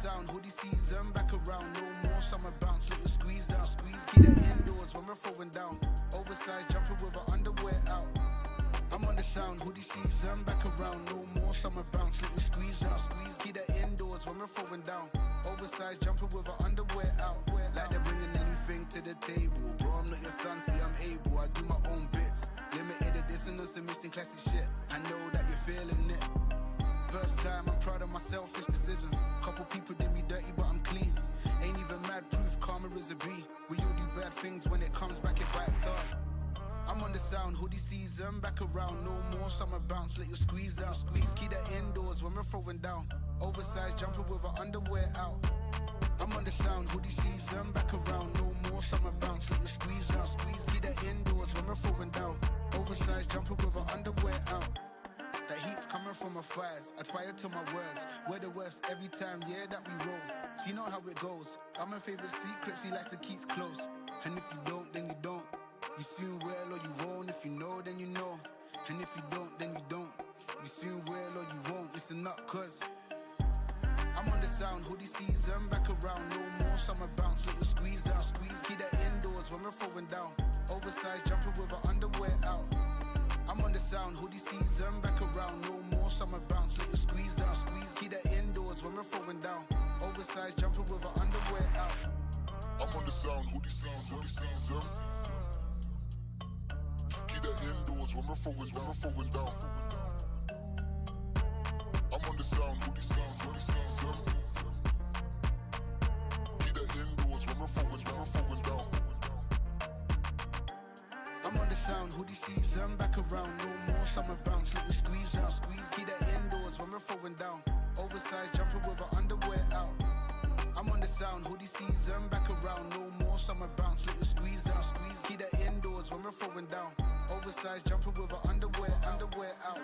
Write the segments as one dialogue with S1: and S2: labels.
S1: sound, hoodie season, back around, no more summer bounce, little squeeze out, keep it indoors when we're throwing down, oversized jumper with our underwear out. I'm on the sound, hoodie season, back around, no more summer bounce, little squeeze out, keep it indoors when we're throwing down, oversized jumper with our underwear out. Like they're bringing anything to the table, bro, I'm not your son, see I'm able, I do my own bits, limited edition and some missing classic shit, I know that you're feeling it. First time, I'm proud of my selfish decisions. Couple people did me dirty, but I'm clean. Ain't even mad proof, karma is a B. We all do bad things, when it comes back, it bites hard. I'm on the sound, hoodie season, back around, no more summer bounce, let you squeeze out, keep that indoors when we're throwing down, oversized jumper with our underwear out. I'm on the sound, hoodie season, back around, no more summer bounce, let you squeeze out, keep that indoors when we're throwing down, oversized jumper with our underwear out. That heat's coming from my thighs, I'd fire to my words, we're the worst every time, yeah, that we roll. So you know how it goes, I'm my favorite secrets, he likes to keep close. And if you don't, then you don't. You soon will or you won't, if you know, then you know. And if you don't, then you don't. You soon will or you won't, listen up, cause I'm on the sound, hoodie season, back around, no more summer bounce, little squeeze out, keep that indoors when we're throwing down, oversized jumper with our underwear out. I'm on the sound, hoodie season, back around, no more summer bounce, little squeeze out, keep that indoors when we're throwing down, oversized jumper with our underwear out.
S2: I'm on the sound, hoodie season, keep that indoors when we're throwing down. I'm on the sound, hoodie season, keep that indoors when we're throwing down.
S1: I'm on the sound, hoodie season, back around, no more summer bounce, little squeeze out, keep that indoors when we're throwing down, oversized jumper with our underwear out. I'm on the sound, hoodie season, back around, no more summer bounce, little squeeze out, keep that indoors when we're throwing down, oversized jumper with our underwear out.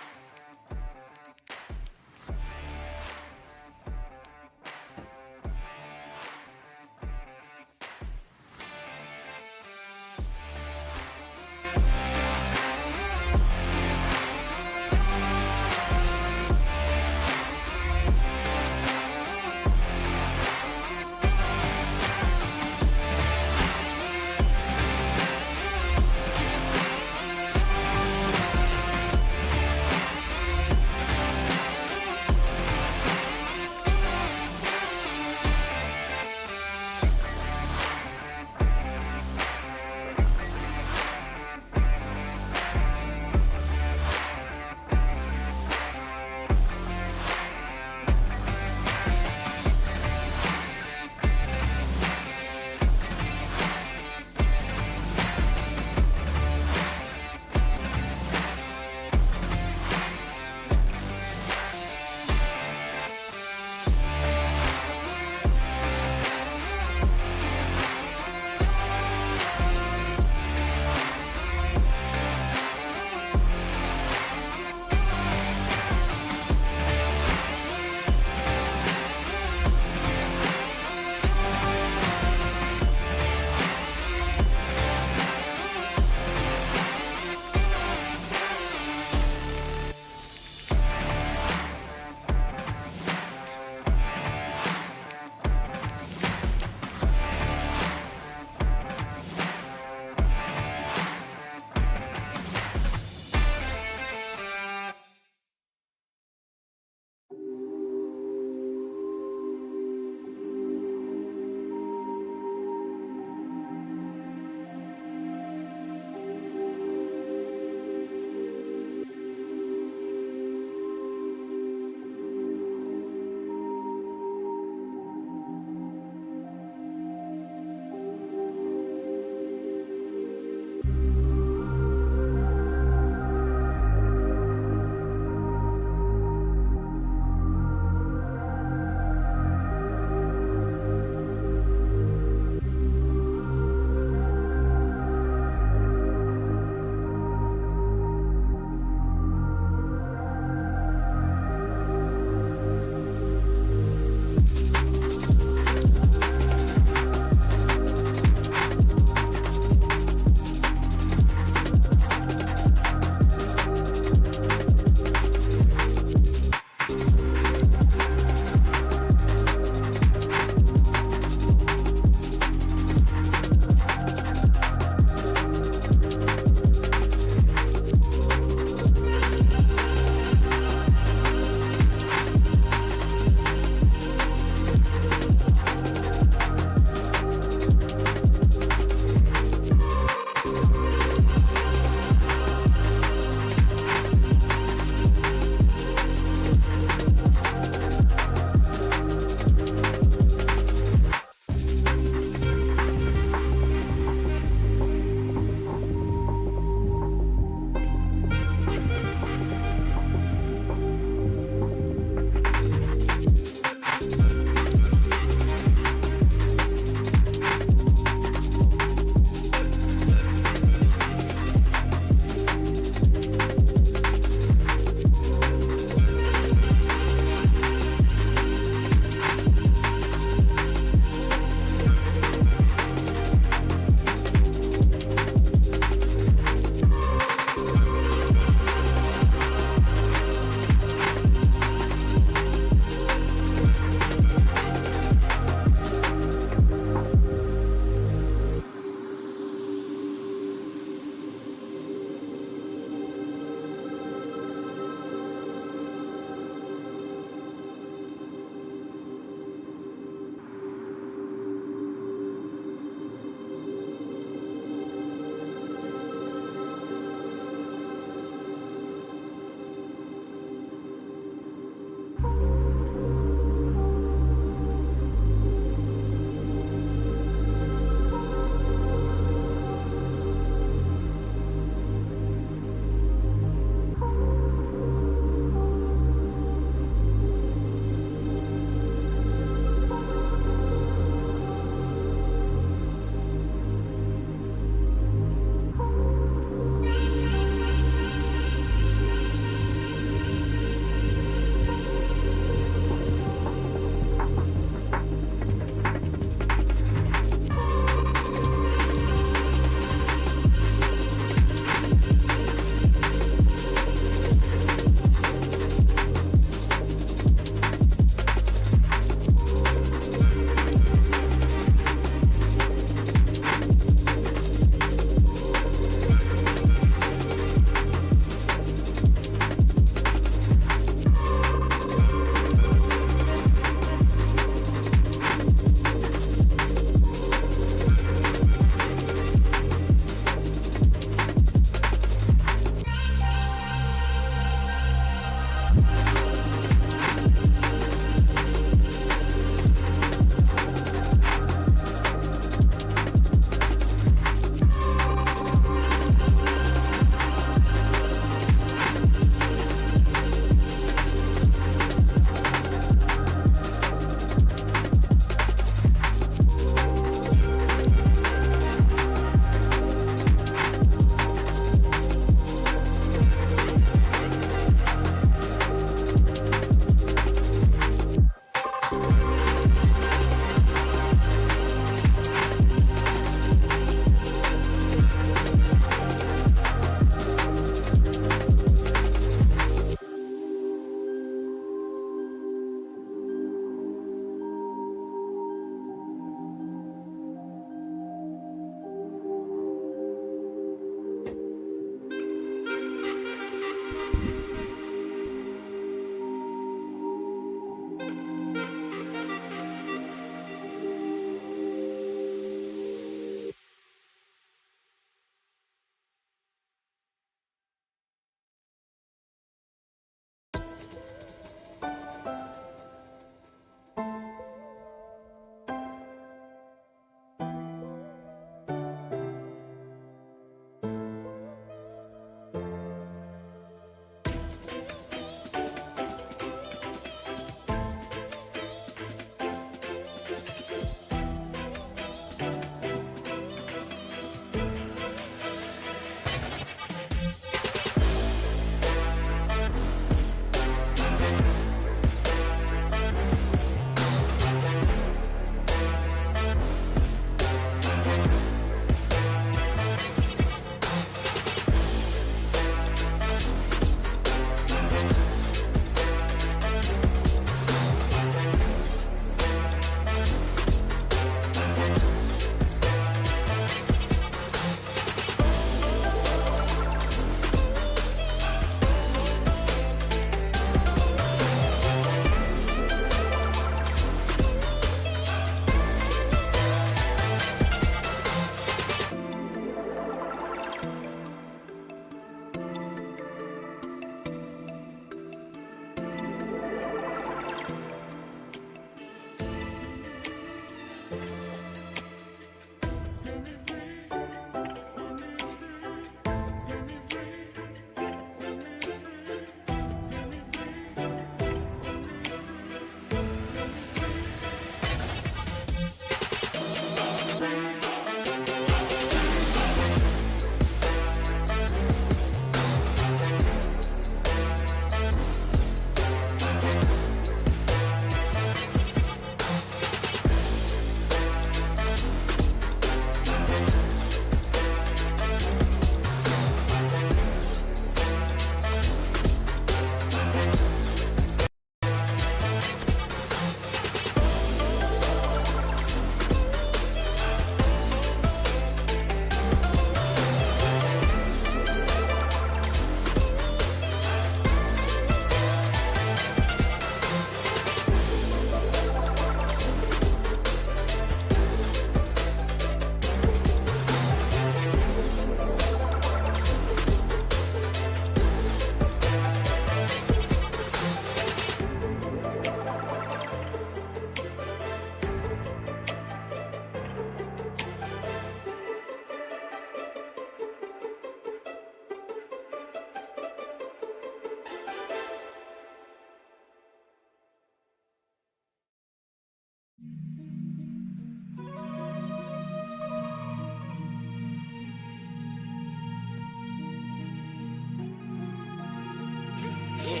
S3: Yeah,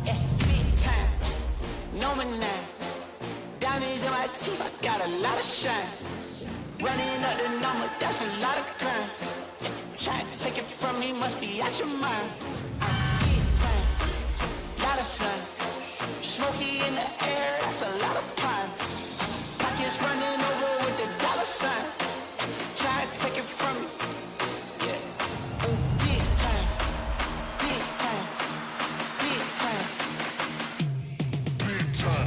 S3: big time, number 9. Diamonds in my teeth, I got a lot of shine. Running up the number, that's a lot of crime. Try to take it from me, must be out your mind. Big time, lot of sun. Smoky in the air, that's a lot of pine. Pockets running over with the dollar sign. Try to take it from me. Yeah. Big time, big time, big time.
S2: Big time.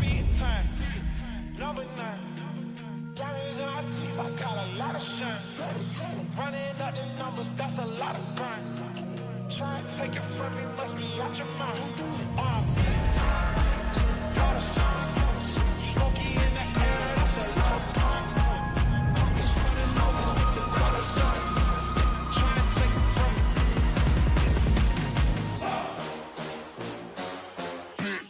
S3: Big time, number 9. Diamonds in my teeth, I got a lot of shine. Running up the numbers, that's a lot of grind. Try to take it from me, must be out your mind. Big time, lot of shine. Smoky in the air, that's a lot of pine. Pockets running over with the dollar sign. Try to take it from me.
S2: Big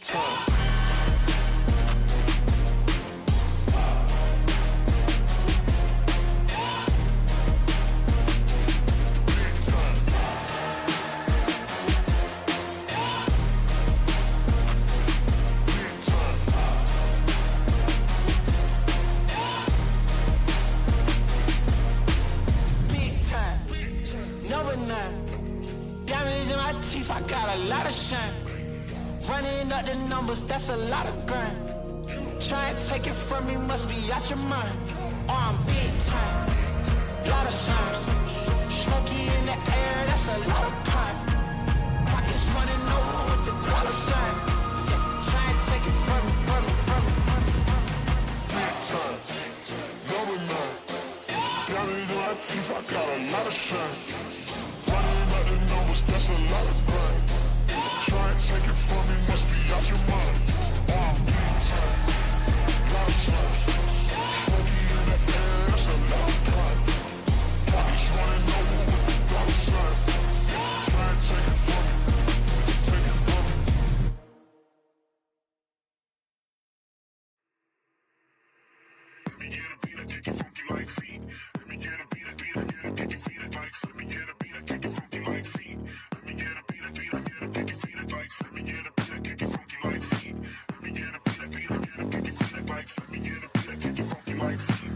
S2: time.
S3: Big time, number 9. Diamonds in my teeth, I got a lot of shine. Running up the numbers, that's a lot of grind. Try to take it from me, must be out your mind. I'm big time, lot of shine. Smoky in the air, that's a lot of pine. Pockets running over with the dollar sign. Try to take it from me, from me, from me, from me.
S2: Big time. Number 9. Diamonds in my teeth, I got a lot of shine. Running up the numbers, that's a lot of grind. Try and take it from me, must be out your mind. Big time. Lot of shine. Smoky in the air, that's a lot of pride. Pockets running over with the dollar sign. Try and take it from me. Take it from me. Let me get a beat, I kick it funky like feet. Let me get a beat, I kick it feet like. Let me get a beat, I kick it funky like feet. Let me get a beat, I kick it feet like. Let me get a beat, I kick it funky like feet. Let me get a beat, I kick it feet like. Let me get a beat, I kick it funky like feet.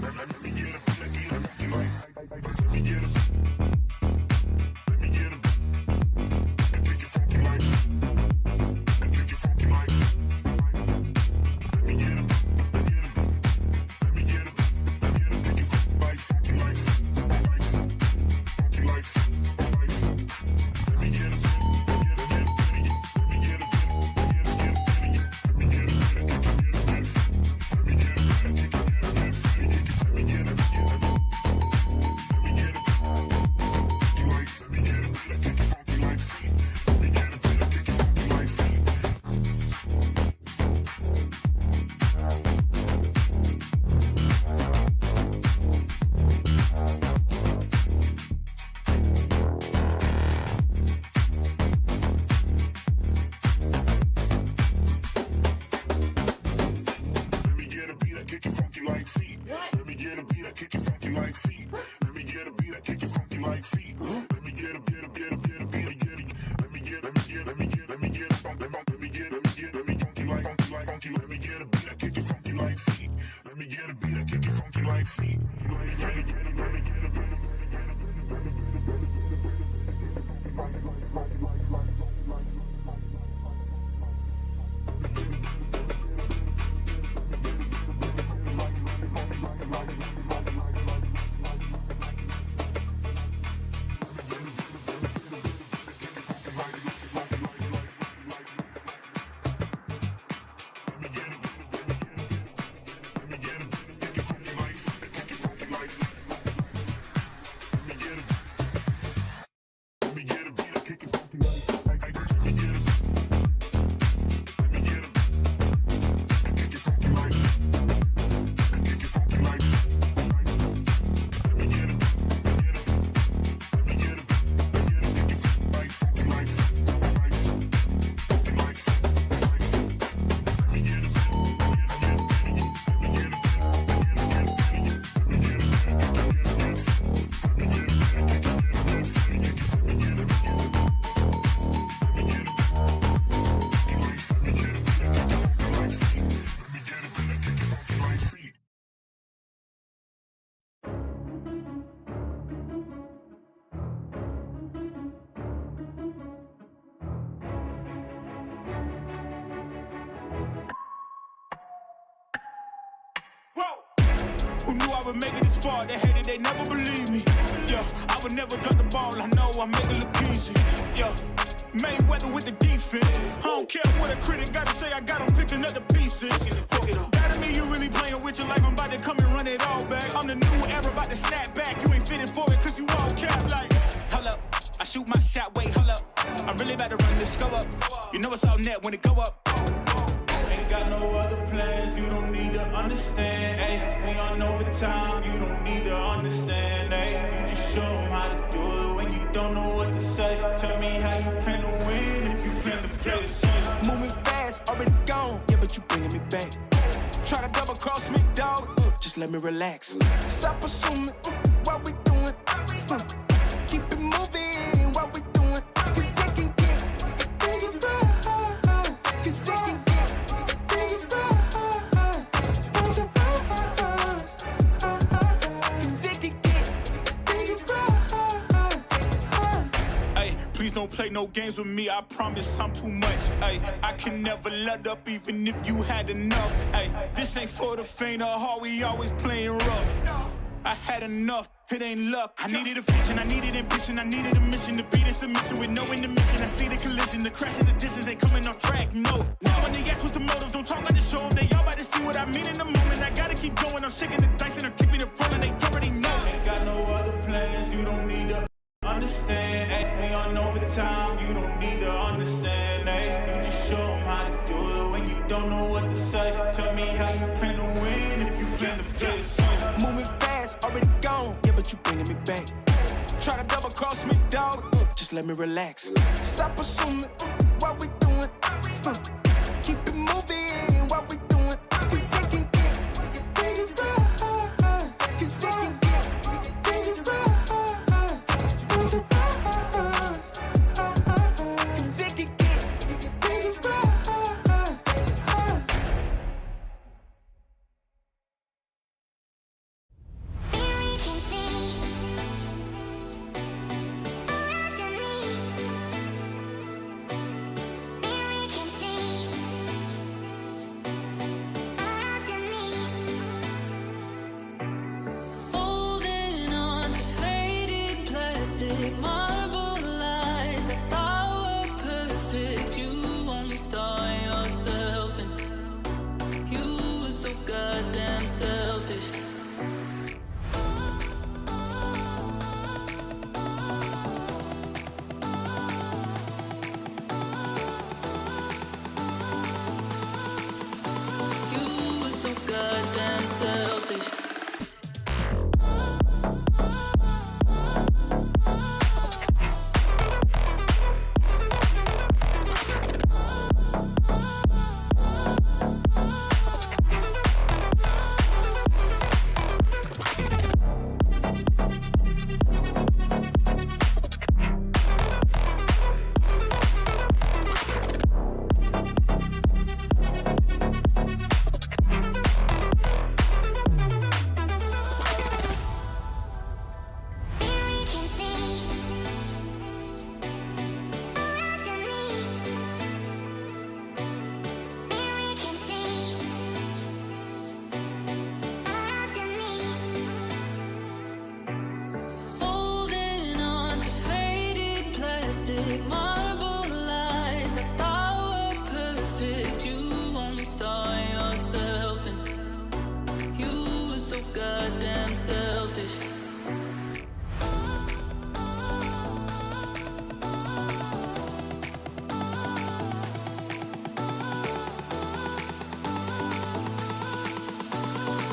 S2: Let me get a beat, I kick it funky like. Let me get a. Let me get a. I kick it funky like. I kick it funky like. Let me get a. Let me get a. Let me get a. Let me get a kick it funky like. Funky like. Let me get a. Let me get a beat, I kick it.
S4: who knew I would make it this far. They hated, they never believed me. Yeah, I would never drop the ball. I know I make it look easy. Yeah, Mayweather with the defense. I don't care what a critic gotta say. I got them picking up the pieces. That to me, you really playing with your life. I'm about to come and run it all back. I'm the new era, about to snap back. You ain't fitting for it, cause you all cap like. Hold up, I shoot my shot, wait, hold up. I'm really about to run this go up. You know it's all net when it go up. Ain't got no other plans, you don't need to understand, ayy. We on overtime, you don't need to understand, ayy. You just show them how to do it when you don't know what to say. Tell me how you plan to win if you plan to play the same.
S3: Moving fast, already gone, yeah, but you bringing me back. Try to double cross me, dog, just let me relax. Stop assuming what we doing. Keep it moving, what we doing. Cause it can get dangerous. Cause it can get dangerous. Cause it can get dangerous.
S4: Ay, please don't play no games with me, I promise I'm too much. Ay, I can never let up even if you had enough. Ay, this ain't for the faint of heart, we always playing rough. I had enough, it ain't luck. I needed a vision, I needed ambition, I needed a mission to beat in submission with no intermission. I see the collision, the crash in the distance ain't coming off track, no. Now when they ask what's the motive, don't talk like the show 'em. They all about to see what I mean in the moment. I gotta keep going, I'm shaking the dice and I'm keeping it rolling. They already know. Ain't got no other plans, you don't need to understand. Ay, we on overtime, you don't need to understand. Ay, you just show them how to do it when you don't know what to say. Tell me how you plan to win if you plan to play it.
S3: Moving fast, already gone, yeah, but you bringing me back. Try to double cross me, dog, just let me relax. Stop assuming what we doing. Keep it moving, what we doing. Cause it can get dangerous. Cause it can get dangerous. Cause it can get dangerous.
S5: Holding on to faded plastic marble lies I thought were perfect. You only saw yourself and you were so goddamn selfish. You were so goddamn selfish. Holding on to faded plastic marble lies I thought were perfect. You only saw yourself and you were so goddamn selfish.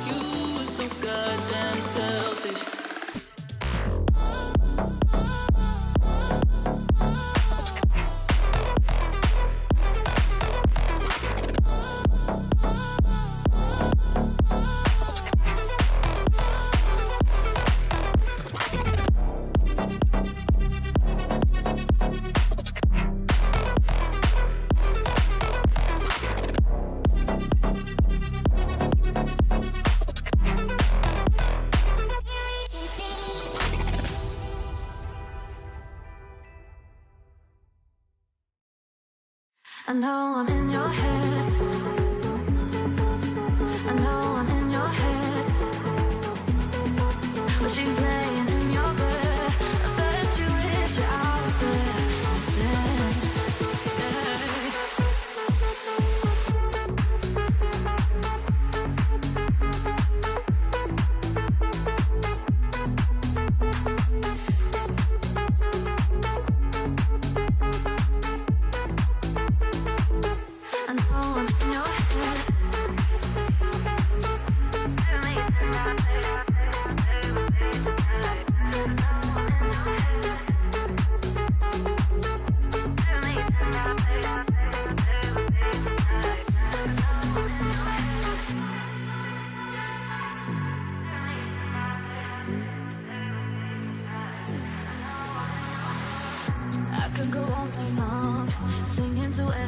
S5: You were so goddamn selfish.
S6: I know I'm in your head. I know I'm in your head.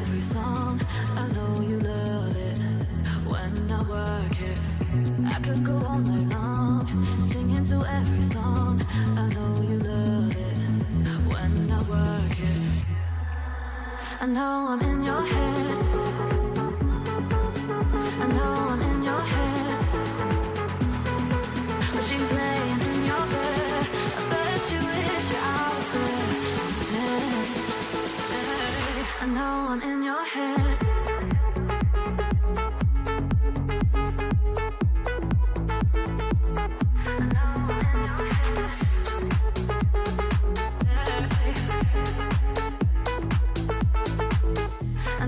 S6: every song. I know you love it when I work it. I could go all night long, singing to every song. I know you love it when I work it. I know I'm in your head. I know I'm in your head. But she's laying in your bed. I bet you wish you're out there instead. I know I'm in your head. I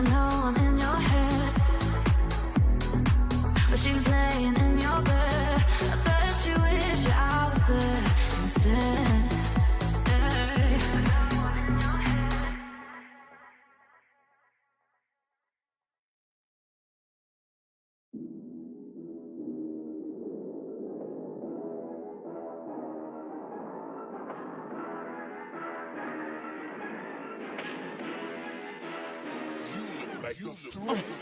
S6: know I'm in your head. She's laying in your bed. I bet you wish I was there instead.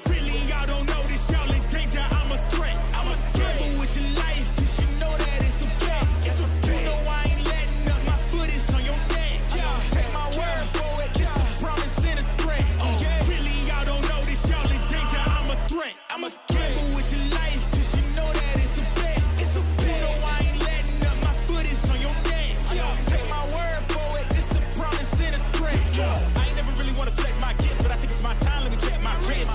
S4: Really, y'all don't know this, y'all in danger. I'm a threat. I'm a gamble with your life, cause you know that it's okay. It's okay. You know I ain't letting up, my foot is on your neck. Take my word for it, it's a promise and a threat. Really, y'all don't know this, y'all in danger. I'm a threat. I'm a gamble with your life, cause you know that it's a bet. It's okay. You know I ain't letting up, my foot is on your neck. Take my word for it, it's a promise and a threat. I ain't never really wanna flex my gifts, but I think it's my time, let me check my wrist.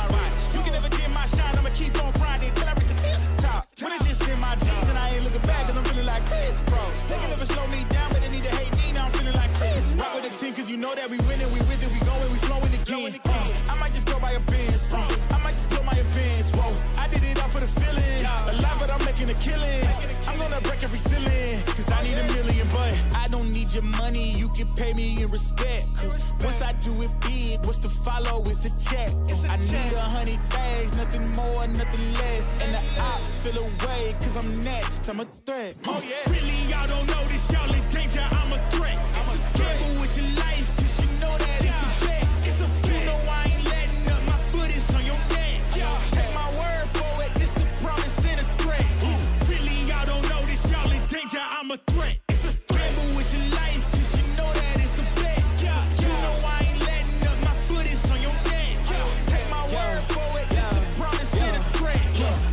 S4: You can never get my shine, I'ma keep on grinding till I reach the tip top. When it's just in my jeans and I ain't looking back, cause I'm feeling like Chris Cross. They can never slow me down, but they need to hate me, now I'm feeling like Chris. Rock with the team, cause you know that we winning, we with it, we going, we flowing again. I might just go by a Benz, I might just blow my advance, whoa. I did it all for the feeling, alive but I'm making a killing. I'm gonna break every ceiling, cause I need a million, but I don't need your money, you can pay me in respect. Cause once I do it big, what's to follow is a check. I need 100 bags, nothing more, nothing less. And the ops feel away, cause I'm next, I'm a threat. Oh yeah. Really, y'all don't know this, y'all in danger, I'm a threat. I'm a gamble with your life, cause you know that it's a bet. It's a bet. You know I ain't letting up, my foot is on your neck. Take my word for it, it's a promise and a threat. Really, y'all don't know this, y'all in danger, I'm a threat. It's a gamble with your life, cause you know that it's a bet. You know I ain't letting up, my foot is on your neck. Take my word for it, it's a promise and a threat.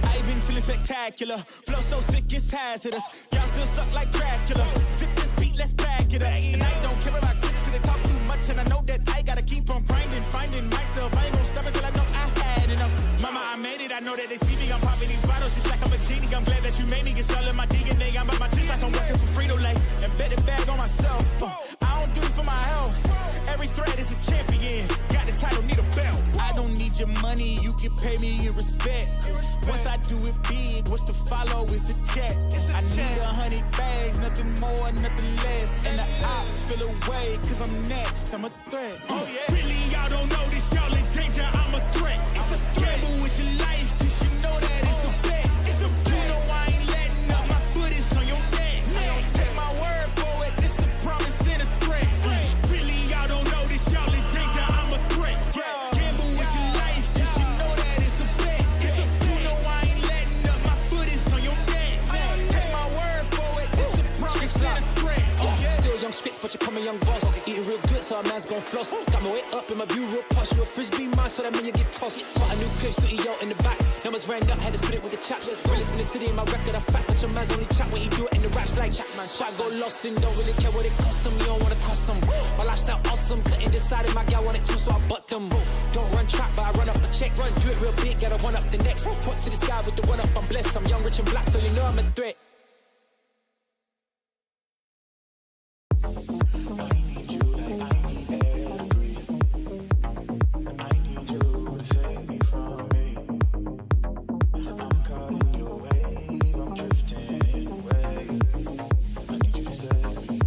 S4: I ain't been feeling spectacular, flow so sick it's hazardous. Y'all still suck like Dracula. Sip this beat, let's back it up. And I don't care about critics, cause they talk too much. And I know that I gotta keep on grinding, finding myself. I ain't gonna stop until I know I had enough. Mama, I made it, I know that they see me. I'm popping these bottles just like I'm a genie. I'm glad that you made me get all in my DNA. I'm about my chips like I'm working for Frito-Lay. And bet it bag on myself. I don't do it for my health. Every thread is a champion. Got the title, need a belt. I don't need your money, you can pay me in respect. Once I do it big, what's to follow is a check. I need 100 bags, nothing more, nothing less. And the ops feel away, cause I'm next, I'm a threat. Oh yeah. Really, y'all don't know this, y'all in danger, I'm a threat. It's a gamble with your life, cause you know that it's a bet. It's a bet. You know I ain't letting up, my foot is on your neck. Take my word for it, it's a promise and a threat. Really, y'all don't know this, y'all in danger, I'm a threat. Gamble with your life, cause you know that it's a bet. It's a bet. You know I ain't letting up, my foot is on your neck. Take my word for it, it's a promise and a threat.
S7: Still young spits, but you call me young boss. Eating real good, so a man's gon' floss. Got my way up in my view real posh. You a frisbee man, so that mean you get tossed. Got a new clip, still yo in the back. Numbers ran up, had to split it with the chaps. Realest in the city, in my record, I fact. But your man's only chat when he do it in the raps like Spot go lost and don't really care what it cost them. You don't wanna cost them. My lifestyle awesome, couldn't decide if my gal want it too, so I butt them. Don't run track, but I run up the check. Run, do it real big, gotta one up the next. Point to the sky with the one up, I'm blessed. I'm young, rich and black, so you know I'm a threat.
S2: I need you like I need air to breathe. I need you to save me from me. I'm caught in your wave, I'm drifting away. I need you to save me.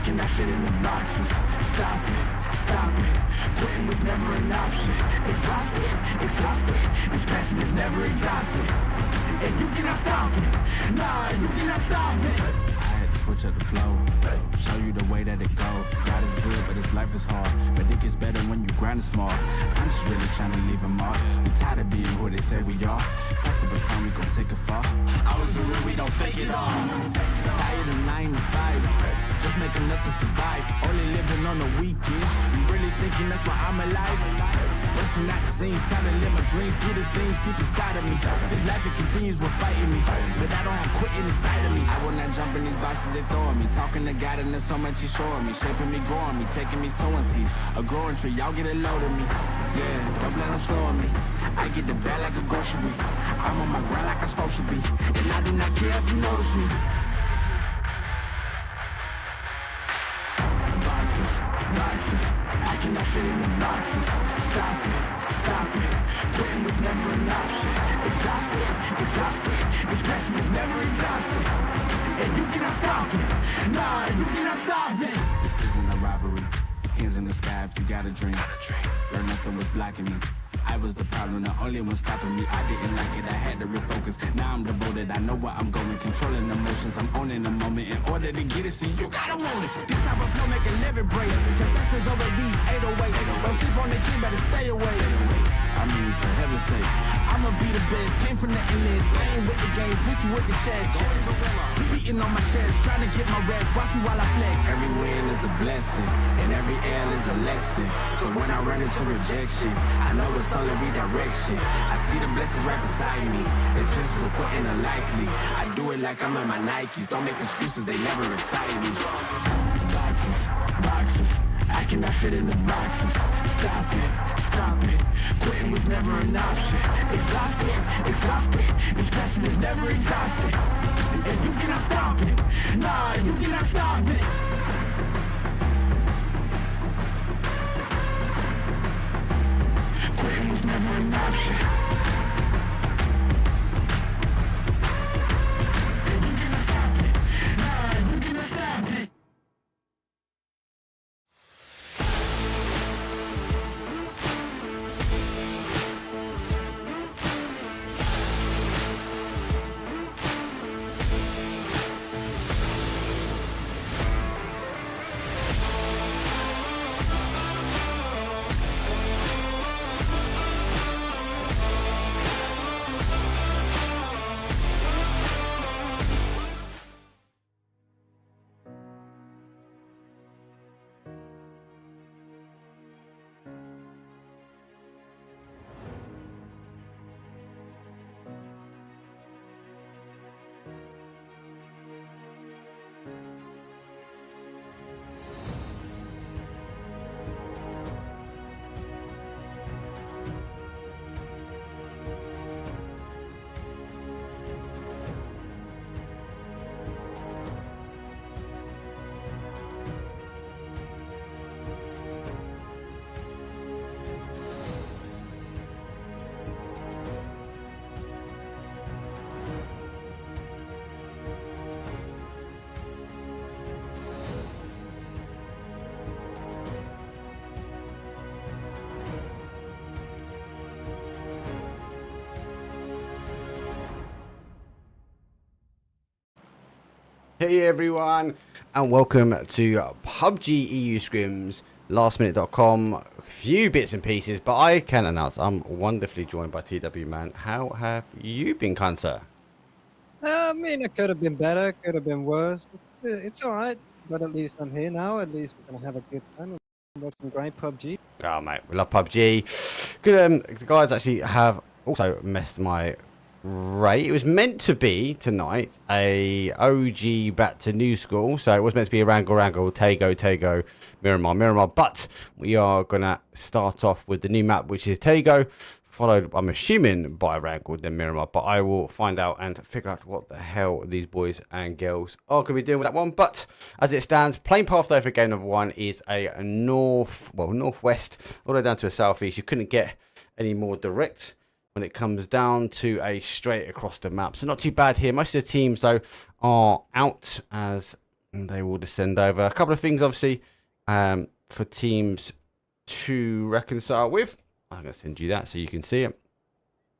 S3: cannot fit in the boxes. Stop it, stop it. Quitting was never an option. Exhausted, exhausted. This passion is never exhausted. And you cannot stop it. Nah, you cannot stop it.
S8: I had to switch up the flow, show you the way that it go. God is good, but his life is hard. But it gets better when you grind smart. I'm just really trying to leave a mark. We tired of being who they say we are. That's the baton, we gon' take it far. Always be real, we don't fake it all. Tired of 9 to 5, just make enough to survive. Only living on the weekends. You really thinking that's why I'm alive? Busting out the scenes, time to live my dreams, do the things deep inside of me. This life it continues with fighting me, but I don't have quitting inside of me. I will not jump in these boxes they throwing me. Talking to God and there's so much he's showing me, shaping me, growing me, taking me sowing seeds. A growing tree, y'all get a load of me. Yeah, don't let them slow on me. I get the bag like a grocery. I'm on my grind like I'm supposed to be, and I do not care if you notice me.
S3: Boxes, boxes. I cannot fit in the boxes. Stop it, stop it. Quitting was never an option. Exhausted, exhausted. This passion is never exhausted. And you cannot stop it. Nah, you cannot stop it.
S8: This isn't a robbery. Hands in the sky if you got a dream. Learn nothing was blocking me. I was the problem, the only one stopping me. I didn't like it, I had to refocus. Now I'm devoted, I know where I'm going. Controlling emotions, I'm owning the moment. In order to get it, see, you gotta want it. This type of flow make a living break. Confessions over these 808. Don't sleep on the key, better stay away. I mean, for heaven's sake, I'ma be the best. Came from the endless, I ain't with the games, bitch, you with the chest. Be beating on my chest, trying to get my rest. Watch me while I flex. Every win is a blessing, and every L is a lesson. So when I run into rejection, I know it's only redirection. I see the blessings right beside me. The chances of quitting are likely. I do it like I'm in my Nikes. Don't make excuses, they never excite me.
S3: Boxes, boxes. I cannot fit in the boxes. Stop it, stop it. Quitting was never an option. Exhausted, exhausted. This passion is never exhausted. And you cannot stop it. Nah, you cannot stop it. Quitting was never an option. And you cannot stop it. Nah, you cannot stop it.
S9: Hey everyone, and welcome to PUBG EU Scrims, lastminute.com. Few bits and pieces, but I can announce I'm wonderfully joined by TW Man. How have you been, kind sir?
S10: I mean, it could have been better, could have been worse. It's all right, but at least I'm here now. At least we're gonna have a good time and watch some great PUBG.
S9: Oh mate, we love PUBG. Good. The guys actually have also messed my rate. It was meant to be tonight a OG back to new school, so it was meant to be a Wrangle, Tago, Miramar, but we are gonna start off with the new map, which is Tago, followed, I'm assuming, by Wrangle, then Miramar, but I will find out and figure out what the hell these boys and girls are going to be doing with that one. But as it stands, playing path though for game number one is a northwest, all the way down to a southeast. You couldn't get any more direct when it comes down to a straight across the map. So not too bad here. Most of the teams though are out, as And they will descend over. A couple of things, obviously, for teams to reconcile with. I'm going to send you that so you can see it.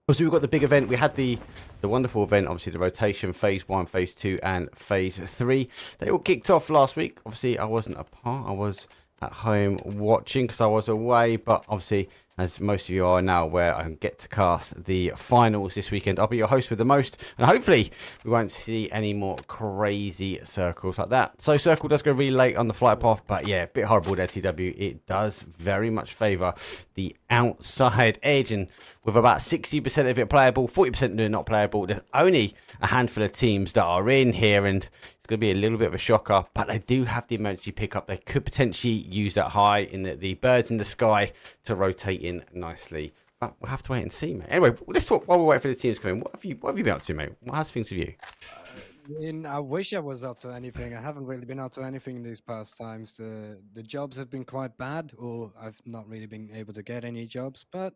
S9: Also, we've got the big event. We had the wonderful event, obviously, the rotation, phase 1, phase 2, and phase 3. They all kicked off last week. Obviously, I wasn't a part. I was at home watching because I was away. But obviously, as most of you are now aware, I get to cast the finals this weekend. I'll be your host with the most. And hopefully, we won't see any more crazy circles like that. So, circle does go really late on the flight path. But yeah, a bit horrible there, TW. It does very much favour the outside edge. And with about 60% of it playable, 40% not playable, there's only a handful of teams that are in here. And it's going to be a little bit of a shocker. But they do have the emergency pickup. They could potentially use that high in the birds in the sky to rotate in nicely. But we'll have to wait and see, mate. Anyway, let's talk while we wait for the teams to come in. What have you been up to, mate? How's things with you?
S10: I wish I was up to anything. I haven't really been up to anything these past times. The jobs have been quite bad, or I've not really been able to get any jobs. But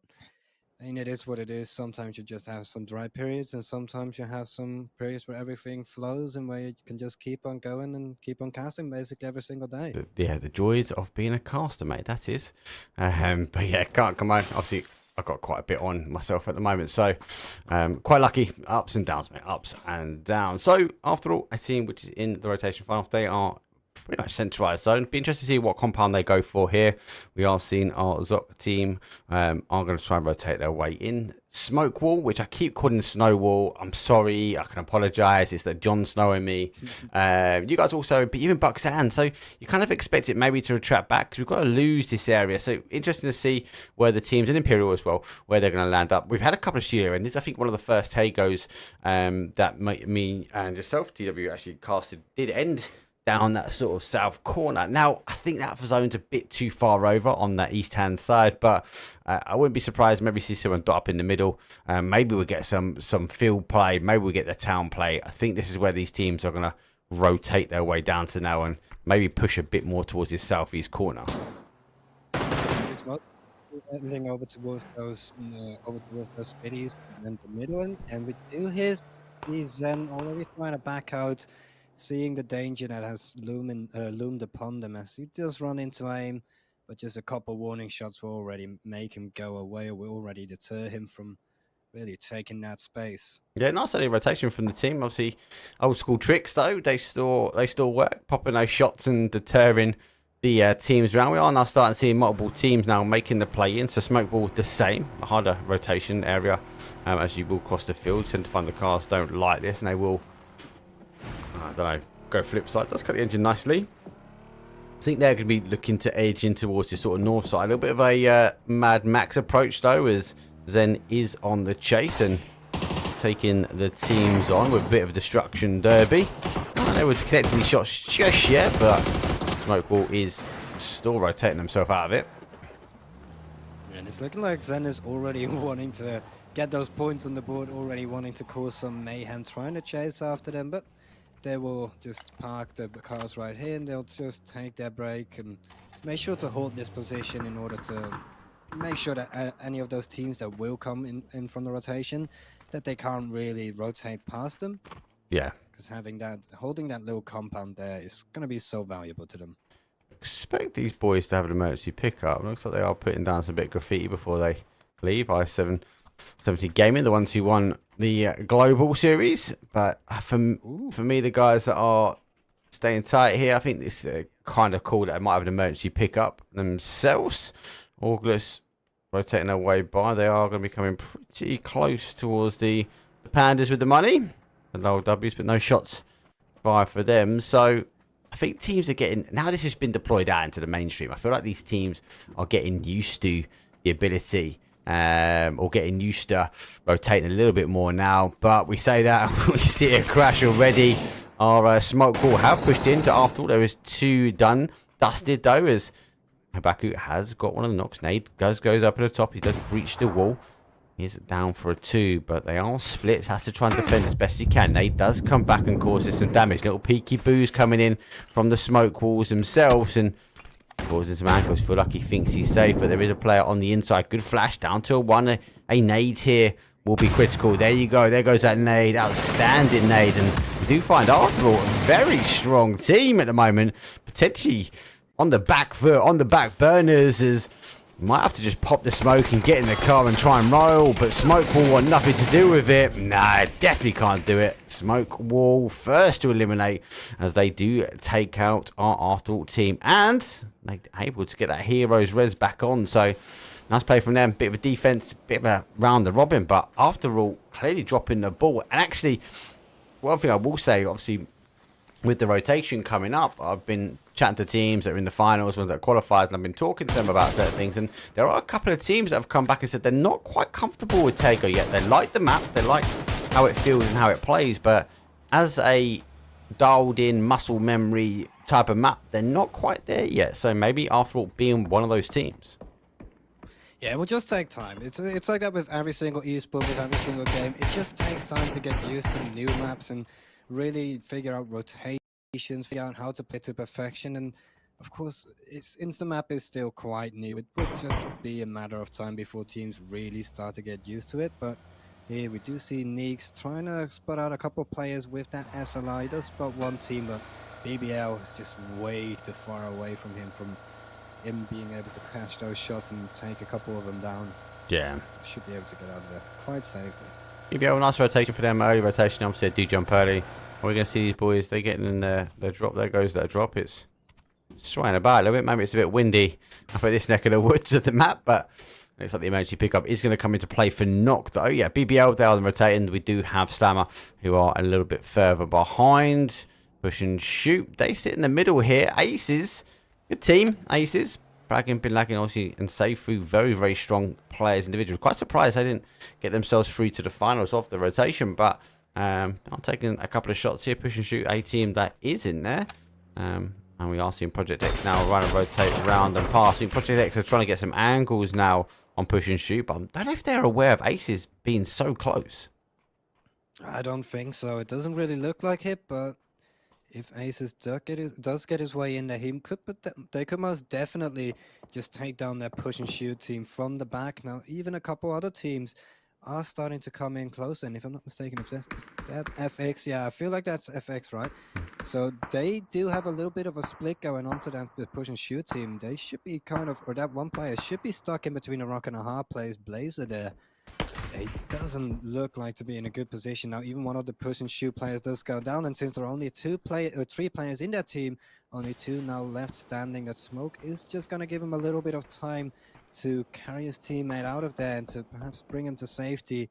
S10: I mean, it is what it is. Sometimes you just have some dry periods, and sometimes you have some periods where everything flows and where you can just keep on going and keep on casting basically every single day.
S9: The joys of being a caster, mate. That is. But yeah, can't come on. Obviously, I've got quite a bit on myself at the moment, so quite lucky. Ups and downs, mate. Ups and downs. So after all, a team which is in the rotation final, they are pretty much centralised zone. Be interested to see what compound they go for here. We are seeing our Zoc team are going to try and rotate their way in. Smoke wall, which I keep calling snow wall. I'm sorry, I can apologise. It's the Jon Snow in me. You guys also, but even Buck Sand. So you kind of expect it maybe to retract back because we've got to lose this area. So interesting to see where the teams, and Imperial as well, where they're going to land up. We've had a couple of studio endings. I think one of the first Tagos that me and yourself, TW, actually casted did end down that sort of south corner. Now, I think that zone's a bit too far over on that east-hand side, but I wouldn't be surprised maybe see someone dot up in the middle. Maybe we'll get some field play. Maybe we'll get the town play. I think this is where these teams are going to rotate their way down to now and maybe push a bit more towards this southeast corner.
S10: Ending over towards those cities and the middle, and we do his. He's then already trying to back out, seeing the danger that has loomed upon them as he does run into aim, but just a couple warning shots will already make him go away, or will already deter him from really taking that space. Yeah,
S9: nice early rotation from the team. Obviously, old school tricks though. They still work, popping those shots and deterring the teams around. We are now starting to see multiple teams now making the play in. So smoke ball the same, a harder rotation area as you will cross the field. Tend to find the cars don't like this, and they will. I don't know, go flip side. Does cut the engine nicely. I think they're going to be looking to edge in towards this sort of north side. A little bit of a Mad Max approach, though, as Zen is on the chase and taking the teams on with a bit of a destruction derby. Not able to connect these shots just yet, but Smokeball is still rotating himself out of it.
S10: And it's looking like Zen is already wanting to get those points on the board, already wanting to cause some mayhem, trying to chase after them, but they will just park the cars right here and they'll just take their break and make sure to hold this position in order to make sure that any of those teams that will come in from the rotation, that they can't really rotate past them.
S9: Yeah.
S10: Because holding that little compound there is going to be so valuable to them.
S9: Expect these boys to have an emergency pickup. Looks like they are putting down some bit of graffiti before they leave. I770 Gaming, the ones who won the global series, but for me, the guys that are staying tight here, I think it's kind of cool that they might have an emergency pickup themselves. August rotating their way by. They are going to be coming pretty close towards the Pandas with the money. The low W's, but no shots fired for them. So I think teams are getting, now this has been deployed out into the mainstream, I feel like these teams are getting used to the ability or getting used to rotating a little bit more now. But we say that, we see a crash already. Our smoke ball have pushed into, after all, there is 2 done. Dusted though, as Habaku has got one of the knocks. Nade goes up at the top. He does breach the wall. He's down for a 2, but they are split. Has to try and defend as best he can. Nade does come back and causes some damage. Little peeky boos coming in from the smoke walls themselves and causing some ankles. Feel like he thinks he's safe, but there is a player on the inside. Good flash down to a 1. A nade here will be critical. There you go. There goes that nade. Outstanding nade. And do find Arsenal a very strong team at the moment, potentially on the back foot, on the back burners, as might have to just pop the smoke and get in the car and try and roll, but Smoke will want nothing to do with it. Nah, definitely can't do it. Smoke Wall first to eliminate, as they do take out our After All team, and they're able to get that Heroes res back on. So nice play from them. Bit of a defense, bit of a round the robin, but After All clearly dropping the ball. And actually, one thing I will say, obviously, with the rotation coming up, I've been chatting to teams that are in the finals, ones that are qualified, and I've been talking to them about certain things, and there are a couple of teams that have come back and said they're not quite comfortable with Taker yet. They like the map, they like how it feels and how it plays, but as a dialed in muscle memory type of map, they're not quite there yet. So maybe After All being one of those teams.
S10: Yeah, it will just take time. It's like that with every single esport, with every single game. It just takes time to get used to new maps and really figure out rotations, figure out how to play to perfection. And of course, the map is still quite new. It would just be a matter of time before teams really start to get used to it. But here we do see Neeks trying to spot out a couple of players with that SLI. He does spot one team, but BBL is just way too far away from him being able to catch those shots and take a couple of them down.
S9: Yeah.
S10: Should be able to get out of there quite safely.
S9: BBL, nice rotation for them. Early rotation, obviously they do jump early. We're going to see these boys, they're getting in the drop. There goes that drop. It's swaying about a little bit. Maybe it's a bit windy up at this neck of the woods of the map, but looks like the emergency pickup is going to come into play for Knock, though. Yeah, BBL, they are rotating. We do have Slammer, who are a little bit further behind. Push and shoot. They sit in the middle here. Aces, good team. Aces. Bragging, been lagging, obviously, and Seifu, very, very strong players, individuals. Quite surprised they didn't get themselves through to the finals of the rotation, but I'm taking a couple of shots here. Push and shoot, a team that is in there. And we are seeing Project X now run and rotate around and pass. I think Project X are trying to get some angles now on push and shoot, but I don't know if they're aware of Aces being so close.
S10: I don't think so. It doesn't really look like it, but if Aces does get his way in there, they could most definitely just take down their push and shoot team from the back. Now, even a couple other teams are starting to come in close, and if I'm not mistaken, if that's that FX, yeah, I feel like that's FX, right? So they do have a little bit of a split going on to that push and shoot team. They should be or that one player should be stuck in between a rock and a hard place. Blazer there. It doesn't look like to be in a good position now. Even one of the push and shoot players does go down, and since there are only three players in that team, only two now left standing. That Smoke is just going to give him a little bit of time to carry his teammate out of there and to perhaps bring him to safety.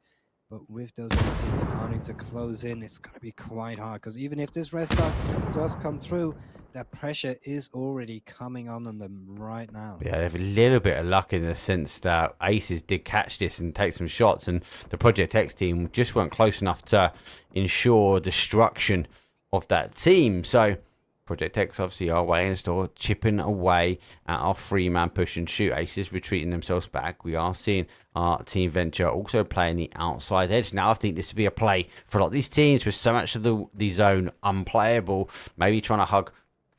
S10: But with those other teams starting to close in, it's going to be quite hard, because even if this restart does come through, that pressure is already coming on them right now.
S9: Yeah, they have a little bit of luck in the sense that Aces did catch this and take some shots, and the Project X team just weren't close enough to ensure destruction of that team. So Project X obviously are way in store, chipping away at our three-man push and shoot. Aces retreating themselves back. We are seeing our team Venture also playing the outside edge. Now I think this would be a play for a lot of these teams with so much of the zone unplayable. Maybe trying to hug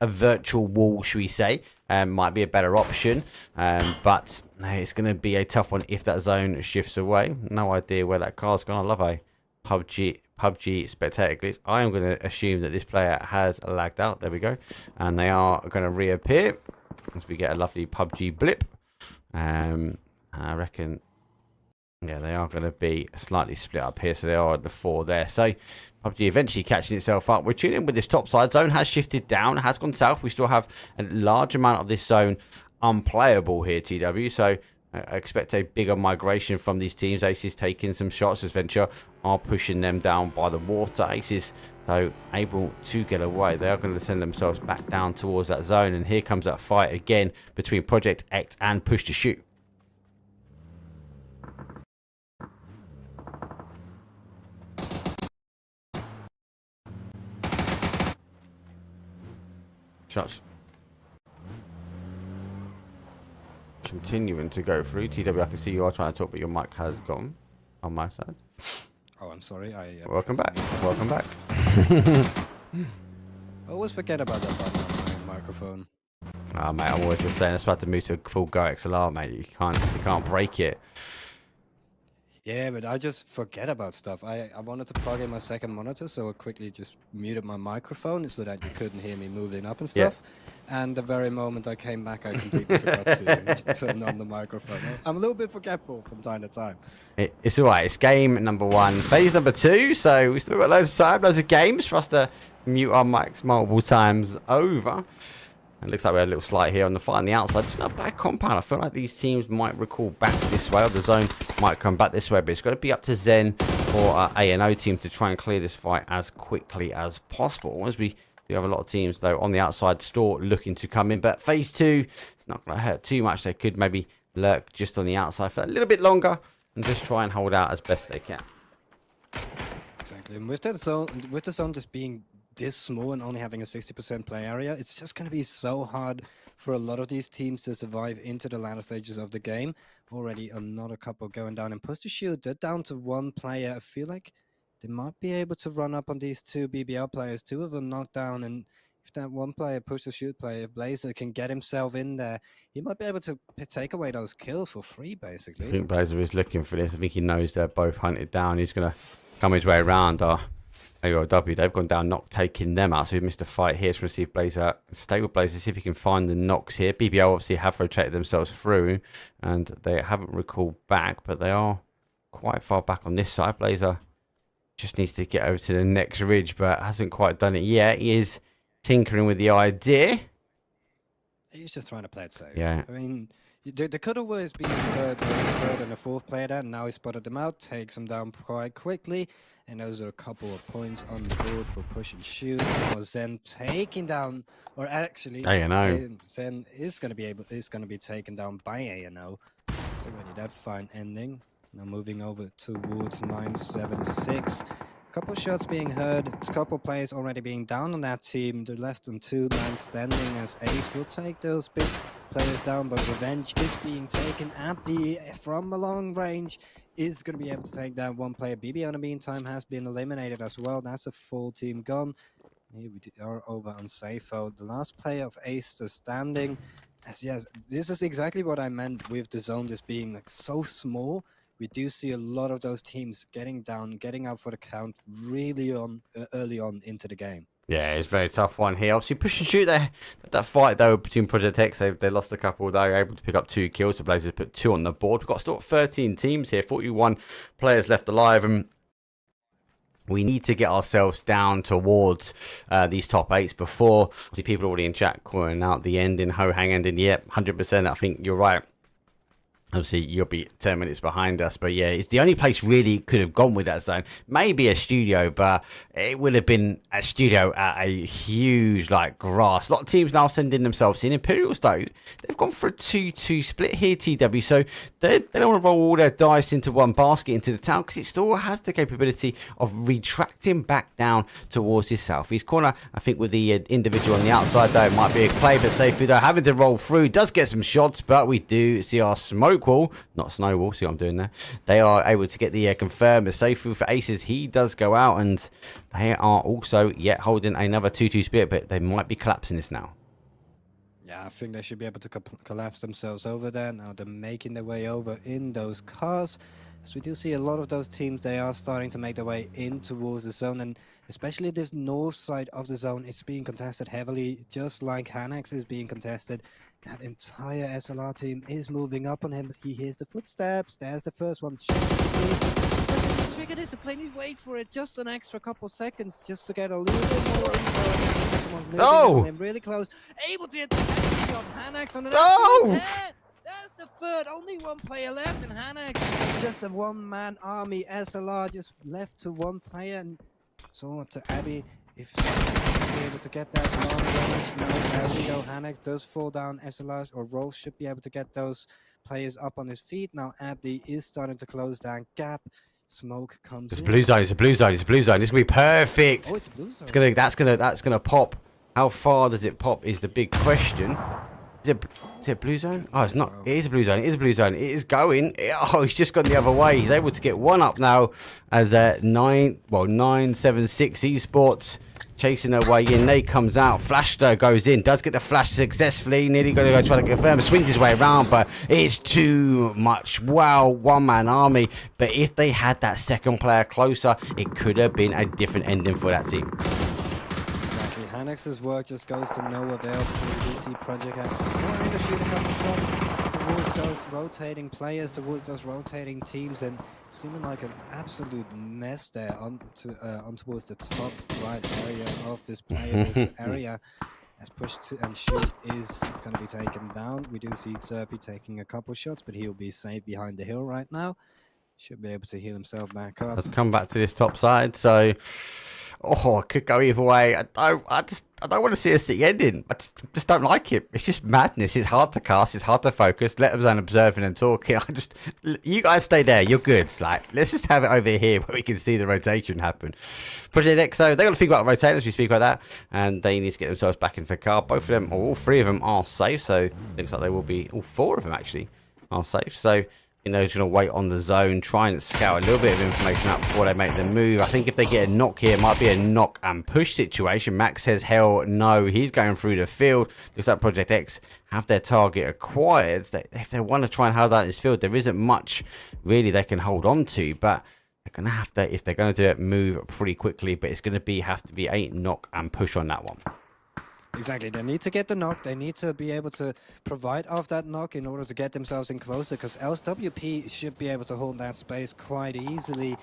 S9: a virtual wall, should we say, might be a better option, but it's going to be a tough one if that zone shifts away. No idea where that car's gone. I love a PUBG spectator glitch. I am going to assume that this player has lagged out. There we go, and they are going to reappear as we get a lovely PUBG blip. I reckon, yeah, they are going to be slightly split up here, so they are at the 4 there. So PUBG eventually catching itself up. We're tuning in with this top side. Zone has shifted down, has gone south. We still have a large amount of this zone unplayable here, TW. So I expect a bigger migration from these teams. Aces taking some shots as Venture are pushing them down by the water. Aces, though, able to get away. They are going to send themselves back down towards that zone. And here comes that fight again between Project X and Push to Shoot. Shots continuing to go through. TW, I can see you are trying to talk, but your mic has gone on my side.
S10: Oh, I'm sorry.
S9: Welcome back. Welcome back.
S10: I always forget about that button on my microphone.
S9: Oh, mate, I'm always just saying, it's about to move to a full Go XLR, mate. You can't break it.
S10: Yeah, but I just forget about stuff. I wanted to plug in my second monitor, so I quickly just muted my microphone so that you couldn't hear me moving up and stuff. And the very moment I came back, I completely forgot to turn on the microphone. I'm a little bit forgetful from time to time.
S9: It's all right. It's game number 1, phase number 2. So we've still got loads of time, loads of games for us to mute our mics multiple times over. It looks like we had a little slight here on the fight on the outside. It's not a bad compound. I feel like these teams might recall back this way, or the zone might come back this way. But it's got to be up to Zen or A&O team to try and clear this fight as quickly as possible. As we do have a lot of teams, though, on the outside store looking to come in. But phase 2, it's not going to hurt too much. They could maybe lurk just on the outside for a little bit longer and just try and hold out as best they can.
S10: Exactly. And with the zone just being this small and only having a 60% play area, it's just going to be so hard for a lot of these teams to survive into the latter stages of the game. Already another couple going down and push to shoot. They're down to 1 player. I feel like they might be able to run up on these 2 BBL players, 2 of them knocked down, and if that 1 player push to shoot player, if Blazer can get himself in there, he might be able to take away those kills for free, basically.
S9: I think Blazer is looking for this. I think he knows they're both hunted down. He's going to come his way around AOW. They've gone down, knock taking them out, so he missed a fight here. To receive Blazer, stay with Blazer, see if he can find the knocks here. BBL obviously have rotated themselves through, and they haven't recalled back, but they are quite far back on this side. Blazer just needs to get over to the next ridge, but hasn't quite done it yet. He is tinkering with the idea.
S10: He's just trying to play it safe.
S9: Yeah.
S10: I mean, there could always be a third and a 4th player there. Now he spotted them out, takes them down quite quickly. And those are a couple of points on the board for push and shoot. Or Zen taking down, or actually, Zen is going to be taken down by A&O. So already that fine ending. Now moving over towards 976. Couple shots being heard, a couple players already being down on that team. They're left on 2 man standing as Ace will take those big players down, but Revenge is being taken. Abdi from a long range is going to be able to take down 1 player. BB in the meantime has been eliminated as well. That's a full team gone. Here we are over on Safo. The last player of Ace is standing. Yes, this is exactly what I meant with the zone just being like so small. We do see a lot of those teams getting down, getting out for the count really early on into the game.
S9: Yeah, it's a very tough one here. Obviously, push and shoot there. That fight, though, between Project X, they lost a couple. They were able to pick up 2 kills. The Blazers put 2 on the board. We've got still 13 teams here, 41 players left alive. And we need to get ourselves down towards these top 8s before. See, people already in chat calling out the ending, Ho-Hang ending. Yep, 100%. I think you're right. Obviously, you'll be 10 minutes behind us. But yeah, it's the only place really could have gone with that zone. Maybe a studio, but it would have been a studio at a huge, like, grass. A lot of teams now sending themselves in. Imperials, though, they've gone for a 2-2 split here, TW. So they don't want to roll all their dice into one basket into the town, because it still has the capability of retracting back down towards his southeast corner. I think with the individual on the outside, though, it might be a play, but safely, though, having to roll through does get some shots, but we do see our smoke wall, not snowball, see what I'm doing there. They are able to get the confirmed. A safe through for Aces. He does go out, and they are also yet holding another 2-2 split, but they might be collapsing this now.
S10: Yeah, I think they should be able to collapse themselves over there. Now they're making their way over in those cars. As we do see a lot of those teams, they are starting to make their way in towards the zone, and especially this north side of the zone, it's being contested heavily, just like Hanex is being contested. That entire SLR team is moving up on him. He hears the footsteps. There's the first one. Trigger discipline. He's wait for it just an extra couple seconds just to get a little bit more info.
S9: Oh!
S10: Really close. Able to hit the head of Hanex on the That's the third. Only 1 player left, and Hanex just a 1-man army. SLR just left to 1 player, and so to Abby. If she's be able to get that long range, no, there we go. Hanex does fall down. SLR or Rolf should be able to get those players up on his feet. Now Abdi is starting to close down gap. Smoke comes.
S9: It's a blue zone. It's a blue zone. It's a blue zone. This is gonna be perfect.
S10: Oh, it's a blue zone.
S9: That's gonna pop. How far does it pop? Is the big question. Is it blue zone? Oh, it's not. It is a blue zone. It is a blue zone. It is going. Oh, he's just gone the other way. He's able to get 1 up now as 976 Esports chasing her way in. Nade comes out. Flash though goes in. Does get the flash successfully. Nearly going to go try to confirm. Swings his way around, but it's too much. Wow, one-man army. But if they had that second player closer, it could have been a different ending for that team.
S10: Exactly. Hanex's work just goes to no avail. We do see Project X trying to shoot a couple shots towards those rotating players, towards those rotating teams, and seeming like an absolute mess there on towards the top right area of this player's area. As push to and shoot is going to be taken down. We do see Xerpe taking a couple shots, but he'll be safe behind the hill right now. Should be able to heal himself back up.
S9: Let's come back to this top side. So, it could go either way. I don't want to see a city ending. I just don't like it. It's just madness. It's hard to cast. It's hard to focus. Let them observing and talking. You guys stay there. You're good. Like, let's just have it over here where we can see the rotation happen. Project X, so they got to think about rotating as we speak about that, and they need to get themselves back into the car. Both of them, or all three of them, are safe. So it looks like they will be. All four of them actually are safe. So. They're going to wait on the zone, try and scout a little bit of information out before they make the move. I think if they get a knock here, it might be a knock and push situation. Max says, hell no, he's going through the field. Looks like Project X have their target acquired. If they want to try and hold out this field, there isn't much really they can hold on to. But they're going to have to, if they're going to do it, move pretty quickly. But it's going to have to be a knock and push on that one.
S10: Exactly, they need to get the knock, they need to be able to provide off that knock in order to get themselves in closer, because else WP should be able to hold that space quite easily,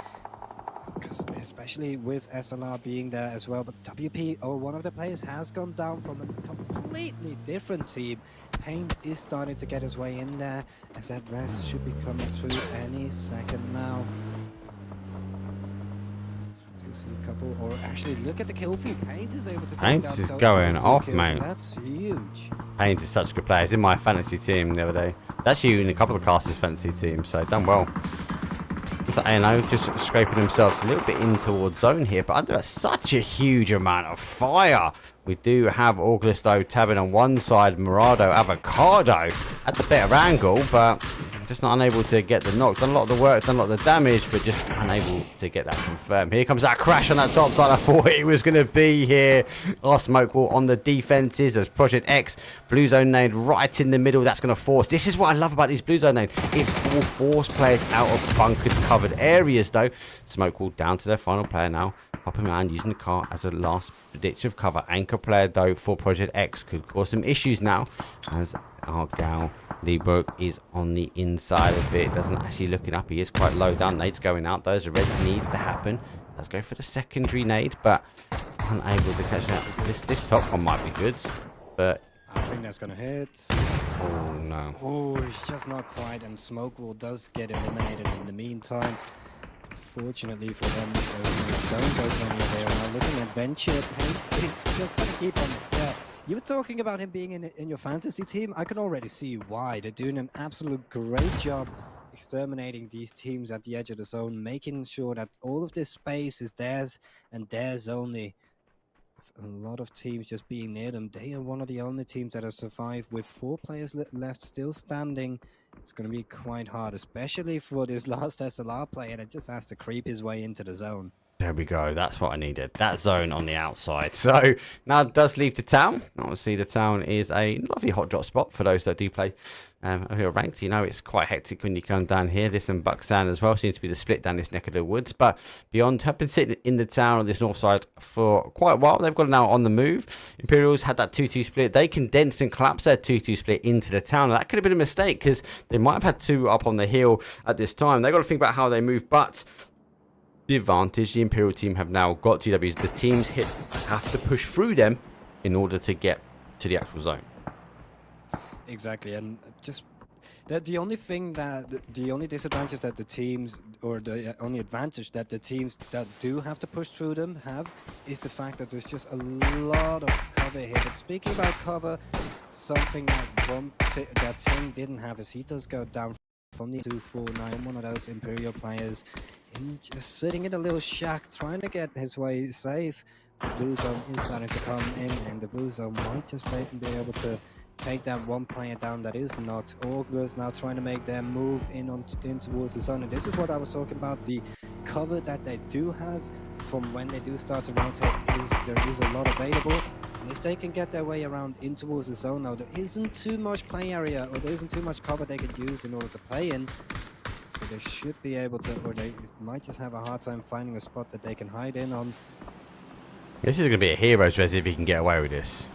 S10: because especially with SLR being there as well. But WP, or one of the players, has gone down from a completely different team. Paint is starting to get his way in there, as that rest should be coming through any second now. Couple, or actually look at the kill feed. Paint is able to take
S9: Paint
S10: down
S9: is going off,
S10: kills,
S9: mate.
S10: That's huge.
S9: Paint is such a good player. He's in my fantasy team the other day. Actually in a couple of casters' fantasy teams, so done well. Looks like ANO just scraping themselves a little bit in towards zone here, but under such a huge amount of fire. We do have August though tabbing on one side, Murado Avocado at the better angle, but just not unable to get the knock. Done a lot of the work, done a lot of the damage, but just unable to get that confirmed. Here comes that crash on that top side. I thought it was going to be here. Our smoke wall on the defenses as Project X, blue zone nade right in the middle. That's going to force. This is what I love about these blue zone nade. It will force players out of bunkered covered areas though. Smoke wall down to their final player now. Popping around using the car as a last ditch of cover. Anchor player though for Project X could cause some issues now as our gal Leebrook is on the inside of it. Doesn't actually looking up. He is quite low down. Nade's going out. Those red needs to happen. Let's go for the secondary nade, but unable to catch that. This top one might be good, but
S10: I think that's gonna hit.
S9: oh no.
S10: Oh, it's just not quite, and Smoke Wall does get eliminated in the meantime. Fortunately for them, those don't go anywhere there. Now looking at Venture, Paint is just gonna keep on his tail. You were talking about him being in your fantasy team. I can already see why. They're doing an absolute great job exterminating these teams at the edge of the zone, making sure that all of this space is theirs and theirs only. A lot of teams just being near them. They are one of the only teams that have survived with 4 players left still standing. It's going to be quite hard, especially for this last SLR player that just has to creep his way into the zone. There
S9: we go. That's what I needed. That zone on the outside. So now it does leave the town. Obviously, the town is a lovely hot drop spot for those that do play who are ranked. You know, it's quite hectic when you come down here. This and Buckstand as well seems to be the split down this neck of the woods. But beyond, have been sitting in the town on this north side for quite a while. They've got now on the move. Imperials had that 2-2 split. They condensed and collapsed their 2-2 split into the town. That could have been a mistake because they might have had 2 up on the hill at this time. They've got to think about how they move, but the advantage the Imperial team have now got TWs. The teams have to push through them in order to get to the actual zone.
S10: Exactly, and just that the only thing that the only disadvantage that the teams, or the only advantage that the teams that do have to push through them have, is the fact that there's just a lot of cover here. But speaking about cover, something that Ting didn't have is he does go down from the 249, one of those Imperial players, in just sitting in a little shack trying to get his way safe. The blue zone is starting to come in, and the blue zone might just be able to take that one player down that is not. Augurs now trying to make their move in towards the zone, and this is what I was talking about, the cover that they do have from when they do start to rotate is there is a lot available. And if they can get their way around in towards the zone now, there isn't too much play area, or there isn't too much cover they could use in order to play in. So they should be able to, or they might just have a hard time finding a spot that they can hide in on.
S9: This is going to be a hero's res if he can get away with this.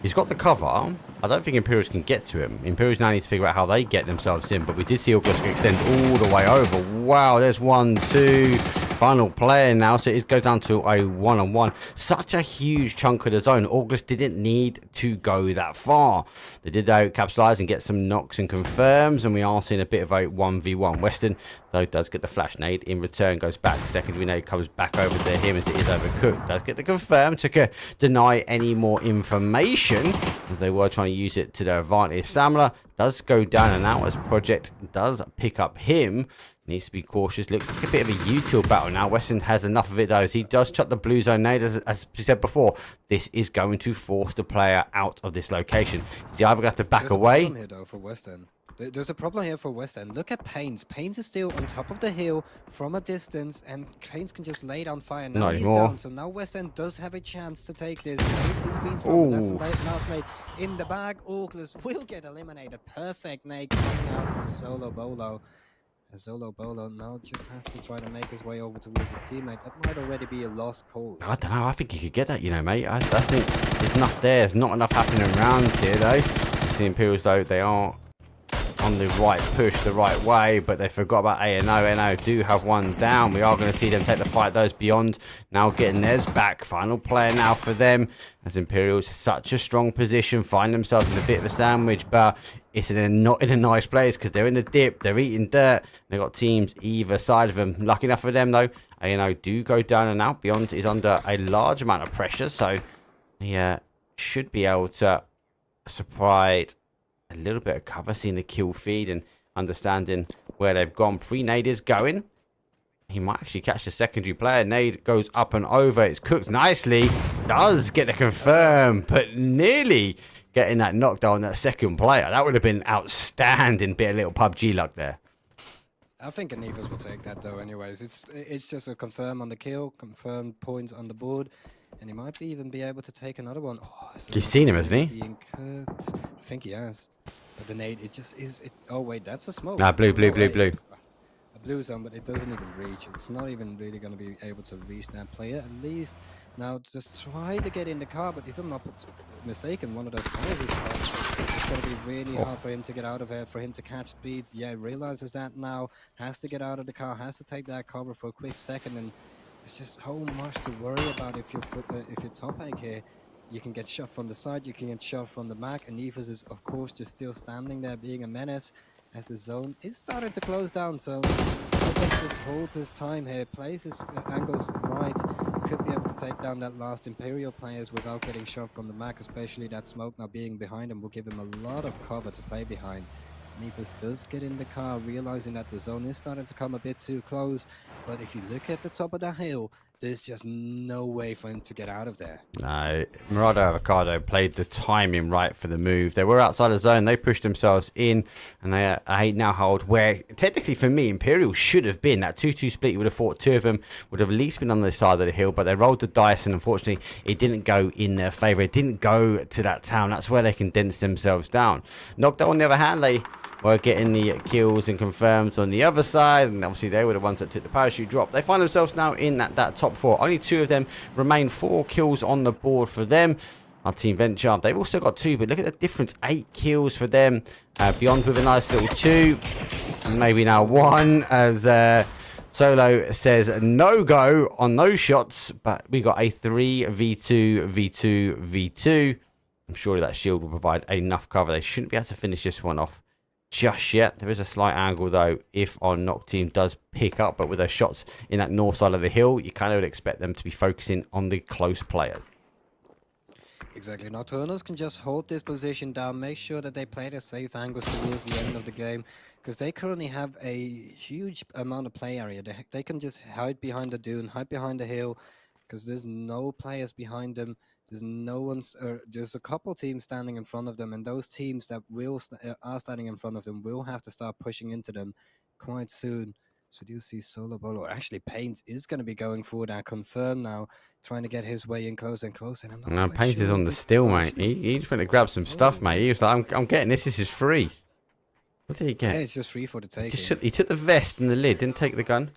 S9: He's got the cover. I don't think Imperials can get to him. Imperials now need to figure out how they get themselves in, but we did see August extend all the way over. Wow, there's 1-2. Final player now, so it goes down to a one-on-one. Such a huge chunk of the zone. August didn't need to go that far. They did capitalize and get some knocks and confirms, and we are seeing a bit of a 1v1. Western, though, does get the flash nade. In return, goes back. Secondary nade comes back over to him as it is overcooked. Does get the confirm. Took deny any more information as they were trying to use it to their advantage. Samler does go down and out as Project does pick up him. Needs to be cautious. Looks like a bit of a util battle now. Weston has enough of it though, as he does chuck the blue zone nade. As we said before, this is going to force the player out of this location. He's either going to have to back away.
S10: There's a problem here though for Western. There's a problem here for Western. Look at Pains. Pains is still on top of the hill from a distance, and Pains can just lay down fire. Now
S9: Not
S10: he's
S9: anymore.
S10: down, so now Western does have a chance to take this. He's been thrown. That's the last nade in the bag. Orclus will get eliminated. Perfect nade coming out from Solo Bolo. Solo Bolo now just has to try to make his way over towards his teammate. That might already be a lost cause.
S9: I don't know. I think you could get that, you know, mate. I think there's enough there. There's not enough happening around here, though. The Imperials, though, they are on the right push the right way, but they forgot about A&O. A&O do have one down. We are going to see them take the fight. Those beyond now getting theirs back. Final player now for them, as Imperials such a strong position, find themselves in a bit of a sandwich, but it's not in a nice place because they're in the dip, they're eating dirt. They've got teams either side of them. Lucky enough for them though, A&O do go down and out. Beyond is under a large amount of pressure, so he should be able to supply a little bit of cover, seeing the kill feed and understanding where they've gone. Pre-nade is going. He might actually catch the secondary player. Nade goes up and over. It's cooked nicely. Does get the confirm, but nearly getting that knockdown on that second player. That would have been outstanding. Bit of little PUBG luck there.
S10: I think Anivas will take that though anyways. It's just a confirm on the kill, confirmed points on the board, and he might even be able to take another one. Oh,
S9: You've seen him, hasn't he?
S10: Being cooked. I think he has. But the nade, it just is. Oh wait, that's a smoke.
S9: Nah, blue.
S10: A blue zone, but it doesn't even reach. It's not even really going to be able to reach that player. At least now just try to get in the car, but if I'm not mistaken, one of those cars is hard. It's going to be really hard for him to get out of here, for him to catch speeds. Yeah, realizes that now, has to get out of the car, has to take that cover for a quick second, and there's just so much to worry about if you're top egg here. You can get shot from the side, you can get shot from the back, and Nevers is of course just still standing there being a menace as the zone is starting to close down. So just holds his time here, plays his angles right, could be able to take down that last Imperial players without getting shot from the back, especially that smoke now being behind him will give him a lot of cover to play behind. Nevers does get in the car, realizing that the zone is starting to come a bit too close, but if you look at the top of the hill, there's just no way for him to get out of there.
S9: No, Murado Avocado played the timing right for the move. They were outside the zone, they pushed themselves in, and they now hold where, technically for me, Imperial should have been. That 2-2 split, you would have thought two of them would have at least been on the side of the hill, but they rolled the dice, and unfortunately, it didn't go in their favour. It didn't go to that town. That's where they condensed themselves down. Knockdown, on the other hand, they were getting the kills and confirms on the other side, and obviously they were the ones that took the parachute drop. They find themselves now in that top four. Only two of them remain. 4 kills on the board for them. Our team venture, they've also got 2, but look at the difference. 8 kills for them. Beyond with a nice little 2, and maybe now 1, as Solo says no go on those shots, but we got a 3v2. I'm sure that shield will provide enough cover. They shouldn't be able to finish this one off just yet. There is a slight angle though if our knock team does pick up, but with those shots in that north side of the hill, you kind of would expect them to be focusing on the close players.
S10: Exactly. Nocturnals can just hold this position down, make sure that they play their safe angles towards the end of the game, because they currently have a huge amount of play area. They can just hide behind the dune, hide behind the hill, because there's no players behind them. There's no one's. There's a couple teams standing in front of them, and those teams that are standing in front of them will have to start pushing into them quite soon. So we do see Solo Bolo. Actually, Pains is going to be going forward and confirm now, trying to get his way in closer and closer. And I'm not
S9: No,
S10: quite
S9: Pace is
S10: sure
S9: on
S10: if
S9: the
S10: it's
S9: still, mate.
S10: actually-
S9: He just went to grab some stuff, mate. He was like, I'm getting this. This is free. What did he
S10: Yeah,
S9: get?
S10: it's just free for the taking.
S9: He took the vest and the lid, didn't take the gun.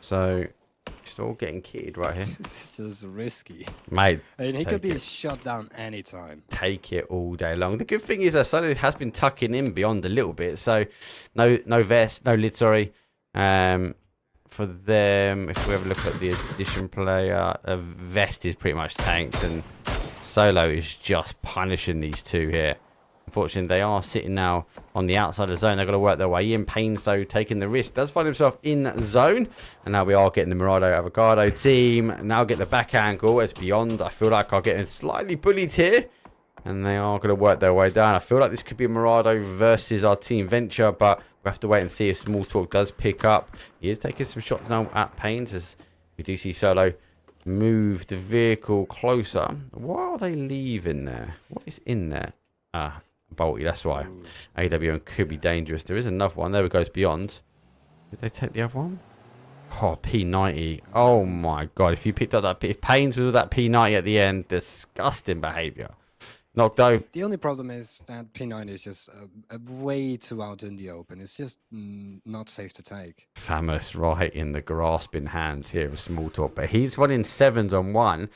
S9: So, just all getting kitted right here.
S10: It's just risky.
S9: Mate,
S10: And he could
S9: take
S10: be
S9: it.
S10: shot down anytime.
S9: Take it all day long. The good thing is that Solo has been tucking in beyond a little bit. So, no vest, no lid, sorry. For them, if we have a look at the addition player, a vest is pretty much tanked, and Solo is just punishing these two here. Unfortunately, they are sitting now on the outside of the zone. They've got to work their way in. Pains, though, taking the risk. Does find himself in zone. And now we are getting the Murado Avocado team. Now get the back angle. It's beyond. I feel like I'll get slightly bullied here. And they are going to work their way down. I feel like this could be Murado versus our team Venture. But we have to wait and see if Small Talk does pick up. He is taking some shots now at Pains, as we do see Solo move the vehicle closer. Why are they leaving there? What is in there? Bolty, that's why. AWM could be dangerous. There is another one. There it goes beyond. Did they take the other one? Oh, P90. Oh my god. If you picked up that, if Pains was with that P90 at the end, disgusting behaviour. Knocked out.
S10: The only problem is that P9 is just way too out in the open. It's just not safe to take.
S9: Famous right in the grasping hands here of Small Talk. But he's running 7s on 1.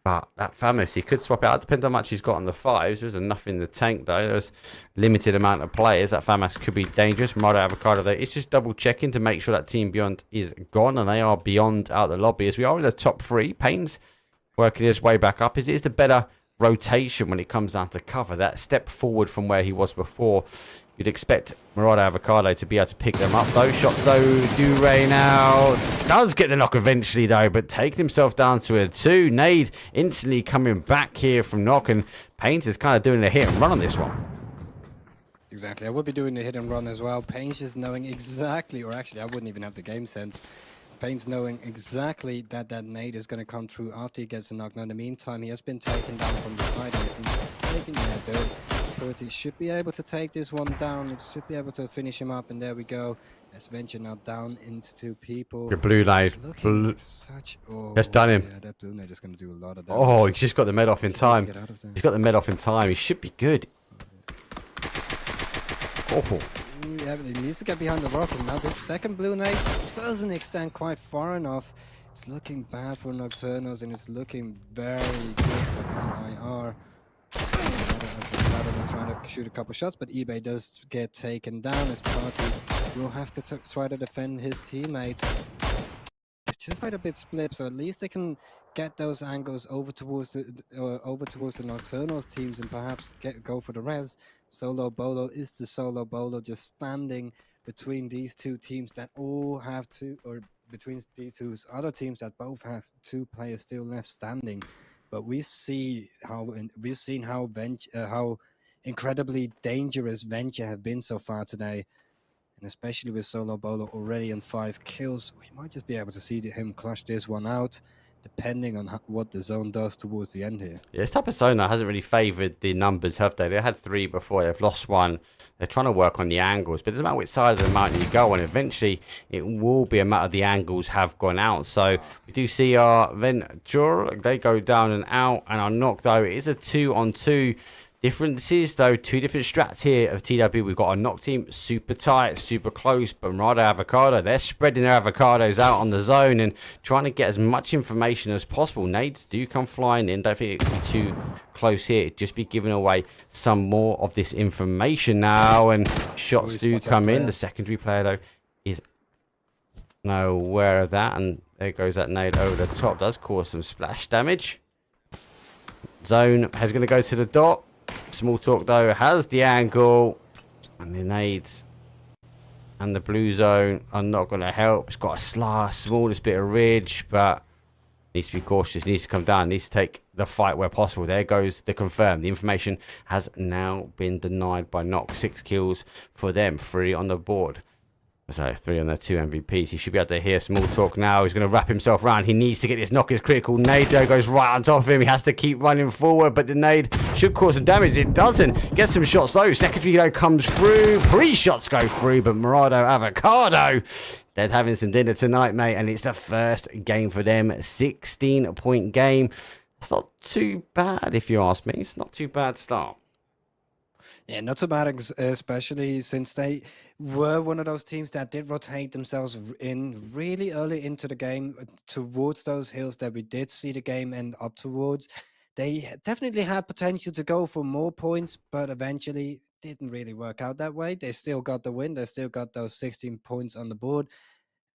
S9: But that Famous, he could swap it out. Depends how much he's got on the 5s. There's enough in the tank, though. There's limited amount of players. That Famous could be dangerous. Murado Avocado, though, it's just double checking to make sure that Team Beyond is gone. And they are beyond out the lobby. As we are in the top 3. Pains working his way back up. It is the better rotation when it comes down to cover. That step forward from where he was before. You'd expect Murado Avocado to be able to pick them up. Those shots, though, do rain out. Does get the knock eventually, though, but taking himself down to a 2. Nade instantly coming back here from knock, and Pains is kind of doing a hit and run on this one.
S10: Exactly. I would be doing the hit and run as well. Pains just knowing exactly, or actually I wouldn't even have the game sense. Pains knowing exactly that that nade is going to come through after he gets the knock. Now, in the meantime, he has been taken down from the side. And if he's taking that dirt, Purdy should be able to take this one down. It should be able to finish him up. And there we go. As Venture now down into 2 people.
S9: Your blue nade.
S10: Such, oh,
S9: That's done him.
S10: Yeah, that blue nade is going to do a lot of damage.
S9: Oh, he's just got the med off in time.
S10: Get out of there.
S9: He's got the med off in time. He should be good. Awful.
S10: Yeah, but he needs to get behind the rock, and now this second blue nade doesn't extend quite far enough. It's looking bad for Nocturnos, and it's looking very good for MIR. Trying to shoot a couple shots, but eBay does get taken down. As Party will have to try to defend his teammates. It's just quite a bit split, so at least they can get those angles over towards the Nocturnos teams and perhaps go for the res. Solo Bolo is the Solo Bolo, just standing between these 2 teams that all have 2, or between these 2 other teams that both have 2 players still left standing. But we've seen how incredibly dangerous Venture have been so far today, and especially with Solo Bolo already on 5 kills, we might just be able to see him clutch this one out, depending on what the zone does towards the end here.
S9: Yeah, this type of zone hasn't really favoured the numbers, have they? They had 3 before, they've lost 1. They're trying to work on the angles, but it doesn't matter which side of the mountain you go on. Eventually, it will be a matter of the angles have gone out. So we do see our Ventura, they go down and out, and our knock, though, it is a 2-on-2. Differences, though, 2 different strats here of TW. We've got a knock team super tight, super close, but Murado Avocado, they're spreading their avocados out on the zone and trying to get as much information as possible. Nades do come flying in. Don't think it could be too close here. It'd just be giving away some more of this information now, and shots do come in. The secondary player, though, is now aware of that, and there goes that nade over the top. Does cause some splash damage. Zone is going to go to the dot. Small Talk, though, has the angle, and the nades and the blue zone are not going to help. It's got a smallest bit of ridge, but needs to be cautious, needs to come down, needs to take the fight where possible. There goes the confirm. The information has now been denied by Knock. 6 kills for them, 3 on the board. sorry, 3 on their 2 MVPs. He should be able to hear small talk now. He's going to wrap himself around. He needs to get this knock. His critical nade there goes right on top of him. He has to keep running forward, but the nade should cause some damage. It doesn't. Gets some shots though. Secondary though comes through. Pre-shots go through, but Morado Avocado, they're having some dinner tonight, mate, and it's the first game for them. 16-point game. It's not too bad, if you ask me. It's not too bad start.
S10: Yeah, not too bad, especially since they were one of those teams that did rotate themselves in really early into the game towards those hills that we did see the game end up towards. They definitely had potential to go for more points, but eventually didn't really work out that way. They still got the win. They still got those 16 points on the board.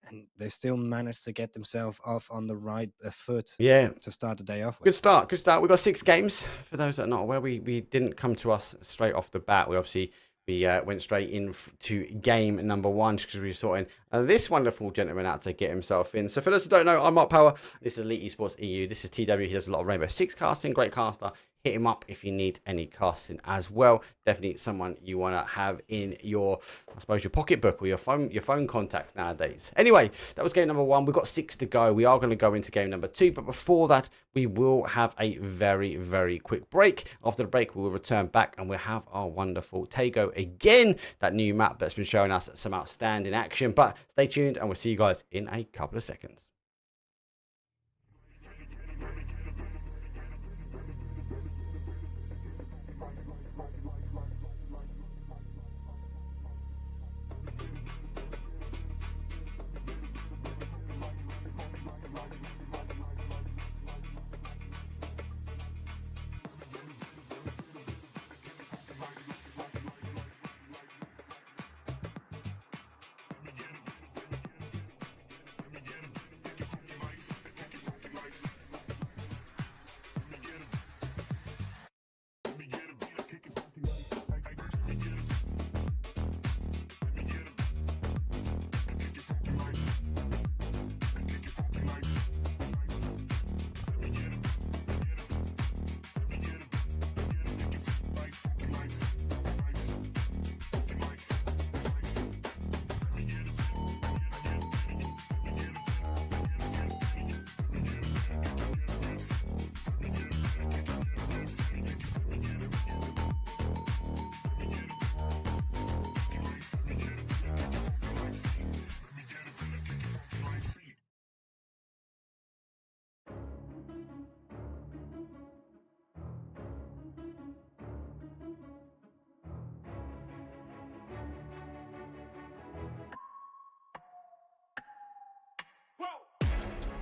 S10: And they still managed to get themselves off on the right foot.
S9: Yeah,
S10: to start the day off with.
S9: Good start. Good start. We've got 6 games. For those that are not aware, we didn't come to us straight off the bat. We went straight in to game number 1 because we were sorting this wonderful gentleman out to get himself in. So for those who don't know, I'm Mark Power. This is Elite Esports EU. This is TW. He does a lot of Rainbow Six casting. Great caster. Hit him up if you need any casting as well. Definitely someone you want to have in your, I suppose, your pocketbook or your phone contacts nowadays. Anyway, that was game number 1. We've got 6 to go. We are going to go into game number 2, but before that, we will have a very, very quick break. After the break, we will return back and we'll have our wonderful Tago again. That new map that's been showing us some outstanding action. But stay tuned and we'll see you guys in a couple of seconds.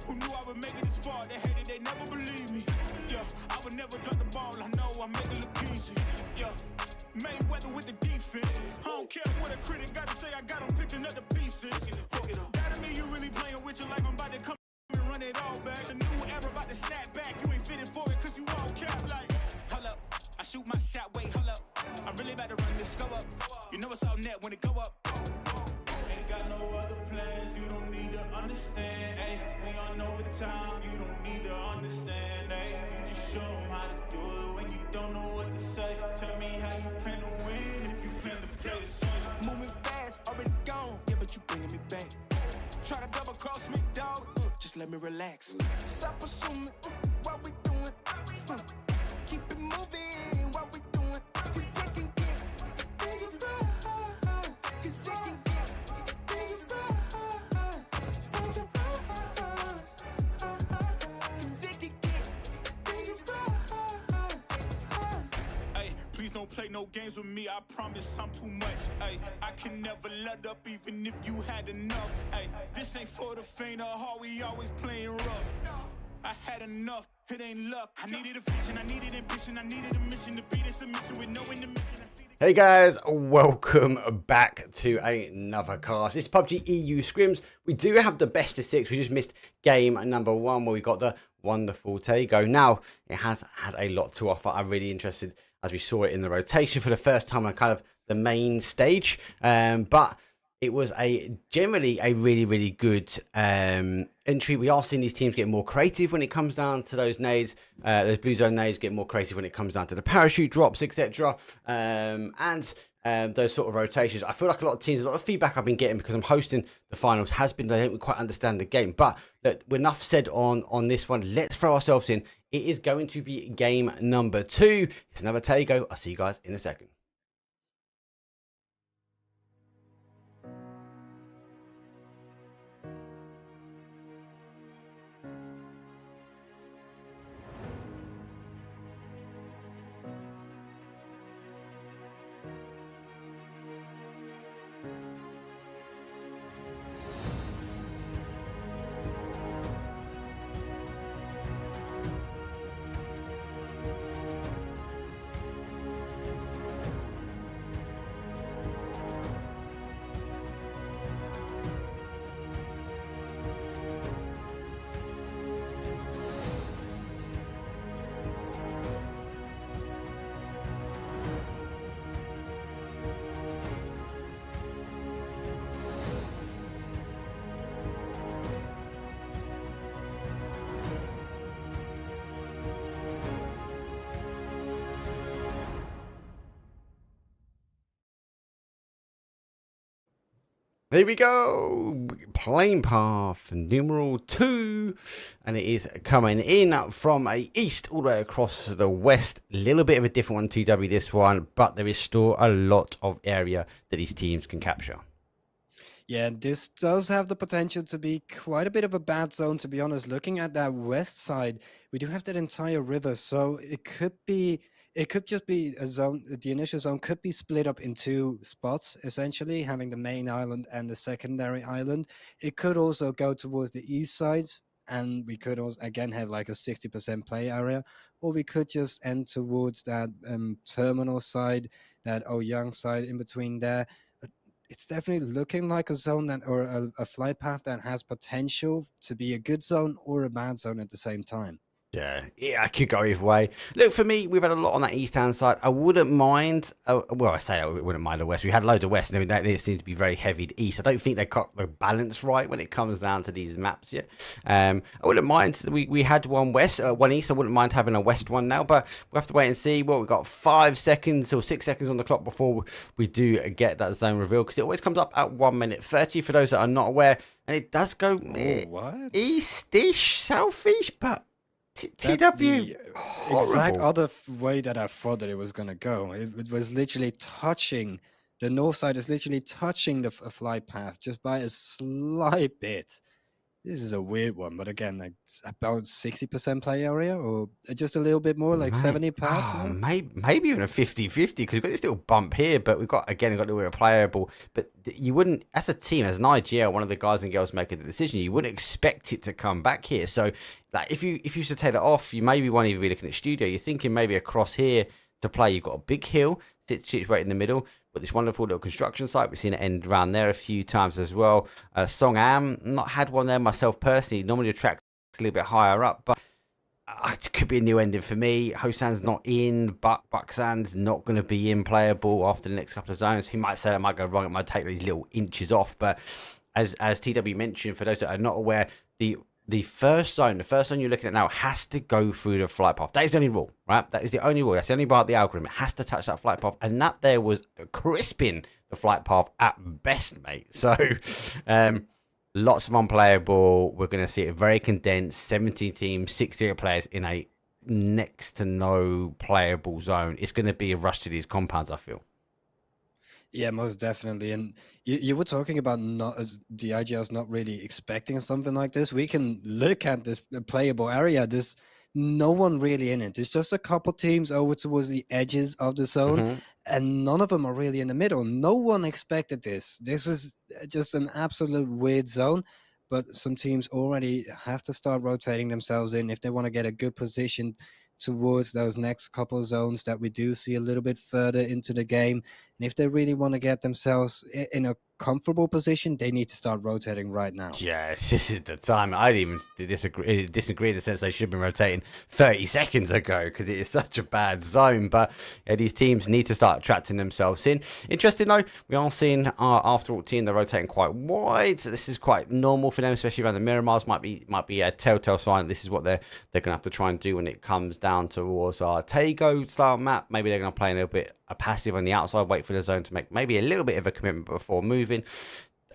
S4: Who knew I would make it this far? They hated, they never believed me. Yeah, I would never drop the ball. I know I make it look easy. Yeah, Mayweather with the defense. I don't care what a critic got to say. I got them picking up the pieces. That to me, you really playing with your life. I'm about to come and run it all back. The new era about to snap back. You ain't fitting for it cause you all cap like. Hold up, I shoot my shot. Wait, hold up. I'm really about to run this go up. You know it's all net when it go up. Ain't got no other plans. You don't need to understand. Ay, we on overtime. You don't need to understand. Ay, you just show them how to do it when you don't know what to say. Tell me how you plan to win if you plan to play the same.
S11: Moving fast, already gone. Yeah, but you bringing me back. Try to double cross me, dog. Just let me relax. Stop assuming what we doing. Keep it moving. What we doing? 'Cause it can get dangerous. 'Cause it can get dangerous. Dangerous. 'Cause it can get dangerous.
S4: Ay, please don't play no games with me. I promise I'm too much. Ay, I can never let up even if you had enough. Ay, this ain't for the faint of heart. We always playing rough. I had enough. It ain't luck. I needed a vision. I needed ambition. I needed a mission to be this submission with no intermission. I see
S9: Hey guys, welcome back to another cast. This is PUBG EU Scrims. We do have the best of 6. We just missed game number 1 where we got the wonderful Tago. Now, it has had a lot to offer. I'm really interested as we saw it in the rotation for the first time on kind of the main stage. But it was generally a really, really good entry. We are seeing these teams get more creative when it comes down to those nades. Those blue zone nades get more creative when it comes down to the parachute drops, etc. And those sort of rotations. I feel like a lot of teams, a lot of feedback I've been getting because I'm hosting the finals has been they don't quite understand the game. But look, enough said on this one. Let's throw ourselves in. It is going to be game number 2. It's another Tago. I'll see you guys in a second. There we go, plane path numeral 2, and it is coming in from a east all the way across the west. A little bit of a different one, TW this one, but there is still a lot of area that these teams can capture.
S10: Yeah, this does have the potential to be quite a bit of a bad zone, to be honest. Looking at that west side, we do have that entire river, so it could just be a zone. The initial zone could be split up in 2 spots, essentially, having the main island and the secondary island. It could also go towards the east sides, and we could also, again, have like a 60% play area, or we could just end towards that terminal side, that Young side in between there. It's definitely looking like a zone that, or a flight path that has potential to be a good zone or a bad zone at the same time.
S9: Yeah, I could go either way. Look, for me, we've had a lot on that east-hand side. I wouldn't mind, well, I say I wouldn't mind the west. We had loads of west, and they seem to be very heavy to east. I don't think they got the balance right when it comes down to these maps yet. I wouldn't mind, we had one west, one east. I wouldn't mind having a west one now, but we'll have to wait and see. Well, we've got 5 seconds or 6 seconds on the clock before we do get that zone reveal, because it always comes up at 1 minute 30 for those that are not aware, and it does go east-ish, south-ish, but
S10: That's
S9: TW,
S10: the exact
S9: horrible.
S10: other way that I thought that it was going to go. It was literally touching, the north side is literally touching the flight path just by a slight bit. This is a weird one, but again, like about 60% play area, or just a little bit more, like 70 parts.
S9: Maybe even a 50-50, because we've got this little bump here, but we've got a little bit of playable. But you wouldn't, as a team, as an IGL, one of the guys and girls making the decision, you wouldn't expect it to come back here. So, like, if you used to take it off, you maybe won't even be looking at studio. You're thinking maybe across here to play. You've got a big hill situated in the middle, but this wonderful little construction site. We've seen it end around there a few times as well. Song Am, not had one there myself personally. Normally the track's a little bit higher up, but it could be a new ending for me. Hosan's not in, Bucksan's not going to be in playable after the next couple of zones. He might say that might go wrong. It might take these little inches off, but as TW mentioned, for those that are not aware, the first zone you're looking at now has to go through the flight path. That is the only rule, right? That is the only rule. That's the only part of the algorithm. It has to touch that flight path. And that there was crisping the flight path at best, mate. So, lots of unplayable. We're going to see it very condensed. 17 teams, 60 players in a next to no playable zone. It's going to be a rush to these compounds, I feel.
S10: Yeah, most definitely. And you were talking about not the IGLs not really expecting something like this. We can look at this playable area. There's no one really in it. There's just a couple teams over towards the edges of the zone, and none of them are really in the middle. No one expected this. This is just an absolute weird zone. But some teams already have to start rotating themselves in if they want to get a good position towards those next couple of zones that we do see a little bit further into the game. And if they really want to get themselves in a comfortable position, they need to start rotating right now.
S9: Yeah, this is the time. I'd even disagree in the sense they should have been rotating 30 seconds ago because it is such a bad zone. But yeah, these teams need to start attracting themselves in. Interesting though, we are seeing our After All team, they're rotating quite wide. So this is quite normal for them, especially around the Miramars. Might be a telltale sign. This is what they're going to have to try and do when it comes down towards our Tego style map. Maybe they're going to play a little bit passive on the outside, wait for the zone to make maybe a little bit of a commitment before moving.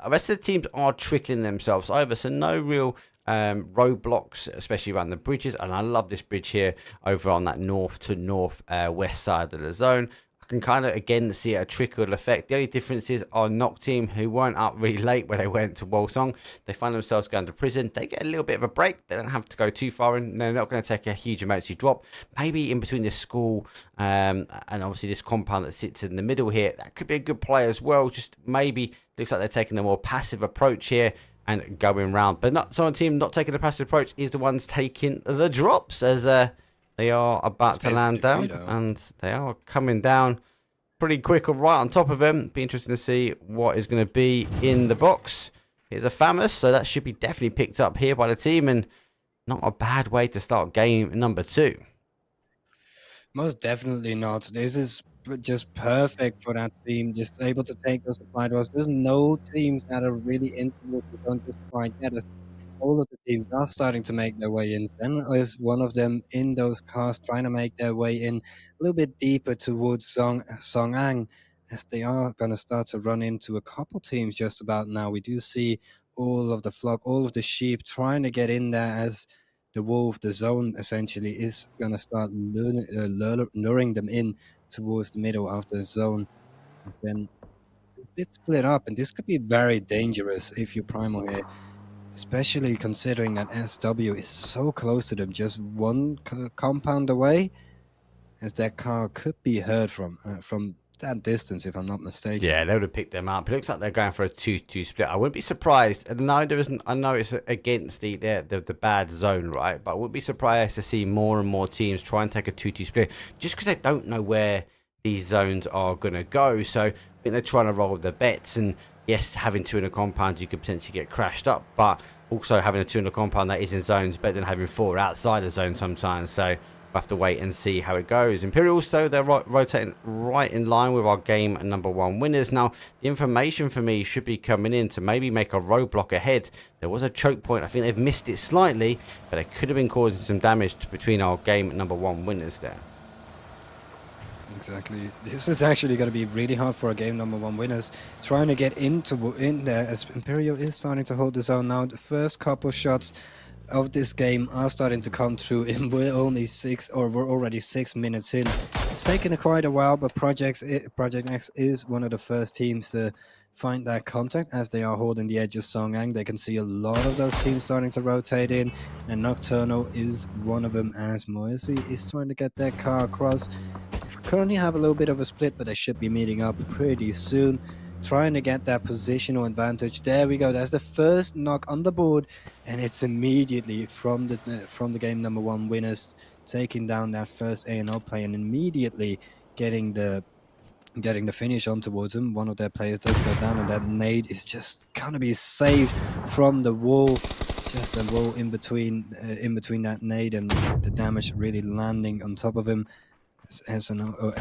S9: The rest of the teams are trickling themselves over, so no real roadblocks, especially around the bridges. And I love this bridge here over on that north to north west side of the zone. I can kind of again see a trickle effect. The only difference is our Knock team, who weren't up really late when they went to Wolsong, they find themselves going to prison. They get a little bit of a break. They don't have to go too far in. They're not going to take a huge emergency drop. Maybe in between the school and obviously this compound that sits in the middle here, that could be a good play as well. Just maybe looks like they're taking a more passive approach here and going round. But not some team not taking a passive approach is the ones taking the drops as they are about to land down, and they are coming down pretty quick or right on top of them. Be interesting to see what is going to be in the box. Here's a Famous, so that should be definitely picked up here by the team, and not a bad way to start game number 2.
S10: Most definitely not. This is just perfect for that team, just able to take those supply drops. There's no teams that are really into it who don't just quite get us. All of the teams are starting to make their way in. Zen is one of them in those cars, trying to make their way in a little bit deeper towards Song'an, as they are going to start to run into a couple teams just about now. We do see all of the flock, all of the sheep trying to get in there, as the wolf, the zone essentially, is going to start luring them in towards the middle of the zone. And then a bit split up, and this could be very dangerous if you're Primal here. Especially considering that SW is so close to them, just one compound away, as that car could be heard from that distance, if I'm not mistaken.
S9: Yeah, they would have picked them up. It looks like they're going for a 2-2 split. I wouldn't be surprised. And no, there isn't. I know it's against the bad zone, right? But I would be surprised to see more and more teams try and take a 2-2 split, just because they don't know where these zones are going to go. So I think they're trying to roll the bets. And yes, having 2 in a compound, you could potentially get crashed up, but also having a 2 in a compound that is in zones better than having 4 outside the zone sometimes. So we'll have to wait and see how it goes. Imperials, so they're rotating right in line with our game number 1 winners. Now, the information for me should be coming in to maybe make a roadblock ahead. There was a choke point. I think they've missed it slightly, but it could have been causing some damage between our game number 1 winners there.
S10: Exactly. This is actually going to be really hard for our game number 1 winners, trying to get in there, as Imperial is starting to hold the zone now. The first couple shots of this game are starting to come through, and we're already 6 minutes in. It's taken quite a while, but Project X is one of the first teams to find that contact, as they are holding the edge of Song'an. They can see a lot of those teams starting to rotate in, and Nocturnal is one of them, as Moesi is trying to get their car across. Currently have a little bit of a split, but they should be meeting up pretty soon, trying to get that positional advantage. There we go. That's the first knock on the board, and it's immediately from the game number 1 winners, taking down that first A&O play and immediately getting the finish on towards them. One of their players does go down, and that nade is just gonna be saved from the wall. Just a wall in between that nade and the damage really landing on top of him. SNO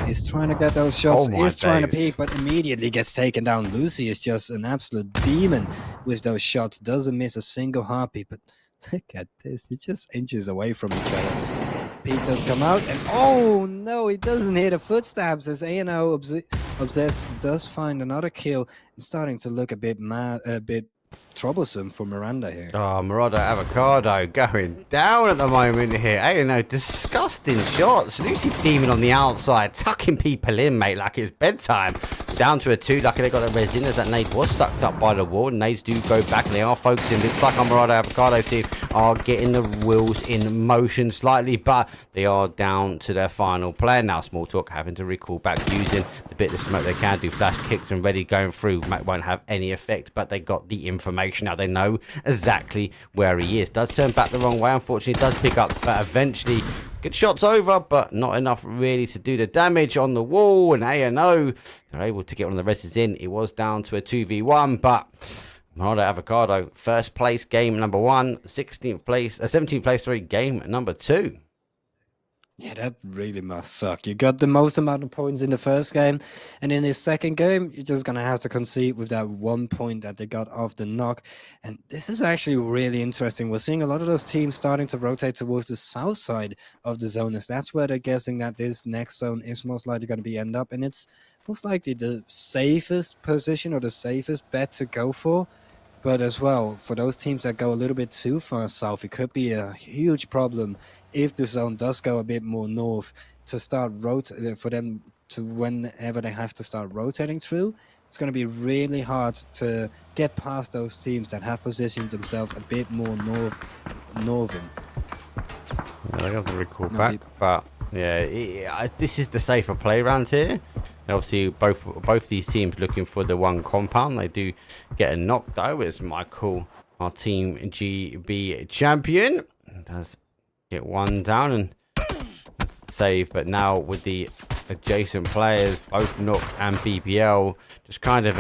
S10: is trying to get those shots, trying to peek, but immediately gets taken down. Lucy is just an absolute demon with those shots, doesn't miss a single heartbeat, but look at this, he just inches away from each other. Pete does come out, and oh no, he doesn't hit the footsteps, as A&O Obsessed does find another kill, and starting to look a bit troublesome for Miranda here.
S9: Oh, Marauder Avocado going down at the moment here. I don't know, disgusting shots. Lucy Demon on the outside, tucking people in, mate, like it's bedtime. Down to a 2, lucky they got the res in, as that nade was sucked up by the wall. Nades do go back, and they are focusing. Looks like our Marauder Avocado team are getting the wheels in motion slightly, but they are down to their final player now. Small Talk having to recall back, using the bit of smoke they can do. Flash kicked and ready going through. Won't have any effect, but they got the information. situation. Now they know exactly where he is. Does turn back the wrong way, unfortunately. Does pick up, but eventually good shots over, but not enough really to do the damage on the wall. And A&O, they're able to get one of the reses in. It was down to a 2v1, but Ronaldo Avocado, first place, game number 1, 17th place, game number 2.
S10: Yeah, that really must suck. You got the most amount of points in the first game, and in this second game, you're just gonna have to concede with that 1 point that they got off the knock. And this is actually really interesting. We're seeing a lot of those teams starting to rotate towards the south side of the zone, as that's where they're guessing that this next zone is most likely going to be end up, and it's most likely the safest position or the safest bet to go for. But as well, for those teams that go a little bit too far south, it could be a huge problem if the zone does go a bit more north to start rotating for them to whenever they have to start rotating through. It's going to be really hard to get past those teams that have positioned themselves a bit more northern.
S9: I have to recall back, but yeah, this is the safer play round here. Obviously, both these teams looking for the one compound. They do get a knock though. It's Michael, our Team GB champion. Does get one down and save, but now with the adjacent players, both Nook and BBL, just kind of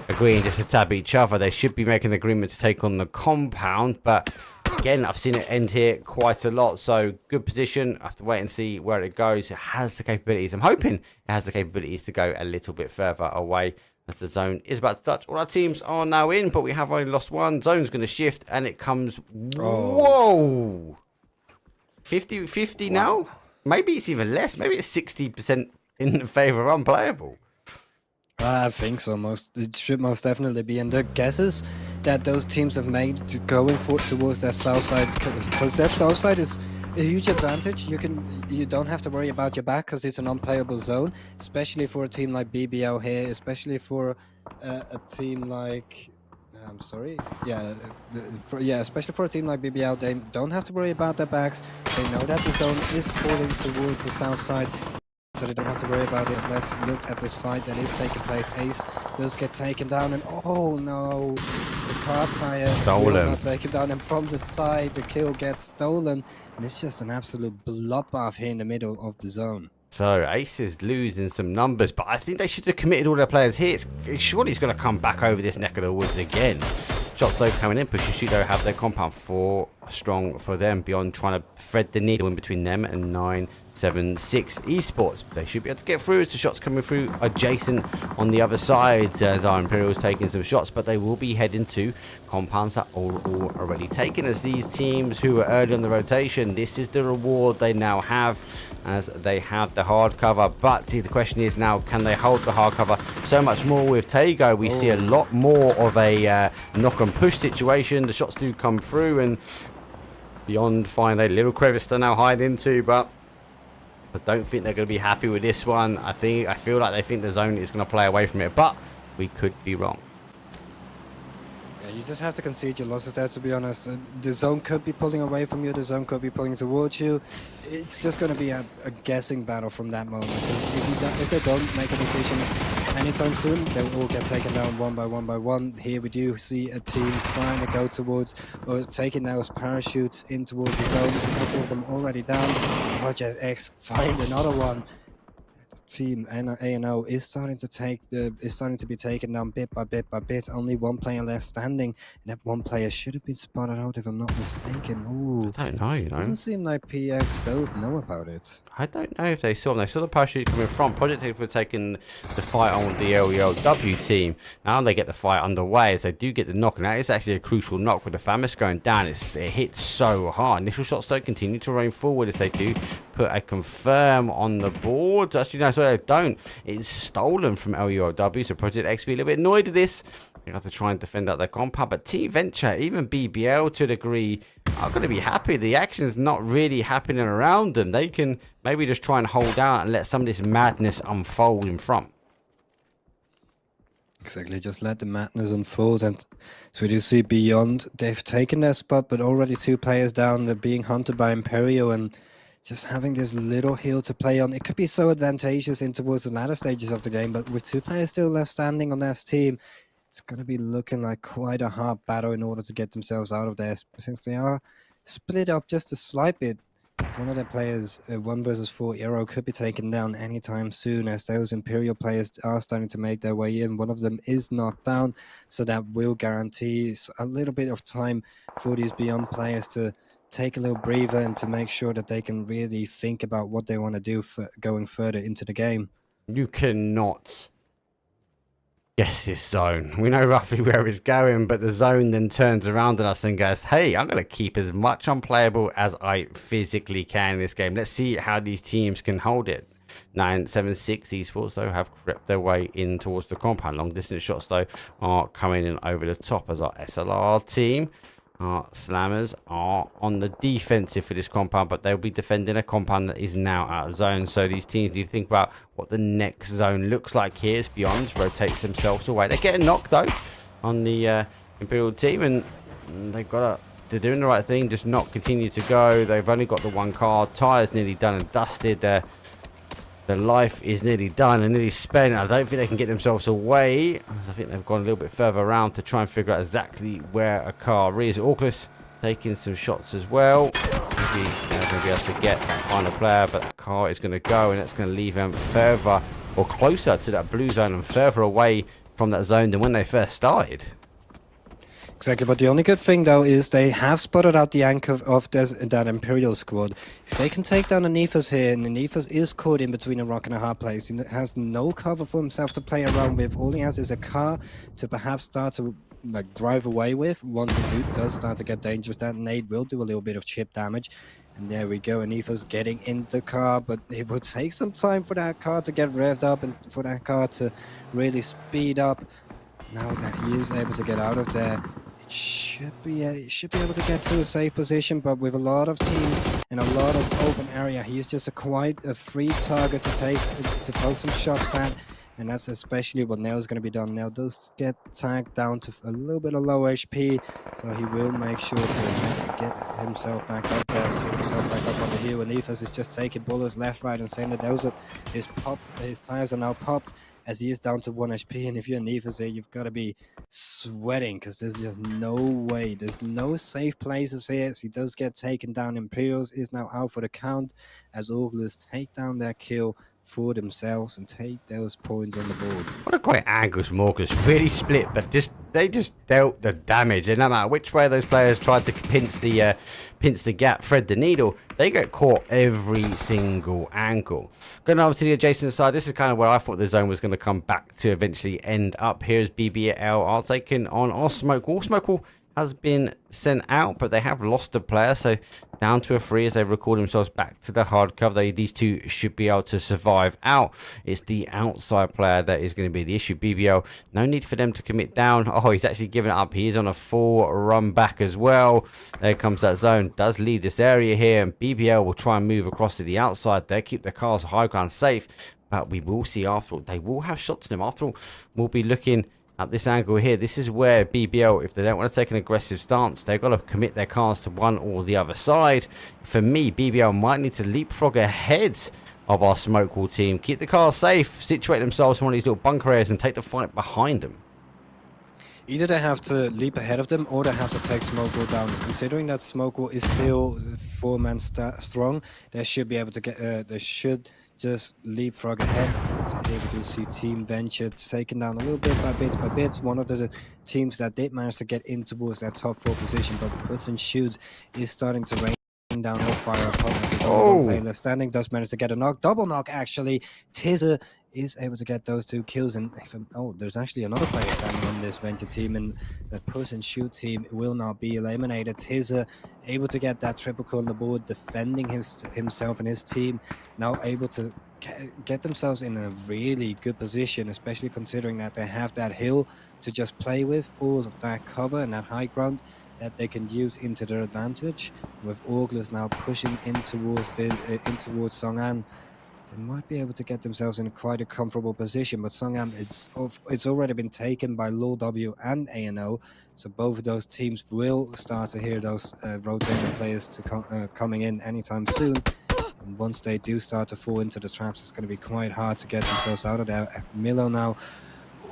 S9: agreeing just to tab each other. They should be making an agreement to take on the compound, but again, I've seen it end here quite a lot, so good position. I have to wait and see where it goes. It has the capabilities. I'm hoping it has the capabilities to go a little bit further away as the zone is about to touch. All our teams are now in, but we have only lost one. Zone's going to shift, and it comes... Whoa! 50-50 now? Maybe it's even less. Maybe it's 60% in favor of unplayable.
S10: I think so. It should most definitely be. And the guesses that those teams have made to going towards that south side, because that south side is a huge advantage. You don't have to worry about your back because it's an unplayable zone, especially for a team like BBL here, especially for a team like... I'm sorry. Especially for a team like BBL, they don't have to worry about their backs. They know that the zone is falling towards the south side, so they don't have to worry about it. Let's look at this fight that is taking place. Ace does get taken down, and oh no, the car tire
S9: stolen.
S10: Not taken down, and from the side the kill gets stolen, and it's just an absolute bloodbath here in the middle of the zone.
S9: So Ace is losing some numbers, but I think they should have committed all their players here. Surely it's going to come back over this neck of the woods again. Shots though coming in. Push Shoot though have their compound 4 strong for them, beyond trying to thread the needle in between them and 976 Esports. They should be able to get through as the shots coming through adjacent on the other side, as our Imperials taking some shots, but they will be heading to compounds that are already taken, as these teams who are early on the rotation, this is the reward they now have, as they have the hard cover. But the question is now, can they hold the hard cover so much more with Tago? We see a lot more of a knock and push situation. The shots do come through, and beyond find a little crevice to now hide into, but I don't think they're going to be happy with this one. I feel like they think the zone is going to play away from it, but we could be wrong.
S10: You just have to concede your losses there, to be honest. The zone could be pulling away from you, the zone could be pulling towards you. It's just going to be a guessing battle from that moment, because if they don't make a decision anytime soon, they will all get taken down one by one. Here we do see a team trying to go towards, or taking those parachutes in towards the zone. A couple of them already down. Project X find another one. Team A&O is starting to be taken down bit by bit. Only one player left standing, and that one player should have been spotted out if I'm not mistaken. Ooh,
S9: I don't know, you know.
S10: Doesn't seem like PX don't know about it.
S9: I don't know if they saw them. They saw the parachute coming from. Project X were taking the fight on with the LELW team. Now they get the fight underway, as they do get the knock, and that is actually a crucial knock with the Famis going down. It hits so hard. Initial shots don't continue to rain forward, as they do put a confirm on the board. Actually, no, sorry, they don't. It's stolen from LULW, so Project X be a little bit annoyed at this. They have to try and defend out their compound, but Team Venture, even BBL to a degree, are going to be happy. The action's not really happening around them. They can maybe just try and hold out and let some of this madness unfold in front.
S10: Exactly, just let the madness unfold. And so you see beyond, they've taken their spot, but already 2 players down. They're being hunted by Imperio, and just having this little hill to play on, it could be so advantageous in towards the latter stages of the game, but with 2 players still left standing on their team, it's going to be looking like quite a hard battle in order to get themselves out of there, since they are split up just a slight bit. One of their players, 1 versus 4 Aero, could be taken down anytime soon, as those Imperial players are starting to make their way in. One of them is knocked down, so that will guarantee a little bit of time for these Beyond players to take a little breather and to make sure that they can really think about what they want to do for going further into the game.
S9: You cannot guess this zone. We know roughly where it's going, but the zone then turns around on us and goes, hey, I'm going to keep as much unplayable as I physically can in this game. Let's see how these teams can hold it. 976 Esports, though, have crept their way in towards the compound. Long distance shots, though, are coming in over the top as our SLR team. Our Slammers are on the defensive for this compound, but they'll be defending a compound that is now out of zone. So these teams need to think about what the next zone looks like here. As Beyond rotates themselves away. They're getting knocked, though, on the Imperial team, and they've got to... They're doing the right thing, just not continue to go. They've only got the 1 car. Tyres nearly done and dusted. Their life is nearly done and nearly spent. I don't think they can get themselves away. I think they've gone a little bit further around to try and figure out exactly where a car is. Orclus taking some shots as well. Maybe they're going to be able to get that final player, but that car is going to go, and that's going to leave them further or closer to that blue zone and further away from that zone than when they first started.
S10: Exactly, but the only good thing, though, is they have spotted out the anchor of that Imperial squad. If they can take down Anifas here, and Anifas is caught in between a rock and a hard place, he has no cover for himself to play around with. All he has is a car to perhaps start to drive away with. Once the dude does start to get dangerous, that nade will do a little bit of chip damage. And there we go, Anifas getting in the car, but it will take some time for that car to get revved up and for that car to really speed up. Now that he is able to get out of there, it should be able to get to a safe position, but with a lot of teams and a lot of open area, he is just quite a free target to poke some shots at, and that's especially what Nell's going to be done. Nell does get tagged down to a little bit of low HP, so he will make sure to get himself back up there, get himself back up on the hill. And Nefas is just taking bullets left, right, and center. His tires are now popped, as he is down to 1 HP, and if you're Nefas here, you've got to be sweating, because there's just no way. There's no safe places here, so he does get taken down. Imperials is now out for the count, as Orglers take down their kill for themselves and take those points on the board.
S9: What a great angle from Orglers. Really split, but they just dealt the damage. And no matter which way those players tried to pinch the gap, thread the needle, they get caught every single angle. Going over to the adjacent side, this is kind of where I thought the zone was going to come back to eventually end up. Here's BBL are taking on Osmokewall. Osmokewall has been sent out, but they have lost a player, so down to a 3 as they record themselves back to the hard cover. These two should be able to survive out. It's the outside player that is going to be the issue. BBL, no need for them to commit down. Oh, he's actually given it up. He is on a full run back as well. There comes that zone. Does leave this area here, and BBL will try and move across to the outside there, keep the cars high ground safe, but we will see after all. They will have shots in them. After all, we'll be looking at this angle here. This is where BBL, if they don't want to take an aggressive stance, they've got to commit their cars to one or the other side. For me, BBL might need to leapfrog ahead of our Smokewall team, keep the cars safe, situate themselves in one of these little bunker areas, and take the fight behind them.
S10: Either they have to leap ahead of them, or they have to take Smokewall down. Considering that Smokewall is still 4-man strong, they should be able to get. They should just leapfrog ahead. Here we do see Team Venture taken down a little bit by bit. One of the teams that did manage to get in towards that top 4 position, but the Puss and Shoot is starting to rain down all fire opponents. Left standing does manage to get a knock, double knock actually. Tizza is able to get those 2 kills, and there's actually another player standing on this Venture team, and the Puss and Shoot team will not be eliminated. Tizza able to get that triple kill on the board, defending himself and his team, now able to get themselves in a really good position, especially considering that they have that hill to just play with, all of that cover and that high ground that they can use into their advantage. With Orglers now pushing in towards Song'an, they might be able to get themselves in quite a comfortable position, but Song'an, it's already been taken by Lil W and ANO, so both of those teams will start to hear those rotating players coming in anytime soon. And once they do start to fall into the traps, it's going to be quite hard to get themselves out of there. Milo now,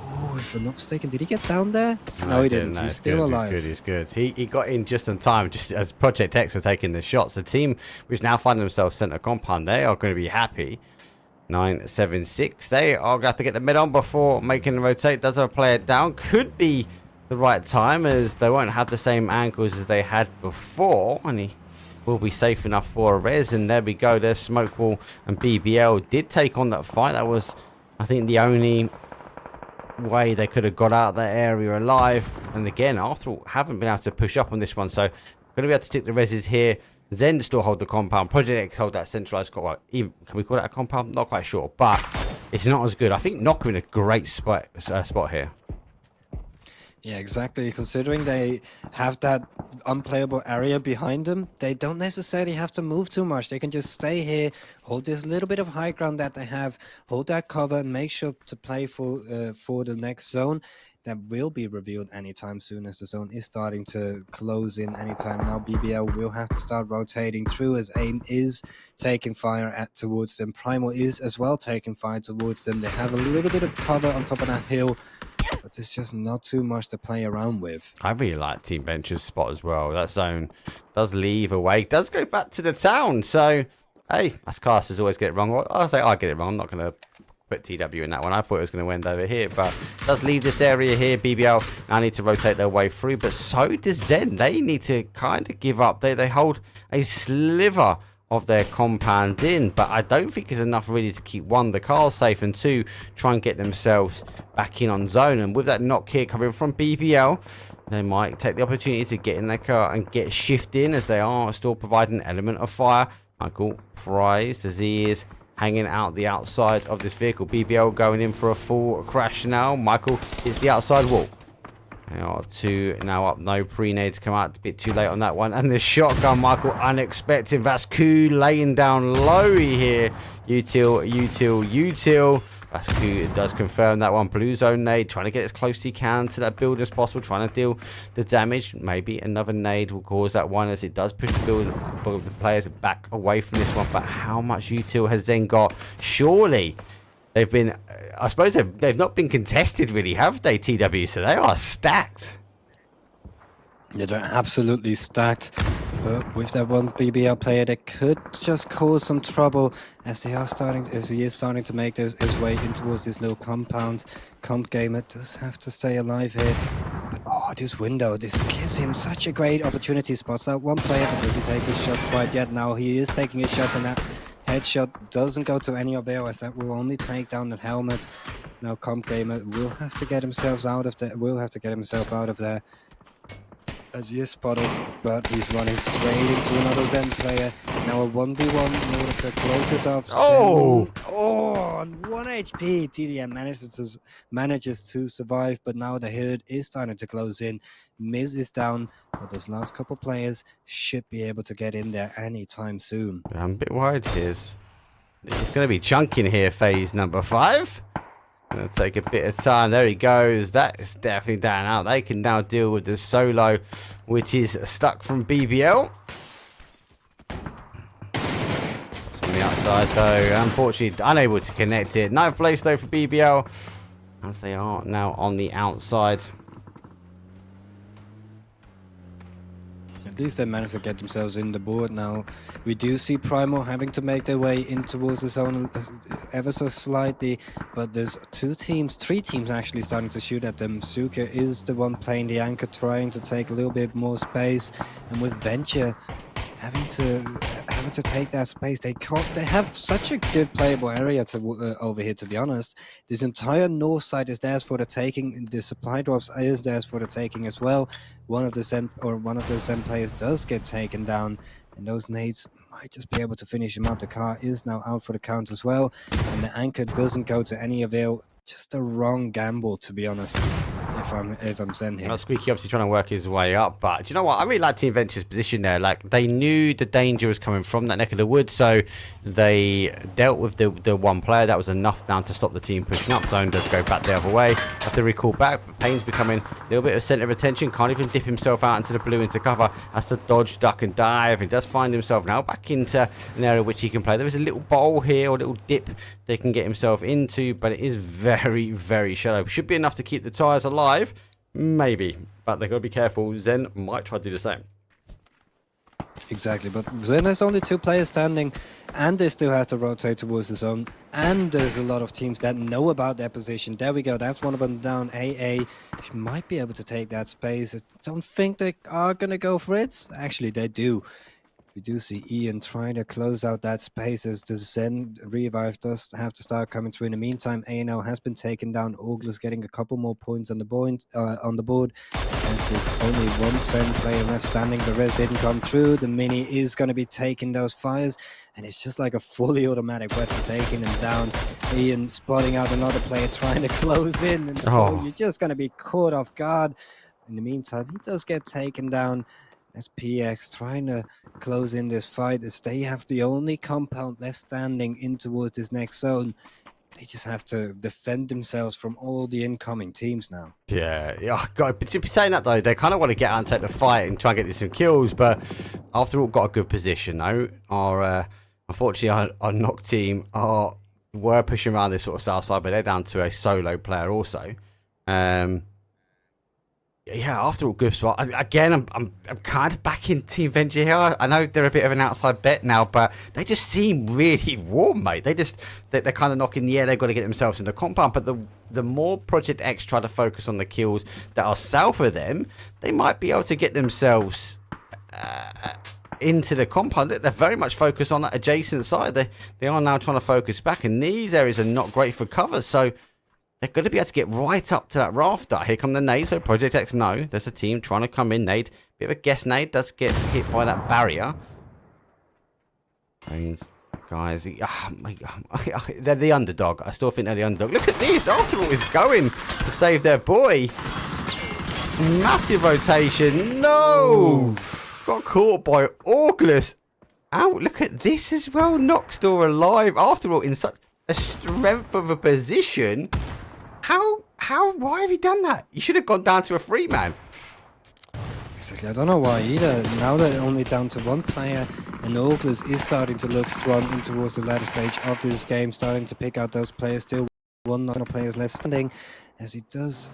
S10: Oh, if I'm not mistaken, did he get down there? No, he didn't.
S9: No,
S10: He's
S9: it's
S10: still
S9: good,
S10: alive.
S9: He's good. He got in just in time, just as Project X were taking the shots. The team, which now find themselves center compound, they are going to be happy. 9-7-6. They are going to have to get the mid on before making the rotate. Does have a player down. Could be the right time, as they won't have the same angles as they had before, and he will be safe enough for a res. And there we go. There's Smokewall and BBL did take on that fight. That was, I think, the only way they could have got out of that area alive. And again, Arthur haven't been able to push up on this one, so going to be able to stick the reses here. Zen still hold the compound. Project X hold that centralized. Well, even, can we call that a compound? Not quite sure, but it's not as good. I think Knocker in a great spot here.
S10: Yeah, exactly. Considering they have that unplayable area behind them, they don't necessarily have to move too much. They can just stay here, hold this little bit of high ground that they have, hold that cover, and make sure to play for the next zone. That will be revealed anytime soon, as the zone is starting to close in anytime now. BBL will have to start rotating through, as AIM is taking fire towards them. Primal is as well taking fire towards them. They have a little bit of cover on top of that hill, but there's just not too much to play around with.
S9: I really like Team Bench's spot as well. That zone does leave away, does go back to the town. So, hey, us casters always get it wrong. Well, I'll say I get it wrong. I'm not going to put TW in that one. I thought it was going to end over here, but does leave this area here. BBL now need to rotate their way through, but so does Zen. They need to kind of give up. They hold a sliver of their compound in, but I don't think it's enough really to keep one, the car safe, and two, try and get themselves back in on zone. And with that knock here coming from BBL, they might take the opportunity to get in their car and get shift in, as they are still providing an element of fire. Michael prized as he is hanging out the outside of this vehicle. BBL going in for a full crash now. Michael is the outside wall. They are two now up. No pre-nades come out. A bit too late on that one. And the shotgun, Michael, unexpected. Vascu laying down low here. Util. Vascu does confirm that one. Blue zone nade, trying to get as close as he can to that build as possible, trying to deal the damage. Maybe another nade will cause that one, as it does push the players back away from this one. But how much Util has then got? Surely they've been, I suppose they've not been contested really, have they, TW? So they are stacked.
S10: Yeah, they're absolutely stacked. But with that one BBL player, that could just cause some trouble, as he is starting to make his way in towards this little compound. Comp Gamer does have to stay alive here. But oh, this window, this gives him such a great opportunity. Spots out one player, but doesn't take his shot quite yet. Now he is taking his shot, and that headshot doesn't go to any avail, as that will only take down the helmet. Now Comp Gamer will have to get himself out of there. As he is spotted, but he's running straight into another Zen player. Now a 1v1 in order to close this off.
S9: Oh!
S10: On 1 HP, TDM manages to survive, but now the herd is starting to close in. Miz is down, but those last couple players should be able to get in there anytime soon.
S9: I'm a bit worried here. It's going to be chunking here, phase number 5. Gonna take a bit of time. There he goes. That is definitely down out. They can now deal with the solo, which is stuck from BBL. On the outside though, unfortunately unable to connect it. Ninth place though for BBL, as they are now on the outside.
S10: At least they managed to get themselves in the board now. We do see Primal having to make their way in towards the zone ever so slightly, but there's three teams actually starting to shoot at them. Suka is the one playing the anchor, trying to take a little bit more space, and with Venture having to take that space, they have such a good playable area over here, to be honest. This entire north side is theirs for the taking. The supply drops is theirs for the taking as well. One of the Zen players does get taken down, and those nades might just be able to finish him up. The car is now out for the count as well, and the anchor doesn't go to any avail. Just a wrong gamble, to be honest. if I'm Zen here.
S9: Well, Squeaky obviously trying to work his way up, but do you know what? I really like Team Venture's position there. Like, they knew the danger was coming from that neck of the woods, so they dealt with the one player. That was enough down to stop the team pushing up. Zone does go back the other way. Have to recall back, but Payne's becoming a little bit of centre of attention. Can't even dip himself out into the blue into cover. Has to dodge, duck, and dive. He does find himself now back into an area which he can play. There is a little bowl here, or a little dip they can get himself into, but it is very, very shallow. Should be enough to keep the tyres alive. Maybe, but they've got to be careful. Zen might try to do the same.
S10: Exactly, but Zen has only 2 players standing, and they still have to rotate towards the zone, and there's a lot of teams that know about their position. There we go, that's one of them down. AA might be able to take that space. I don't think they are going to go for it. Actually, they do. We do see Ian trying to close out that space as the Zen revive does have to start coming through. In the meantime, A&L has been taken down. Ogler's getting a couple more points on the board. As there's only one Zen player left standing, the rest didn't come through. The Mini is going to be taking those fires, and it's just like a fully automatic weapon taking them down. Ian spotting out another player trying to close in, and you're just going to be caught off guard. In the meantime, he does get taken down. As PX trying to close in this fight, as they have the only compound left standing in towards this next zone. They just have to defend themselves from all the incoming teams now.
S9: Yeah, God, but to be saying that though, they kind of want to get out and take the fight and try and get some kills, but after all, got a good position though. Unfortunately, our knock team were pushing around this sort of south side, but they're down to a solo player also. Yeah, after all, good spot. Again, I'm kind of back in Team Venture here. I know they're a bit of an outside bet now, but they just seem really warm, mate. They're kind of knocking the air. They've got to get themselves in the compound. But the more Project X try to focus on the kills that are south of them, they might be able to get themselves into the compound. They're very much focused on that adjacent side. They are now trying to focus back, and these areas are not great for cover. So they're going to be able to get right up to that rafter. Here come the nades. So Project X know there's a team trying to come in. Nade, bit of a guess nade. Does get hit by that barrier. Guys, they're the underdog. I still think they're the underdog. Look at this. After all, is going to save their boy. Massive rotation. No! Got caught by August. Ow, look at this as well. Noxtor alive. After all, in such a strength of a position. Why have you done that? You should have gone down to a 3-man.
S10: Exactly, I don't know why either. Now they're only down to 1 player, and Ogles is starting to look strong in towards the latter stage of this game, starting to pick out those players. Still 1 players left standing, as he does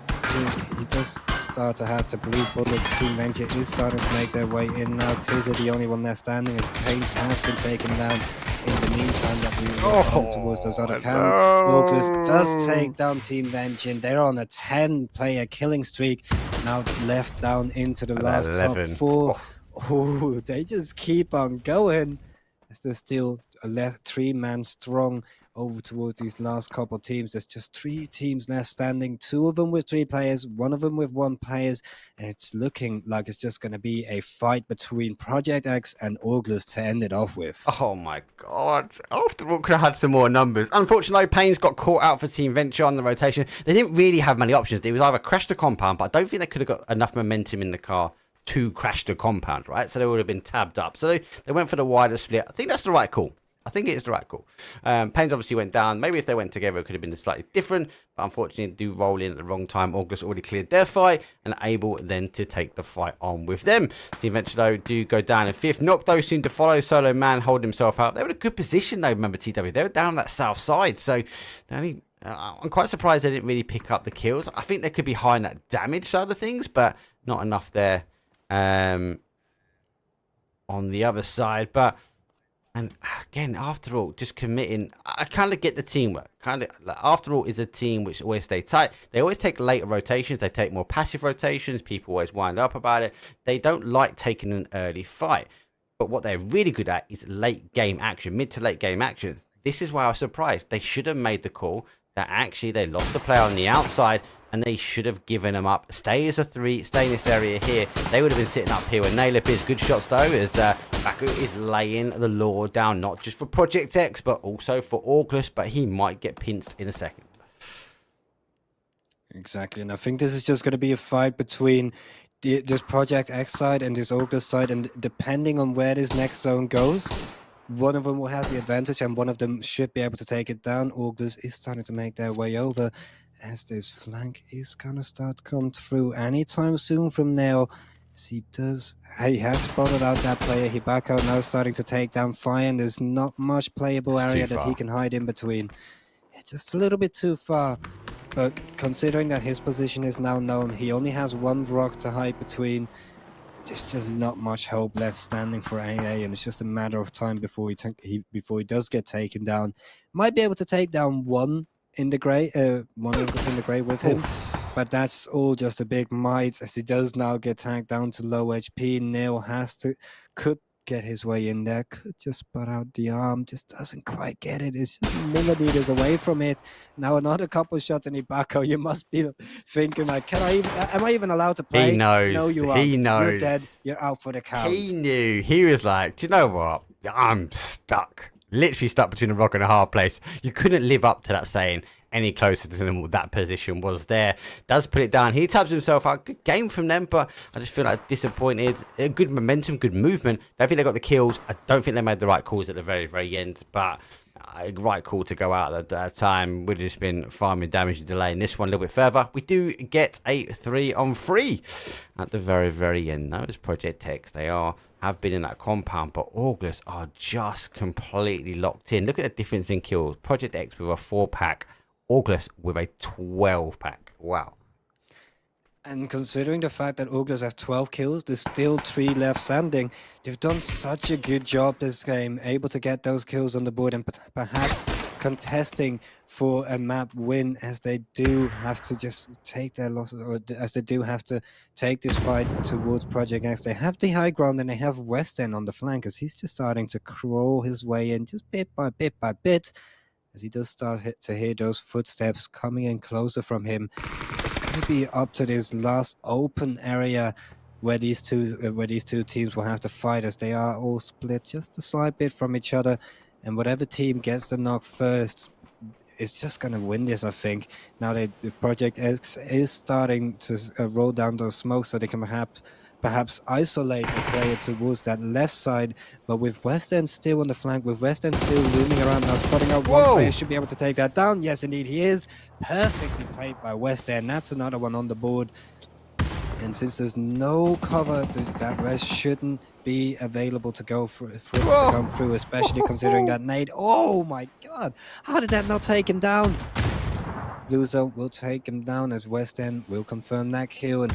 S10: start to have to bleed bullets. Team Venture is starting to make their way in now. Tizza the only one left standing, as Pace has been taken down. In the meantime, that we come towards those other camps. Ogles does take down Team Venture. They're on a 10-player killing streak. Now left down into the last 11. Top 4. Oh, they just keep on going. As there's still a 3-man strong over towards these last couple teams. There's just 3 teams left standing, 2 of them with 3 players, 1 of them with 1 players, and it's looking like it's just going to be a fight between Project X and Ogles to end it off with.
S9: Oh my god. After all, could have had some more numbers. Unfortunately, Payne's got caught out for Team Venture on the rotation. They didn't really have many options. It was either crash the compound, but I don't think they could have got enough momentum in the car to crash the compound, right? So they would have been tabbed up. So they went for the wider split. I think that's the right call. I think it is the right call. Payne's obviously went down. Maybe if they went together, it could have been slightly different. But unfortunately, they do roll in at the wrong time. August already cleared their fight and able then to take the fight on with them. Team Venture, though, do go down in 5th. Nocto seemed to follow. Solo Man hold himself out. They were in a good position, though, remember, TW. They were down on that south side. So I'm quite surprised they didn't really pick up the kills. I think they could be high in that damage side of things, but not enough there on the other side. But and again, after all, just committing. I kind of get the teamwork. After all, is a team which always stay tight. They always take later rotations. They take more passive rotations. People always wind up about it. They don't like taking an early fight. But what they're really good at is late game action, mid to late game action. This is why I was surprised. They should have made the call that actually they lost the player on the outside, and they should have given them up. Stay as a 3, stay in this area here. They would have been sitting up here with Nailip is. Good shots though, as Baku is laying the law down, not just for Project X, but also for August, but he might get pinched in a second.
S10: Exactly, and I think this is just going to be a fight between this Project X side and this Ogre side, and depending on where this next zone goes, one of them will have the advantage, and one of them should be able to take it down. Ogres is starting to make their way over, as this flank is gonna start to come through anytime soon from now. As he has spotted out that player. Hibako now starting to take down Fire, and there's not much playable
S9: It's too
S10: area that he
S9: far.
S10: can hide in between. It's just a little bit too far. But considering that his position is now known, he only has one rock to hide between. There's just not much hope left standing for AA, and it's just a matter of time before he does get taken down. Might be able to take down one in the grave, one of us in the grave with him, but that's all just a big might, as he does now get tagged down to low HP. Neil could get his way in there, could just spot out the arm, just doesn't quite get it. It's just millimeters away from it. Now another couple shots in Ibako. You must be thinking like, am I even allowed to play?
S9: He knows.
S10: No, you
S9: He
S10: aren't.
S9: knows.
S10: You're dead. You're out for the count.
S9: He knew. He was like, do you know what? I'm stuck. Literally stuck between a rock and a hard place. You couldn't live up to that saying any closer to that position was there. Does put it down. He taps himself out. Good game from them, but I just feel like disappointed. Good momentum, good movement. Don't think they got the kills. I don't think they made the right calls at the very, very end, but right call to go out at that time. Would have just been farming damage and delaying this one a little bit further. We do get a 3-on-3 at the very, very end. Those Project X, they have been in that compound, but August are just completely locked in. Look at the difference in kills. Project X with a 4-pack, August with a 12-pack. Wow.
S10: And considering the fact that Ogres have 12 kills, there's still 3 left standing. They've done such a good job this game, able to get those kills on the board and perhaps contesting for a map win, as they do have to just take their losses, or as they do have to take this fight towards Project X. They have the high ground, and they have West End on the flank, as he's just starting to crawl his way in just bit by bit, as he does start to hear those footsteps coming in closer from him. It's going to be up to this last open area where these two teams will have to fight, as they are all split just a slight bit from each other, and whatever team gets the knock first is just going to win this, I think. Now that Project X is starting to roll down those smokes, so they can perhaps isolate the player towards that left side, but with West End still on the flank, with West End still looming around now, spotting out one player, should be able to take that down. Yes, indeed, he is. Perfectly played by West End. That's another one on the board. And since there's no cover, that rest shouldn't be available to go for it to come through, especially considering that nade. Oh my god, how did that not take him down? Blue Zone will take him down, as West End will confirm that kill, and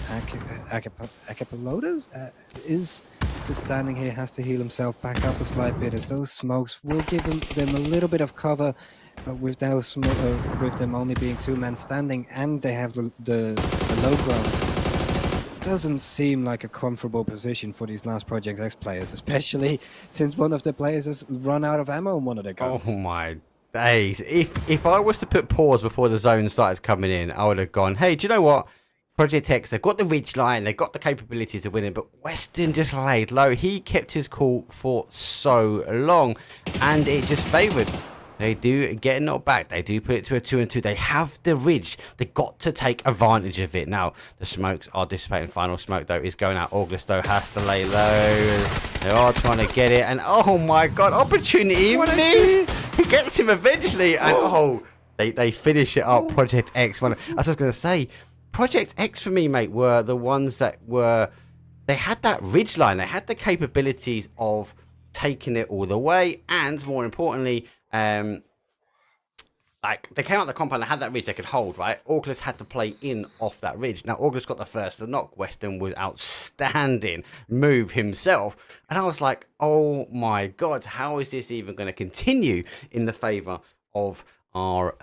S10: Acapulco's is just standing here, has to heal himself back up a slight bit, as those smokes will give them a little bit of cover, but with those with them only being 2 men standing, and they have the low ground, doesn't seem like a comfortable position for these last Project X players, especially since one of the players has run out of ammo on one of their guns.
S9: Oh my days. If I was to put pause before the zone started coming in, I would have gone, hey, do you know what? Project X, they've got the ridge line, they've got the capabilities of winning, but Weston just laid low. He kept his cool for so long, and it just favoured. They do get knocked back. They do put it to a 2-2. They have the ridge. They got to take advantage of it. Now, the smokes are dissipating. Final smoke, though, is going out. August, though, has to lay low. They are trying to get it. And, oh, my God, opportunity missed. He gets him eventually. And, they finish it up. Project X. I was just going to say, Project X, for me, mate, were the ones that were... They had that ridge line. They had the capabilities of taking it all the way. And, more importantly... like they came out the compound and had that ridge they could hold, right? August had to play in off that ridge. Now August got the first to knock. Weston was outstanding move himself, and I was like, oh my god, how is this even going to continue in the favor of our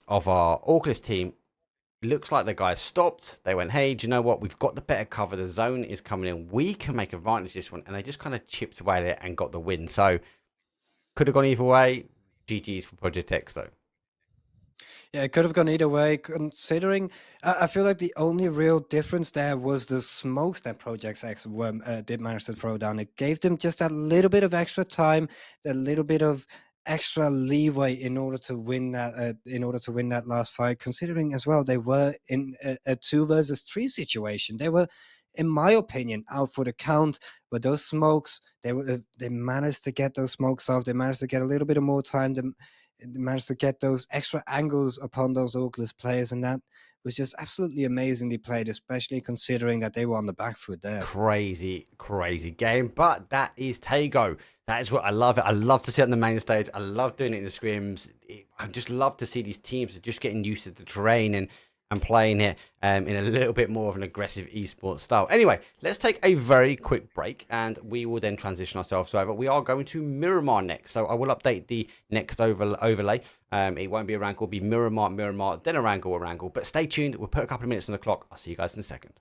S9: August team? Looks like the guys stopped. They went, hey, do you know what? We've got the better cover. The zone is coming in. We can make advantage of this one, and they just kind of chipped away at it and got the win. So could have gone either way. GG's for Project X, though.
S10: Yeah, it could have gone either way, considering I feel like the only real difference there was the smokes that Project X did manage to throw down. It gave them just a little bit of extra time, a little bit of extra leeway in order to win that last fight, considering as well they were in a 2 versus 3 situation. They were, in my opinion, out for the count, but those smokes, they managed to get those smokes off. They managed to get a little bit of more time. They managed to get those extra angles upon those Oculus players, and that was just absolutely amazingly played, especially considering that they were on the back foot there.
S9: Crazy, crazy game. But that is Tago. That is what I love. I love to see it on the main stage. I love doing it in the scrims. I just love to see these teams are just getting used to the terrain and playing it in a little bit more of an aggressive esports style. Anyway, let's take a very quick break and we will then transition ourselves over. We are going to Miramar next, so I will update the next overlay. It won't be a Wrangle, it'll be Miramar, then a Wrangle. But stay tuned, we'll put a couple of minutes on the clock. I'll see you guys in a second.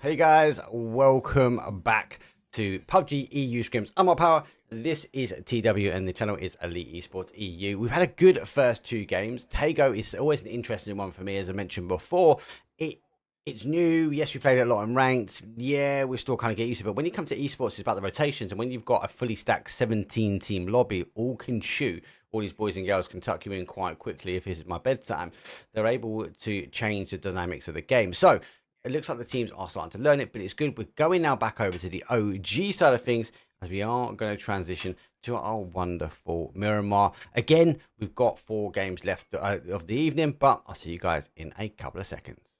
S9: Hey guys, welcome back to PUBG EU Scrims. I'm Power. This is TW and the channel is Elite Esports EU. We've had a good first 2 games. Tago is always an interesting one for me, as I mentioned before. It's new. Yes, we played it a lot in ranked. Yeah, we're still kind of getting used to it. But when you come to esports, it's about the rotations. And when you've got a fully stacked 17-team lobby, all can shoot. All these boys and girls can tuck you in quite quickly if this is my bedtime. They're able to change the dynamics of the game. So it looks like the teams are starting to learn it, but it's good. We're going now back over to the OG side of things as we are going to transition to our wonderful Miramar. Again, we've got 4 games left of the evening, but I'll see you guys in a couple of seconds.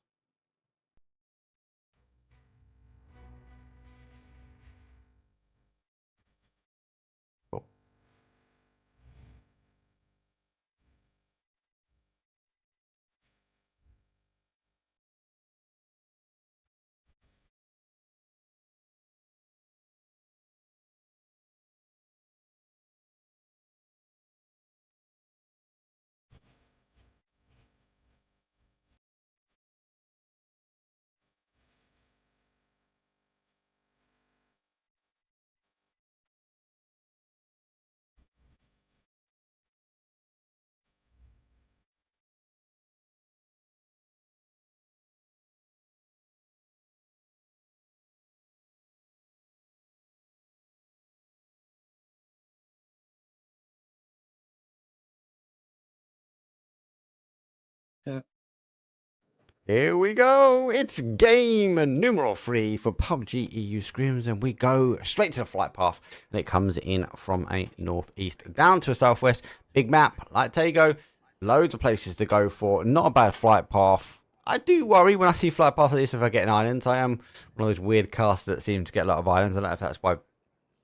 S10: Yeah.
S9: Here we go. It's game numeral 3 for PUBG EU Scrims, and we go straight to the flight path. And it comes in from a northeast down to a southwest. Big map, like Tago. loads of places to go for. Not a bad flight path. I do worry when I see flight paths like this if I get an islands. I am one of those weird casters that seem to get a lot of islands. I don't know if that's why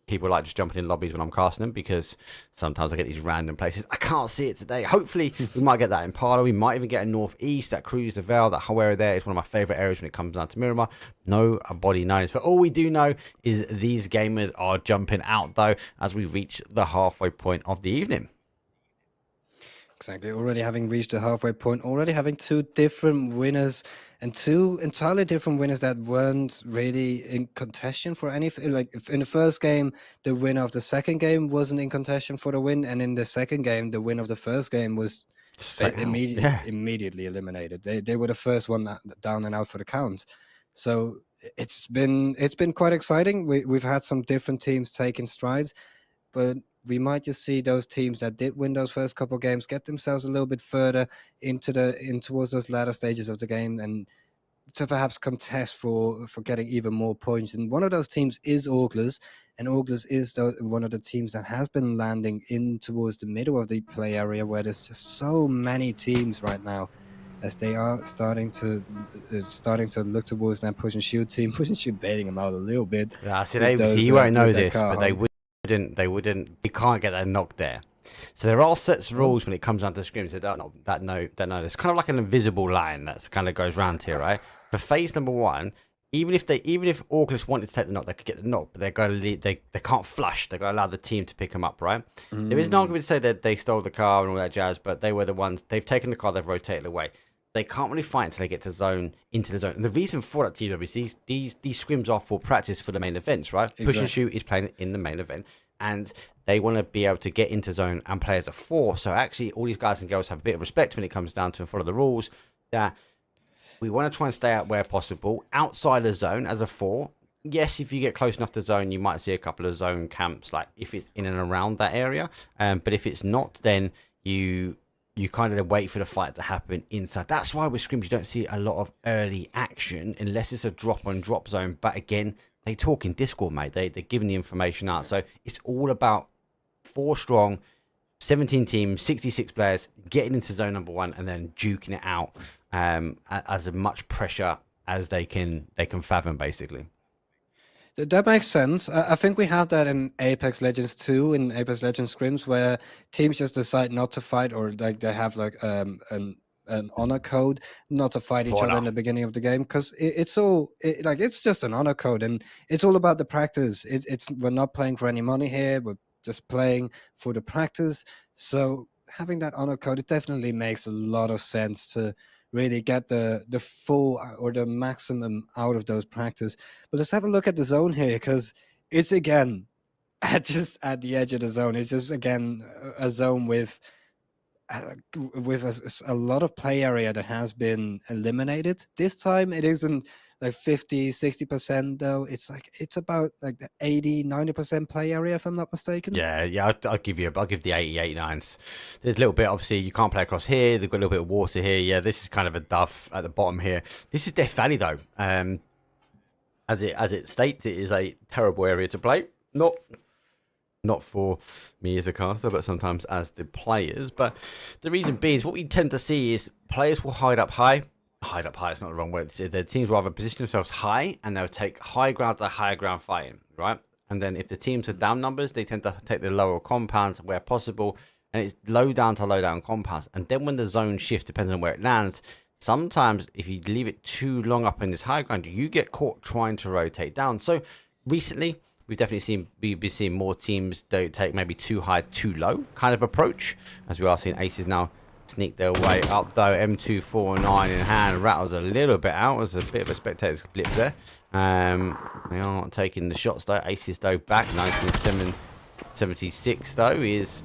S9: people like just jumping in lobbies when I'm casting them, because sometimes I get these random places. I can't see it today. Hopefully we might get that in Parla. We might even get a northeast, that Cruz de Vel, that whole area there is one of my favourite areas when it comes down to Miramar. Nobody knows. But all we do know is these gamers are jumping out though as we reach the halfway point of the evening.
S10: Exactly. Already having reached the halfway point, already having two different winners and two entirely different winners that weren't really in contention for anything. Like in the first game, the winner of the second game wasn't in contention for the win, and in the second game, the winner of the first game was immediately eliminated. They were the first one down and out for the count. So it's been quite exciting. We've had some different teams taking strides, but we might just see those teams that did win those first couple of games get themselves a little bit further towards those latter stages of the game, and to perhaps contest for getting even more points. And one of those teams is Auglers, and Auglers is one of the teams that has been landing in towards the middle of the play area, where there's just so many teams right now, as they are starting to look towards that push and shoot team. Push and shoot baiting them out a little bit.
S9: Yeah, see, you won't know this, but they wouldn't. You can't get that knock there. So there are sets of rules when it comes down to scrims. They don't know. It's kind of like an invisible line that kind of goes round here, right? For phase number one, even if Auglers wanted to take the knock, they could get the knock, but they're going to lead, they can't flush. They're going to allow the team to pick them up, right? There is an argument to say that they stole the car and all that jazz, but they were the ones. They've taken the car. They've rotated away. They can't really fight until they get into the zone. And the reason for that, TW, is these scrims are for practice for the main events, right? Exactly. Push and shoot is playing in the main event, and they want to be able to get into zone and play as a 4. So actually, all these guys and girls have a bit of respect when it comes down to follow the rules. That we want to try and stay out where possible, outside the zone as a 4. Yes, if you get close enough to zone, you might see a couple of zone camps, like if it's in and around that area. But if it's not, then you kind of wait for the fight to happen inside. That's why with scrims you don't see a lot of early action unless it's a drop-on-drop zone. But again, they talk in Discord, mate. They're giving the information out. So it's all about 4 strong, 17 teams, 66 players, getting into zone number 1 and then duking it out as much pressure as they can fathom, basically.
S10: That makes sense. I think we have that in Apex Legends 2, in Apex Legends scrims, where teams just decide not to fight, or like they have like an honor code not to fight each other in the beginning of the game, because it's just an honor code, and it's all about the practice. We're not playing for any money here. We're just playing for the practice. So having that honor code, it definitely makes a lot of sense to really get the full or the maximum out of those practice. But let's have a look at the zone here, because it's again just at the edge of the zone. It's just again a zone with a lot of play area that has been eliminated. This time it isn't like 50-60% though. It's about like the 80-90% play area, if I'm not mistaken.
S9: Yeah, I'll give the 80-89s. There's a little bit, obviously you can't play across here. They've got a little bit of water here. Yeah, this is kind of a duff at the bottom here. This is Death Valley though. As it states, it is a terrible area to play. Not for me as a caster, but sometimes as the players. But the reason being is what we tend to see is players will hide up high. Hide up high is not the wrong word. The teams will either position themselves high and they'll take high ground to high ground fighting, right? And then if the teams are down numbers, they tend to take the lower compounds where possible, and it's low down to low down compounds. And then when the zone shifts, depending on where it lands, sometimes if you leave it too long up in this high ground, you get caught trying to rotate down. So recently, we've definitely been seeing more teams don't take maybe too high, too low kind of approach, as we are seeing aces now sneak their way up though. M249 in hand, rattles a little bit out. There's a bit of a spectator's blip there. They are not taking the shots though. Aces though back. 1976 though is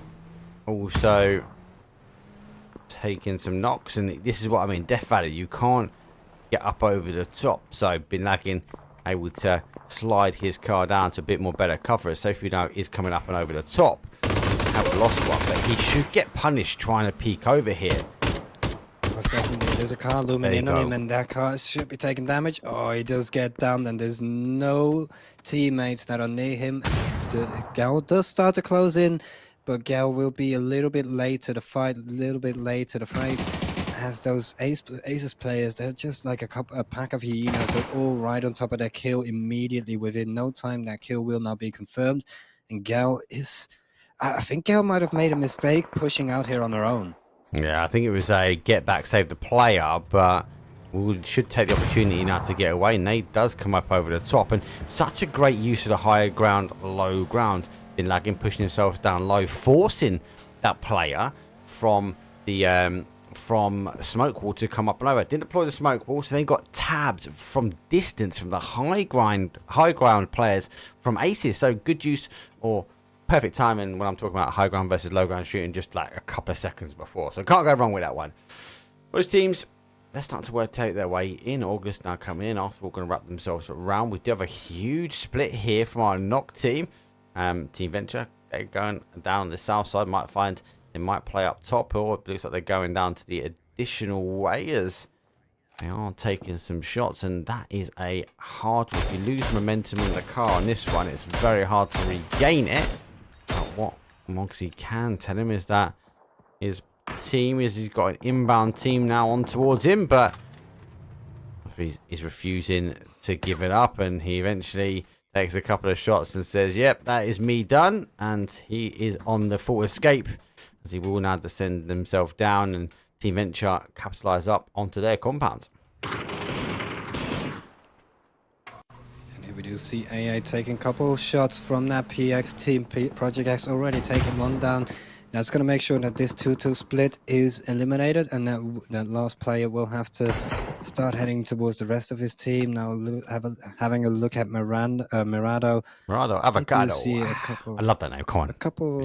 S9: also taking some knocks, and this is what I mean. Death Valley, you can't get up over the top. So Bin Laden able to slide his car down to a bit more better cover. Sophie now is coming up and over the top. Have lost one, but he should get punished trying to peek over here.
S10: There's a car looming in on him, and that car should be taking damage. Oh, he does get down, and there's no teammates that are near him. The gal does start to close in, but Gale will be a little bit late to the fight, as those Aces players, they're just like a pack of hyenas. They're all right on top of their kill immediately. Within no time, that kill will now be confirmed. And Gale is... I think Gale might have made a mistake pushing out here on their own.
S9: Yeah, I think it was a get back, save the player, but we should take the opportunity now to get away. Nate does come up over the top, and such a great use of the high ground, low ground. Been lagging, pushing himself down low, forcing that player from the from smoke wall to come up and over. Didn't deploy the smoke wall, so they got tabbed from distance from the high ground players from Aces. So good use or perfect timing when I'm talking about high ground versus low ground shooting, just like a couple of seconds before. So can't go wrong with that one. Those teams, they're starting to rotate their way in. August now coming in. After all, going to wrap themselves around. We do have a huge split here from our knock team. Team Venture, they're going down the south side. Might find they might play up top, or it looks like they're going down to the additional way as they are taking some shots, and that is a hard one. If you lose momentum in the car on this one, it's very hard to regain it. But what Moxie can tell him is that his team he's got an inbound team now on towards him, but he's refusing to give it up, and he eventually takes a couple of shots and says, yep, that is me done, and he is on the full escape as he will now descend himself down, and Team Venture capitalise up onto their compound.
S10: And here we do see AA taking a couple of shots from that PX team. Project X already taking one down. That's going to make sure that this 2-2 split is eliminated, and that last player will have to start heading towards the rest of his team. Now having a look at Mirado.
S9: Avocado.
S10: I
S9: love that name. Come on.
S10: A couple.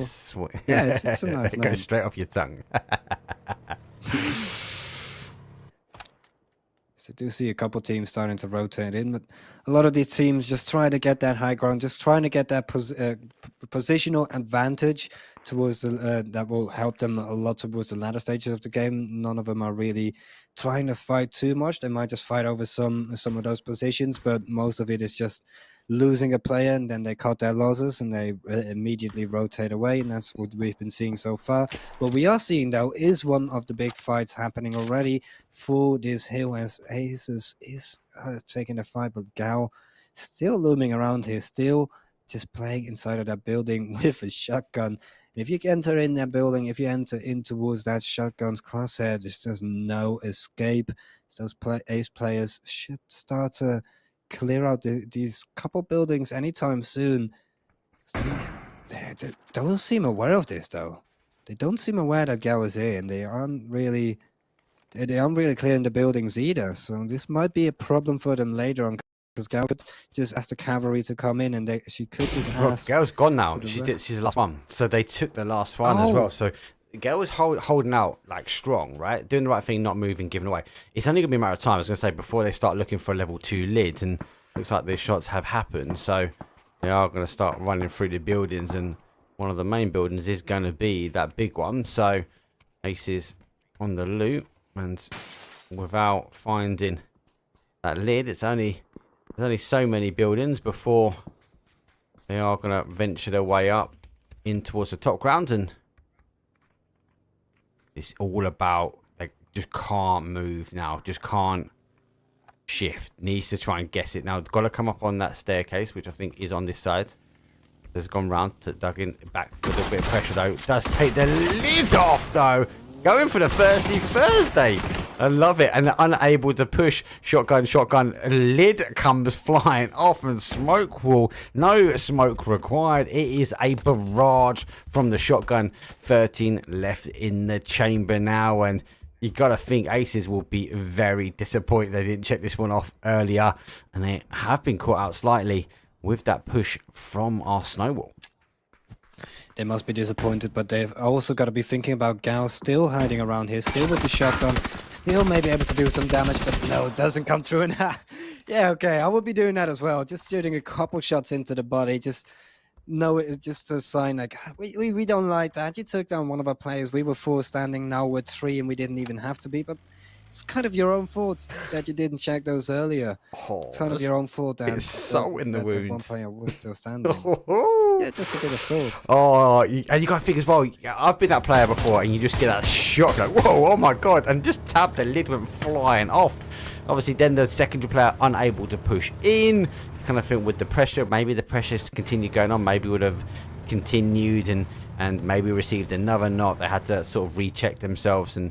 S10: Yeah, it's a nice
S9: name.
S10: name.
S9: Goes straight off your tongue.
S10: So I do see a couple teams starting to rotate in, but a lot of these teams just trying to get that high ground, just trying to get that positional advantage towards the, that will help them a lot towards the latter stages of the game. None of them are really trying to fight too much. They might just fight over some of those positions, but most of it is just losing a player, and then they cut their losses and they immediately rotate away, and that's what we've been seeing so far. What we are seeing though is one of the big fights happening already for this hill, as Aces is taking the fight, but Gao still looming around here, still just playing inside of that building with a shotgun. If you enter in that building, if you enter in towards that shotgun's crosshair, there's just no escape. So those Ace players should start to clear out these couple buildings anytime soon. They don't seem aware of this though. They don't seem aware that Gao is here, and they aren't really clearing the buildings either. So this might be a problem for them later on, because Gao could just ask the cavalry to come in, and she could just ask.
S9: Gail's gone now. She's the last one, so they took the last one as well. So Gail was holding out like strong, right? Doing the right thing, not moving, giving away. It's only going to be a matter of time, I was going to say, before they start looking for a level 2 lids, and looks like these shots have happened. So they are going to start running through the buildings, and one of the main buildings is going to be that big one. So Aces on the loot, and without finding that lid, there's only so many buildings before they are going to venture their way up in towards the top ground, and it's all about, like, just can't move now, just can't shift, needs to try and guess it now. Got to come up on that staircase, which I think is on this side. Has gone round to dug in back for a little bit of pressure though. Does take the lid off though, going for the Thirsty Thursday. I love it. And unable to push. Shotgun. Lid comes flying off, and smoke wall. No smoke required. It is a barrage from the shotgun. 13 left in the chamber now, and you got to think Aces will be very disappointed they didn't check this one off earlier, and they have been caught out slightly with that push from our snowball.
S10: They must be disappointed, but they've also got to be thinking about Gao still hiding around here, still with the shotgun, still maybe able to do some damage, but no, it doesn't come through. And yeah, okay, I would be doing that as well, just shooting a couple shots into the body, just a sign like, we don't like that. You took down one of our players, we were 4 standing, now we're 3, and we didn't even have to be, but it's kind of your own fault that you didn't check those earlier. It's kind of your own fault that
S9: it's salt in the
S10: that one
S9: wound.
S10: player was still standing. Yeah, just a bit of salt.
S9: Oh, and you got to think as well. I've been that player before, and you just get that shock, like, whoa, oh my god, and just tap the lid went flying off. Obviously, then the secondary player unable to push in. Kind of think with the pressure, maybe the pressures continued going on, maybe would have continued and maybe received another knock. They had to sort of recheck themselves, and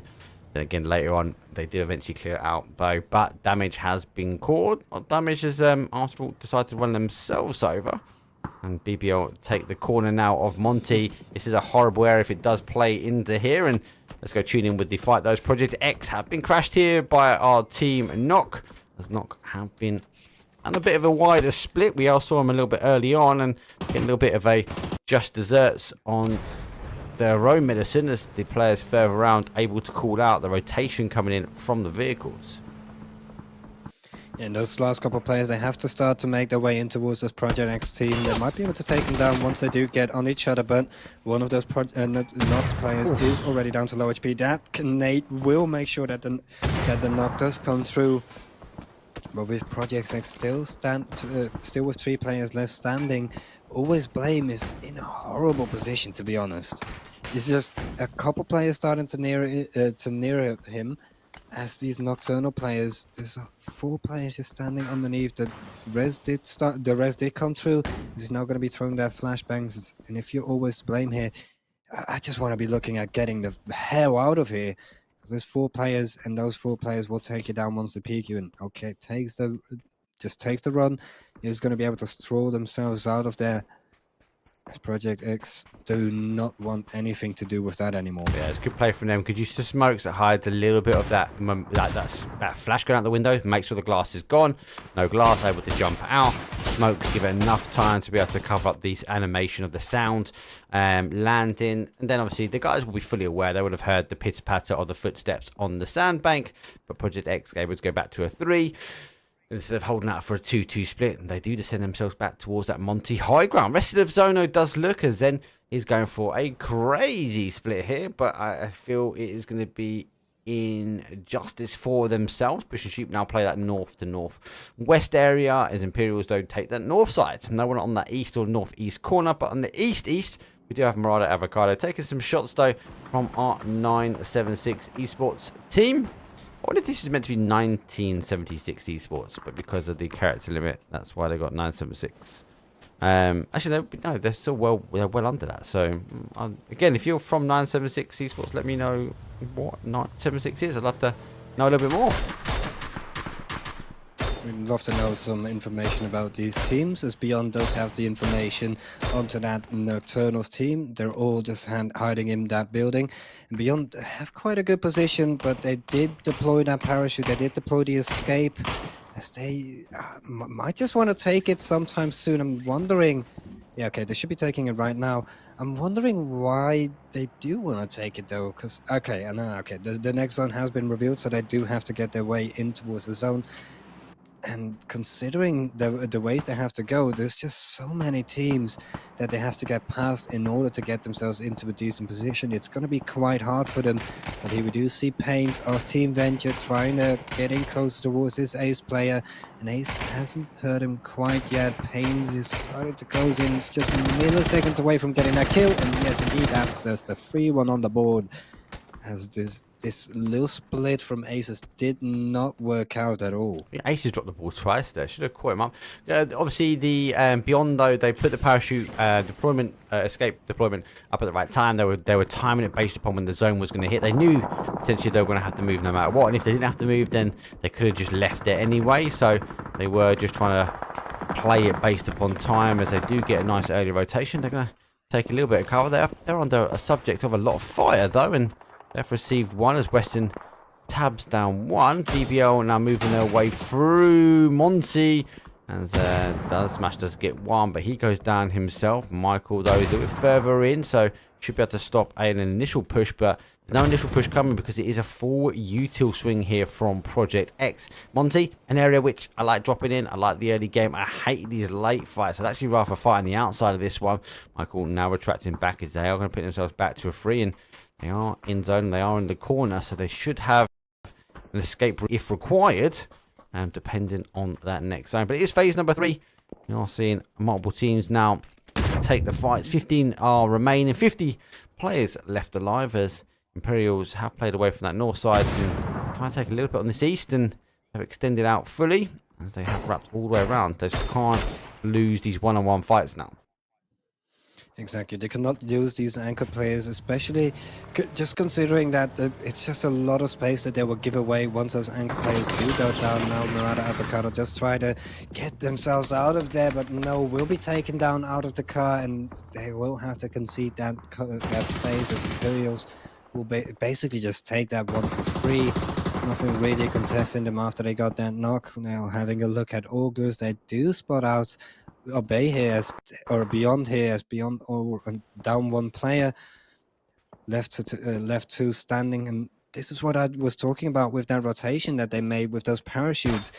S9: then again later on they did eventually clear it out though. But damage has been caused. Damage as Arsenal decided to run themselves over, and BBL take the corner now of Monty. This is a horrible area if it does play into here, and let's go tune in with the fight. Those Project X have been crashed here by our team Knock, as Knock have been and a bit of a wider split. We all saw him a little bit early on and get a little bit of a just desserts on their own medicine as the players further around able to call out the rotation coming in from the vehicles.
S10: And those last couple of players, they have to start to make their way in towards this Project X team. They might be able to take them down once they do get on each other, but one of those Knock players is already down to low HP. That Nate will make sure that the knock does come through. But with Project X still with 3 players left standing, Always Blame is in a horrible position, to be honest. It's just a couple players starting to near him, as these Nocturnal players. There's 4 players just standing underneath. The res did come through. He's now going to be throwing their flashbangs, and if you Always Blame here, I just want to be looking at getting the hell out of here. There's 4 players, and those 4 players will take you down once they peek you. And okay, just takes the run. He's going to be able to throw themselves out of there. As Project X do not want anything to do with that anymore.
S9: Yeah, it's a good play from them. Could use the smokes that hides a little bit of that flash going out the window. Make sure the glass is gone. No glass, able to jump out. Smokes give it enough time to be able to cover up this animation of the sound landing. And then obviously the guys will be fully aware. They would have heard the pitter patter of the footsteps on the sandbank. But Project X able to go back to a 3. Instead of holding out for a 2-2 split, and they do descend themselves back towards that Monty high ground. Rest of Zono does look as Zen is going for a crazy split here, but I feel it is going to be injustice for themselves. Bush and Sheep now play that north to northwest area as Imperials don't take that north side. No one on that east or northeast corner, but on the east we do have Marauder Avocado taking some shots though from our 976 esports team. I wonder if this is meant to be 1976 esports, but because of the character limit, that's why they got 976. Actually, no, they're still they're well under that. So, again, if you're from 976 esports, let me know what 976 is. I'd love to know a little bit more.
S10: We'd love to know some information about these teams, as Beyond does have the information onto that Nocturnals team. They're all just hiding in that building. And Beyond have quite a good position, but they did deploy that parachute. They did deploy the escape, as they might just want to take it sometime soon. I'm wondering... Yeah, okay, they should be taking it right now. I'm wondering why they do want to take it, though, because... Okay, the next zone has been revealed, so they do have to get their way in towards the zone. And considering the ways they have to go, there's just so many teams that they have to get past in order to get themselves into a decent position. It's going to be quite hard for them. But here we do see Pains of Team Venture trying to get in closer towards this Ace player. And Ace hasn't hurt him quite yet. Pains is starting to close in. It's just milliseconds away from getting that kill. And yes, indeed, that's just the free one on the board. As this little split from Aces did not work out at all.
S9: Yeah, Aces dropped the ball twice there. Should have caught him up. Obviously, the Beyond, though, they put the parachute escape deployment up at the right time. They were timing it based upon when the zone was going to hit. They knew potentially they were going to have to move no matter what. And if they didn't have to move, then they could have just left it anyway. So they were just trying to play it based upon time. As they do get a nice early rotation, they're going to take a little bit of cover there. They're under a subject of a lot of fire, though, and they've received 1 as Western tabs down 1. BBL now moving their way through Monty. As Smash does get 1, but he goes down himself. Michael, though, is a bit further in, so should be able to stop an initial push, but there's no initial push coming because it is a full util swing here from Project X. Monty, an area which I like dropping in. I like the early game. I hate these late fights. I'd actually rather fight on the outside of this one. Michael now retracting back as they are going to put themselves back to a 3, and they are in zone, they are in the corner, so they should have an escape if required, depending on that next zone. But it is phase number 3. We are seeing multiple teams now take the fights. 15 are remaining, 50 players left alive, as Imperials have played away from that north side and trying to take a little bit on this east, and have extended out fully as they have wrapped all the way around. They just can't lose these one-on-one fights now.
S10: Exactly, they cannot use these anchor players, especially just considering that it's just a lot of space that they will give away once those anchor players do go down. Now Murata Avocado just try to get themselves out of there, but no, will be taken down out of the car, and they will have to concede that space, as Imperials will basically just take that one for free. Nothing really contesting them after they got that knock. Now having a look at August, they do spot out Obey here or Beyond here as Beyond or down one player, left two standing, and this is what I was talking about with that rotation that they made with those parachutes.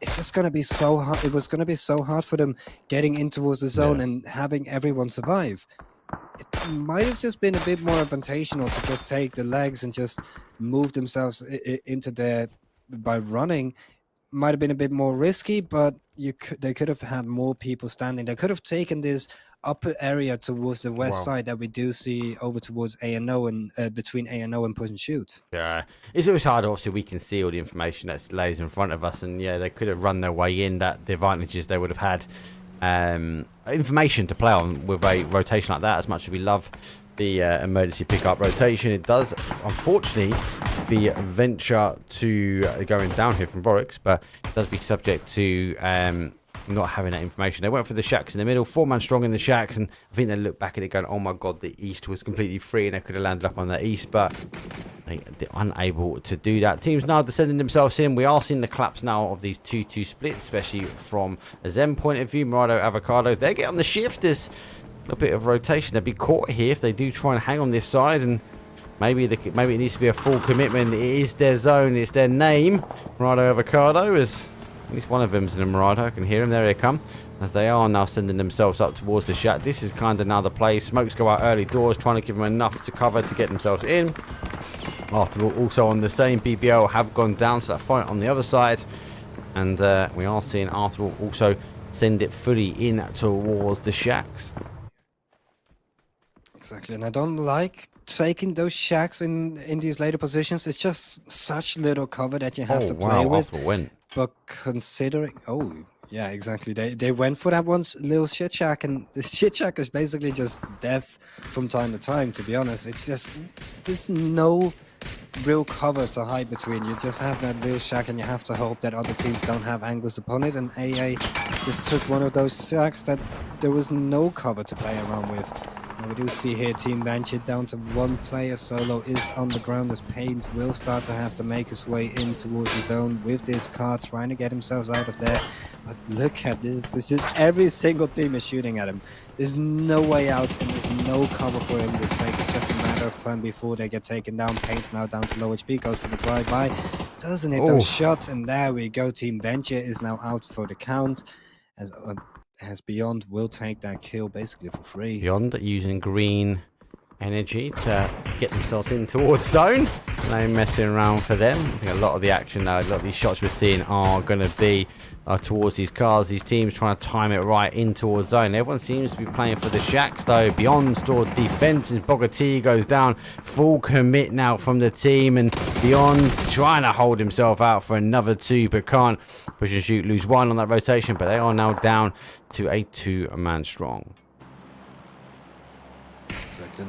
S10: It's just going to be so hard. It was going to be so hard for them getting in towards the zone and having everyone survive. It might have just been a bit more advantageous to just take the legs and just move themselves into there by running. Might have been a bit more risky, but they could have had more people standing. They could have taken this upper area towards the west side that we do see over towards A&O and between A&O and Push and Shoot.
S9: Yeah, it's always hard. Obviously, we can see all the information that lays in front of us, and yeah, they could have run their way in. That the advantages they would have had, information to play on with a rotation like that. As much as we love the emergency pickup rotation, it does unfortunately be a venture to going down here from Borix, but it does be subject to not having that information. They went for the shacks in the middle, 4-man strong in the shacks, and I think they look back at it going, oh my god, the east was completely free and they could have landed up on the east, but they're unable to do that. Teams now descending themselves in. We are seeing the collapse now of these 2-2 splits, especially from a Zen point of view. Murado Avocado, they get on the shift. There's a little bit of rotation. They'll be caught here if they do try and hang on this side, and maybe it needs to be a full commitment. It is their zone, it's their name. Murado Avocado, is at least one of them's in a Murado. I can hear them. There they come, as they are now sending themselves up towards the shack. This is kind of now the play. Smokes go out early doors, trying to give them enough to cover to get themselves in. After all, also on the same, BBL have gone down, so that fight on the other side, and we are seeing after all also send it fully in towards the shacks.
S10: Exactly, and I don't like taking those shacks in these later positions. It's just such little cover that you have to play with. But considering, yeah, exactly, they went for that one little shit shack, and the shit shack is basically just death from time to time, to be honest. It's just, there's no real cover to hide between. You just have that little shack, and you have to hope that other teams don't have angles upon it, and AA just took one of those shacks that there was no cover to play around with. And we do see here Team Venture down to one player. Solo is on the ground as Pains will start to have to make his way in towards the zone with this car, trying to get himself out of there. But look at this. It's just every single team is shooting at him. There's no way out, and there's no cover for him to take. It's just a matter of time before they get taken down. Pains now down to low HP, goes for the drive-by. Doesn't hit those shots, and there we go. Team Venture is now out for the count, as Beyond will take that kill basically for free.
S9: Beyond using green energy to get themselves in towards zone. No messing around for them. I think a lot of the action now, a lot of these shots we're seeing are going to be towards these cars. These teams trying to time it right in towards zone. Everyone seems to be playing for the shacks though. Beyond stored defenses. Bogati goes down. Full commit now from the team, and Beyond trying to hold himself out for another 2, but can't. Push and Shoot lose 1 on that rotation, but they are now down to a 2-man strong.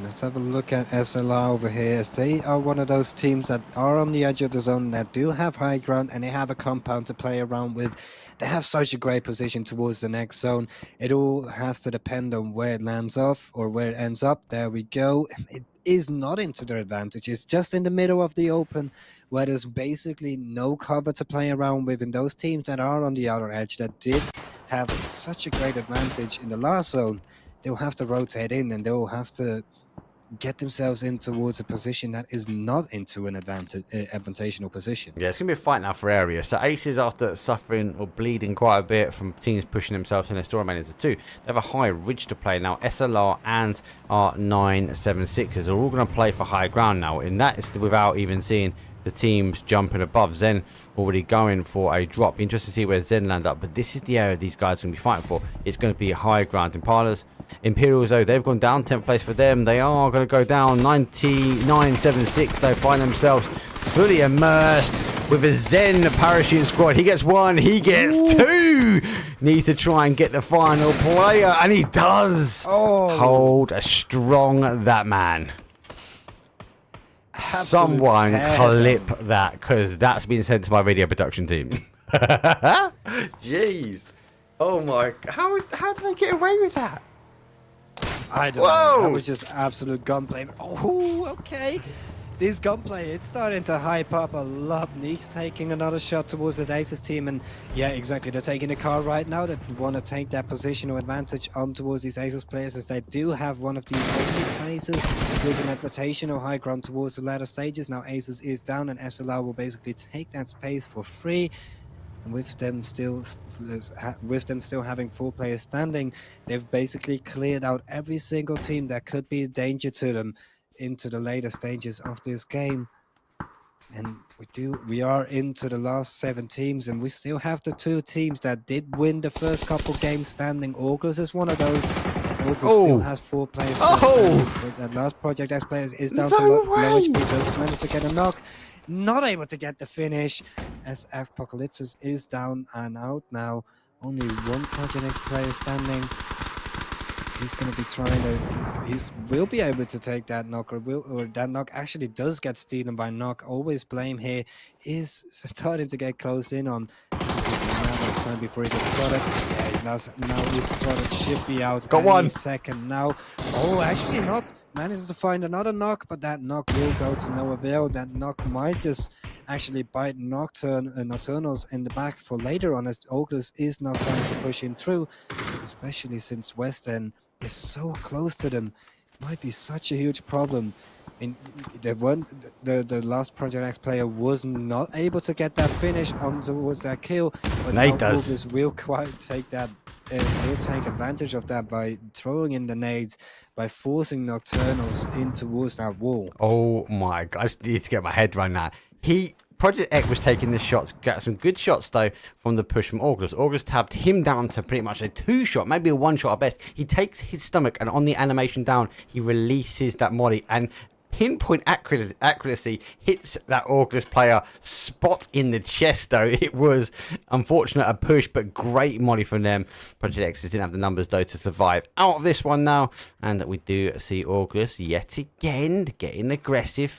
S10: Let's have a look at SLR over here, as they are one of those teams that are on the edge of the zone, that do have high ground, and they have a compound to play around with. They have such a great position towards the next zone. It all has to depend on where it lands off or where it ends up. There we go. It is not into their advantage. It's just in the middle of the open, where there's basically no cover to play around with. And those teams that are on the outer edge that did have such a great advantage in the last zone, they'll have to rotate in, and they'll have to get themselves in towards a position that is not into an advantageous position.
S9: Yeah, it's going to be a fight now for area. So Aces, after suffering or bleeding quite a bit from teams pushing themselves in their story main into 2, they have a high ridge to play now. SLR and our 976s are all going to play for high ground now, and that is without even seeing the teams jumping above. Zen already going for a drop. Interesting to see where Zen land up, but this is the area these guys are going to be fighting for. It's going to be high ground. Imperials, though, they've gone down. 10th place for them. They are going to go down 99.76. They find themselves fully immersed with a Zen parachute squad. He gets one, he gets two. Needs to try and get the final player, and he does. Hold strong, that man.
S10: Absolute
S9: Someone
S10: teardown.
S9: clip that, because that's been sent to my video production team. Jeez. Oh my, how did I get away with that?
S10: I don't know. That was just absolute gunplay. Oh, okay. This gunplay, it's starting to hype up a lot. Neek's taking another shot towards his Aces team, and yeah, exactly. They're taking the car right now. They want to take that positional advantage on towards these Aces players, as they do have one of the only places with an adaptational high ground towards the latter stages. Now Aces is down, and SLR will basically take that space for free. And with them still having 4 players standing, they've basically cleared out every single team that could be a danger to them into the later stages of this game. And we are into the last 7 teams, and we still have the 2 teams that did win the first couple games standing. August is one of those. August still has 4 players. That last Project X players is down to low HP. Does manage to get a knock. Not able to get the finish, as Apocalypsis is down and out now. Only 1 Project X player standing. So he's going to be trying to... will be able to take that knock, or that knock actually does get stolen by knock. Always blame here is starting to get close in on. This is a matter of time before he gets spotted. Yeah, now he's spotted. Should be out any second now. Oh, actually not. Manages to find another knock, but that knock will go to no avail. That knock might just actually bite Nocturnals in the back for later on, as Oculus is now starting to push in through, especially since West End is so close to them. Might be such a huge problem. I mean, the last Project X player was not able to get that finish on towards that kill, but now Oculus will quite take that. Will take advantage of that by throwing in the nades, by forcing Nocturnals in towards that wall.
S9: Oh my god, I just need to get my head around that. Project X was taking the shots, got some good shots though from the push from August. August tabbed him down to pretty much a 2-shot, maybe a 1-shot at best. He takes his stomach, and on the animation down, he releases that molly, and pinpoint accuracy hits that August player spot in the chest though. It was unfortunate a push, but great molly from them. Project X didn't have the numbers though to survive out of this one now, and we do see August yet again getting aggressive.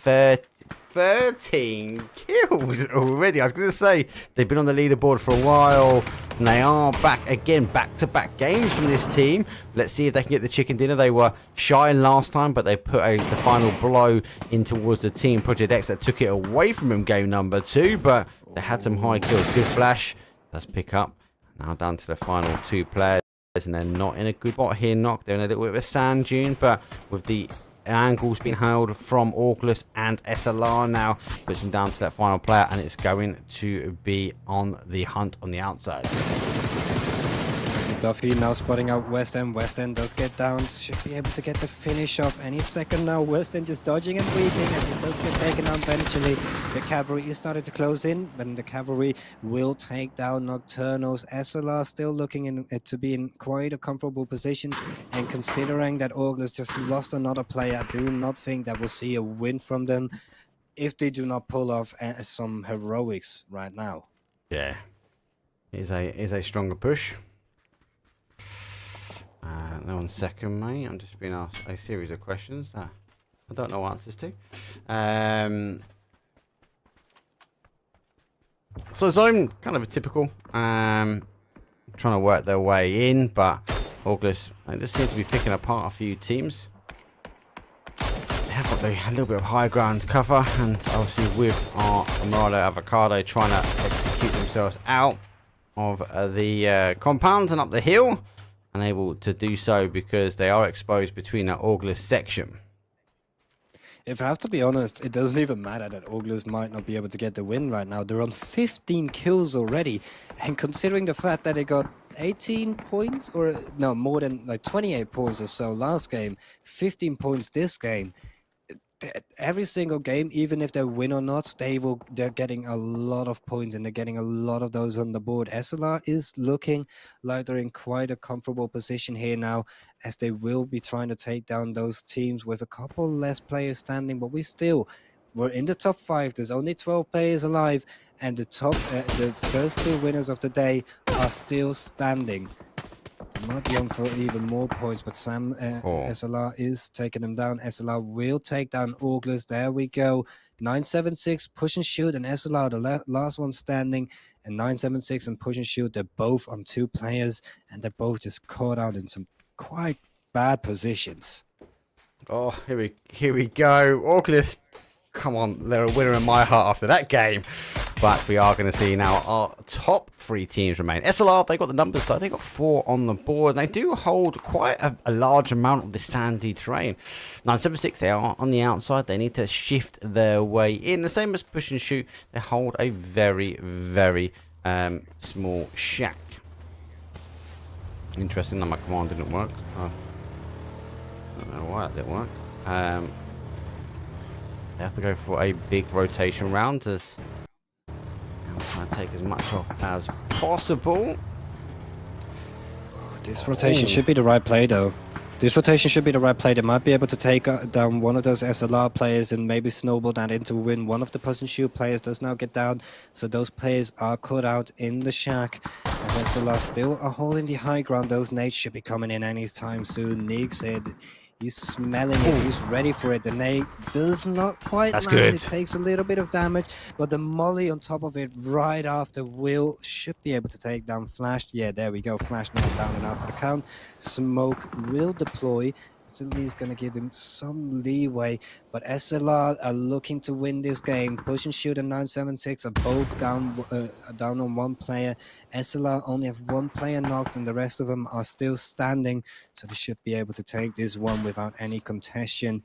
S9: 13 kills already. I was going to say they've been on the leaderboard for a while, and they are back again, back-to-back games from this team. Let's see if they can get the chicken dinner. They were shy last time, but they put the final blow in towards the team Project X that took it away from them game number 2, but they had some high kills. Good flash. Let's pick up. Now down to the final 2 players, and they're not in a good spot here. Knock. They're in a little bit of a sand dune, but with the angles being held from August and SLR now puts them down to that final player, and it's going to be on the hunt on the outside.
S10: Duffy now spotting out West End. West End does get down, should be able to get the finish off any second now. West End just dodging and weaving as it does get taken down eventually. The cavalry is starting to close in, but the cavalry will take down Nocturnals. SLR still looking in it to be in quite a comfortable position, and considering that August just lost another player, I do not think that we'll see a win from them if they do not pull off some heroics right now.
S9: Yeah, is a stronger push. Now on second, mate, I'm just being asked a series of questions that I don't know answers to. So zone, kind of a typical, trying to work their way in, but August, they just seem to be picking apart a few teams. They have got a little bit of high ground cover, and obviously with our Morado Avocado trying to execute themselves out of the compounds and up the hill. Unable to do so because they are exposed between that August section.
S10: If I have to be honest, it doesn't even matter that August might not be able to get the win right now. They're on 15 kills already, and considering the fact that they got 18 points, or no, more than like 28 points or so last game, 15 points this game, every single game, even if they win or not, they're getting a lot of points and they're getting a lot of those on the board. SLR is looking like they're in quite a comfortable position here now, as they will be trying to take down those teams with a couple less players standing, but we're in the top 5. There's only 12 players alive, and the first 2 winners of the day are still standing. Might be on for even more points, but SLR is taking them down. SLR will take down August. There we go. 976 push and shoot, and SLR the last one standing. And 976 and push and shoot, they're both on 2 players, and they're both just caught out in some quite bad positions.
S9: Oh, here we go. August, come on, they're a winner in my heart after that game. But we are going to see now our top 3 teams remain. SLR, they got the numbers though. They got 4 on the board. And they do hold quite a large amount of the sandy terrain. 976, they are on the outside. They need to shift their way in. The same as push and shoot. They hold a very, very small shack. Interesting that my command didn't work. I don't know why that didn't work. They have to go for a big rotation round as trying to take as much off as possible.
S10: This rotation should be the right play, though. This rotation should be the right play. They might be able to take down one of those SLR players and maybe snowball that into win. One of the push and shoot players does now get down, so those players are caught out in the shack. As SLR still are holding the high ground, those nades should be coming in any time soon. Nick said he's smelling it, he's ready for it. The nade does not quite land.
S9: Good.
S10: It takes a little bit of damage, but the molly on top of it right after should be able to take down Flash. Yeah, there we go. Flash now down and out for the count. Smoke will deploy. It's at least going to give him some leeway, but SLR are looking to win this game. Push and shoot and 976 are both down on 1 player. SLR only have 1 player knocked and the rest of them are still standing, so they should be able to take this one without any contention.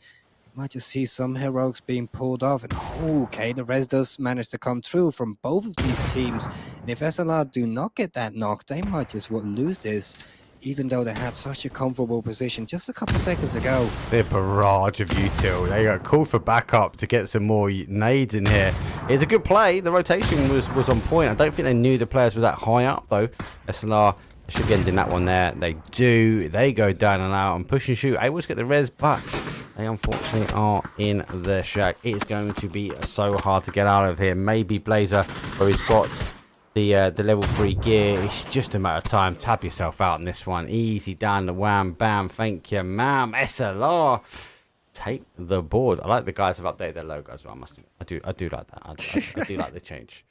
S10: Might just see some heroics being pulled off, and okay, the res does manage to come through from both of these teams, and if SLR do not get that knock, they might just lose this, even though they had such a comfortable position just a couple seconds ago.
S9: The barrage of util. They got called for backup to get some more nades in here. It's a good play. The rotation was on point. I don't think they knew the players were that high up, though. SLR should be ending that one there. They do. They go down and out and push and shoot. Able to get the res, but they unfortunately are in the shack. It's going to be so hard to get out of here. Maybe Blazer, where he's got the level 3 gear. It's just a matter of time. Tap yourself out in this one. Easy down the wham bam. Thank you, ma'am. SLR take the board. I like the guys have updated their logo as well. I do like that. I do like the change.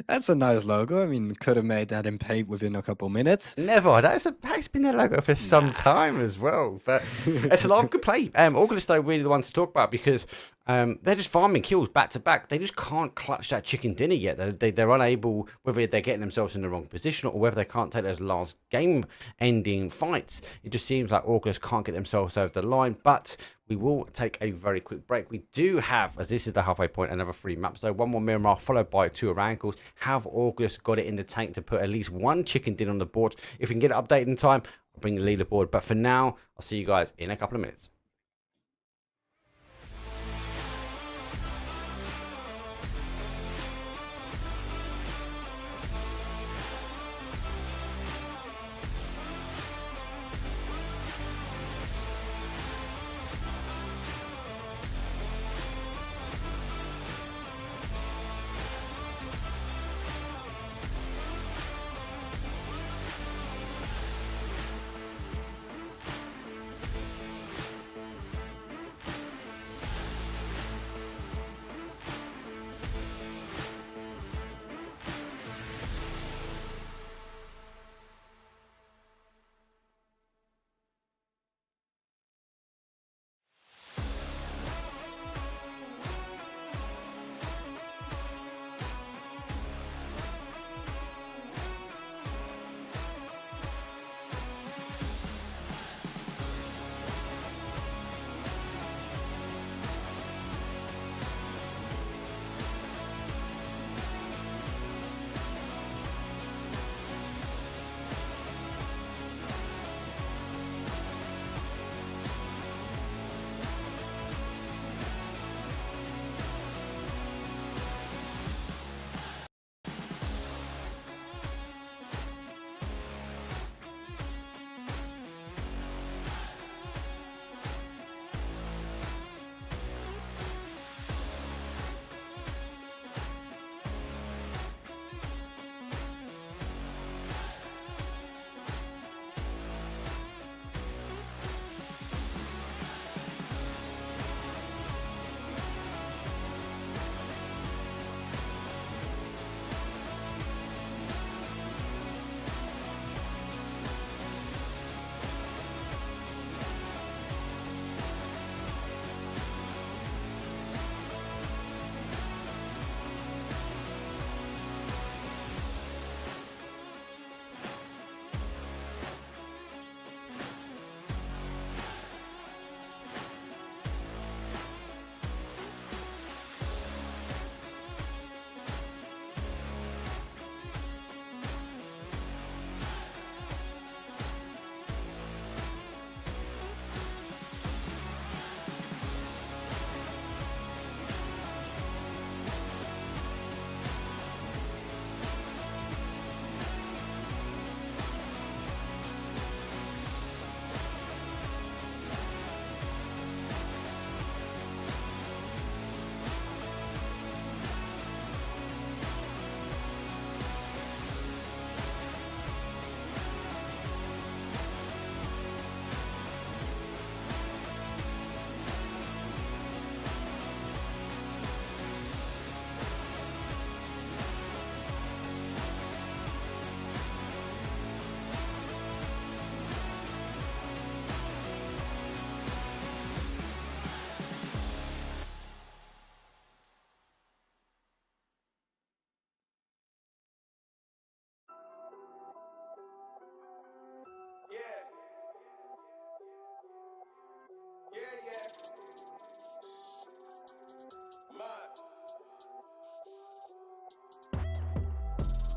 S10: That's a nice logo. I mean, could have made that in paint within a couple minutes.
S9: Never. That's been their logo for some time as well. But SLR, good play. August, though, really the one to talk about because they're just farming kills back to back. They just can't clutch that chicken dinner yet. They're unable, whether they're getting themselves in the wrong position or whether they can't take those last game-ending fights. It just seems like August can't get themselves over the line. But we will take a very quick break. We do have, as this is the halfway point, another 3 maps. So 1 more Miramar followed by 2 Orancles. Have August got it in the tank to put at least 1 chicken dinner on the board? If we can get it updated in time, I'll bring the leaderboard. But for now, I'll see you guys in a couple of minutes.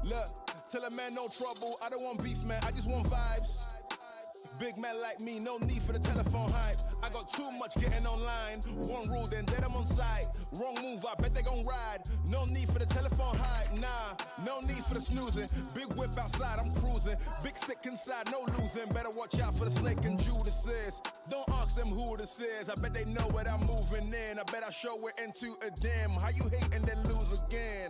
S2: Look, tell a man no trouble. I don't want beef, man. I just want vibes. Big man like me, no need for the telephone hype. I got too much getting online. One rule, then I'm on site. Wrong move, I bet they gon' ride. No need for the telephone hype, nah. No need for the snoozing. Big whip outside, I'm cruising. Big stick inside, no losing. Better watch out for the snake and Judas. Don't ask them who this is. I bet they know what I'm moving in. I bet I show it into a dim. How you hate and then lose again?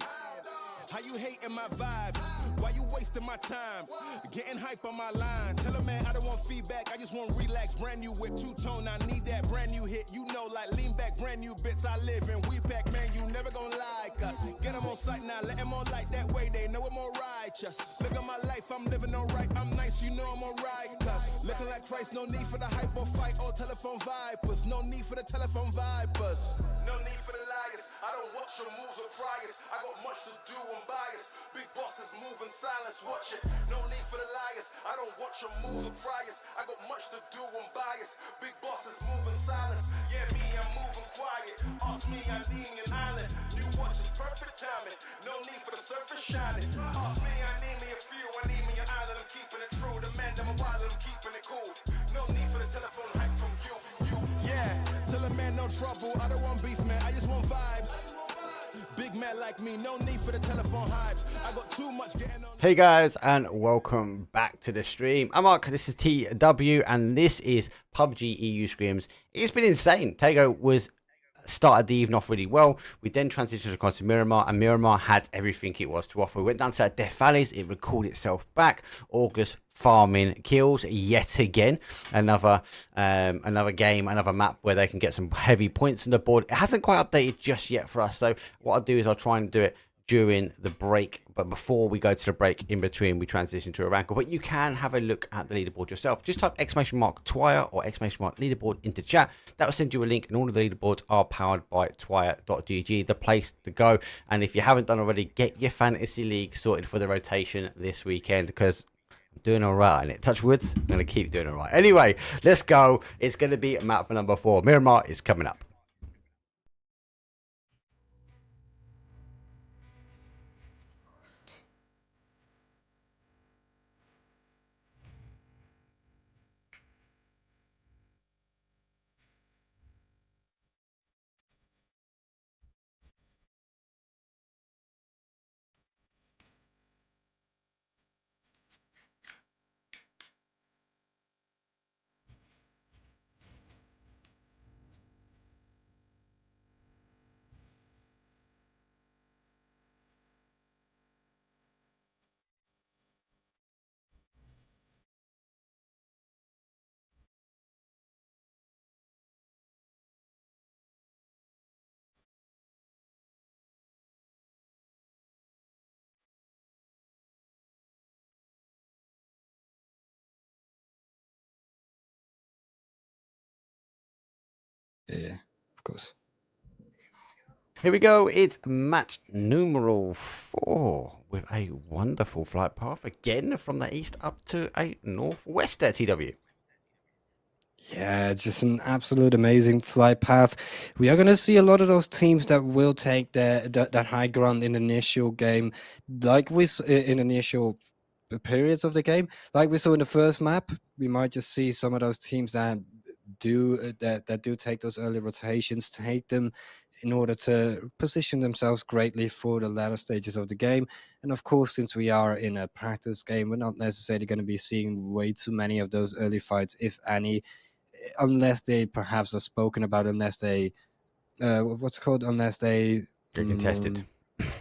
S2: How you hating my vibes? Why you wasting my time? Getting hype on my line. Tell a man I don't want feedback, I just want relax. Brand new whip, two-tone, I need that brand new hit. You know, like lean back, brand new bits I live in. We back, man, you never gon' like us. Get them on sight now, let them on light that way. They know I'm more righteous. Look at my life, I'm living alright. I'm nice, you know I'm alright. Cause looking like Christ, no need for the hype or fight or telephone vipers. No need for the telephone vipers. No need for the liars. I don't watch your moves or trials. I got much to do, I'm biased. Big bosses move in silence, watch it. No need for the liars. I don't watch your moves or trials. I got much to do, I'm biased. Big bosses move in silence. Yeah, me, I'm moving quiet. Ask me, I need me an island. New watch is perfect timing. No need for the surface shining. Ask me, I need me a few. I need me an island, I'm keeping it true. The man, I'm a wild, I'm keeping it cool. No need for the telephone hype from you. Yeah, tell a man no trouble. I don't want beef, man. I just want vibes. Big man like me, no need for the telephone hype. I got too much getting on.
S9: Hey guys, and welcome back to the stream. I'm Mark, this is TW, and this is PUBG EU Scrims. It's been insane. Tego was started the evening off really well. We then transitioned across to Miramar, and Miramar had everything it was to offer. We went down to Death Valleys, it recalled itself back. August farming kills yet again. Another game, another map where they can get some heavy points on the board. It hasn't quite updated just yet for us, so what I'll do is I'll try and do it during the break, but before we go to the break, in between we transition to a rankle. But you can have a look at the leaderboard yourself. Just type !Twire or !leaderboard into chat. That will send you a link, and all of the leaderboards are powered by twire.gg, the place to go. And if you haven't done already, get your fantasy league sorted for the rotation this weekend, because I'm doing all right on it. Touch wood, I'm going to keep doing all right. Anyway, let's go. It's going to be map number 4. Miramar is coming up.
S10: Yeah, of course.
S9: Here we go. It's match numeral 4 with a wonderful flight path again from the east up to a northwest there, TW.
S10: Yeah, just an absolute amazing flight path. We are going to see a lot of those teams that will take that high ground in the initial game, like we in initial periods of the game, like we saw in the first map. We might just see some of those teams that do take those early rotations, take them in order to position themselves greatly for the latter stages of the game. And of course, since we are in a practice game, we're not necessarily going to be seeing way too many of those early fights, if any, unless they perhaps are spoken about, unless they unless they
S9: get contested.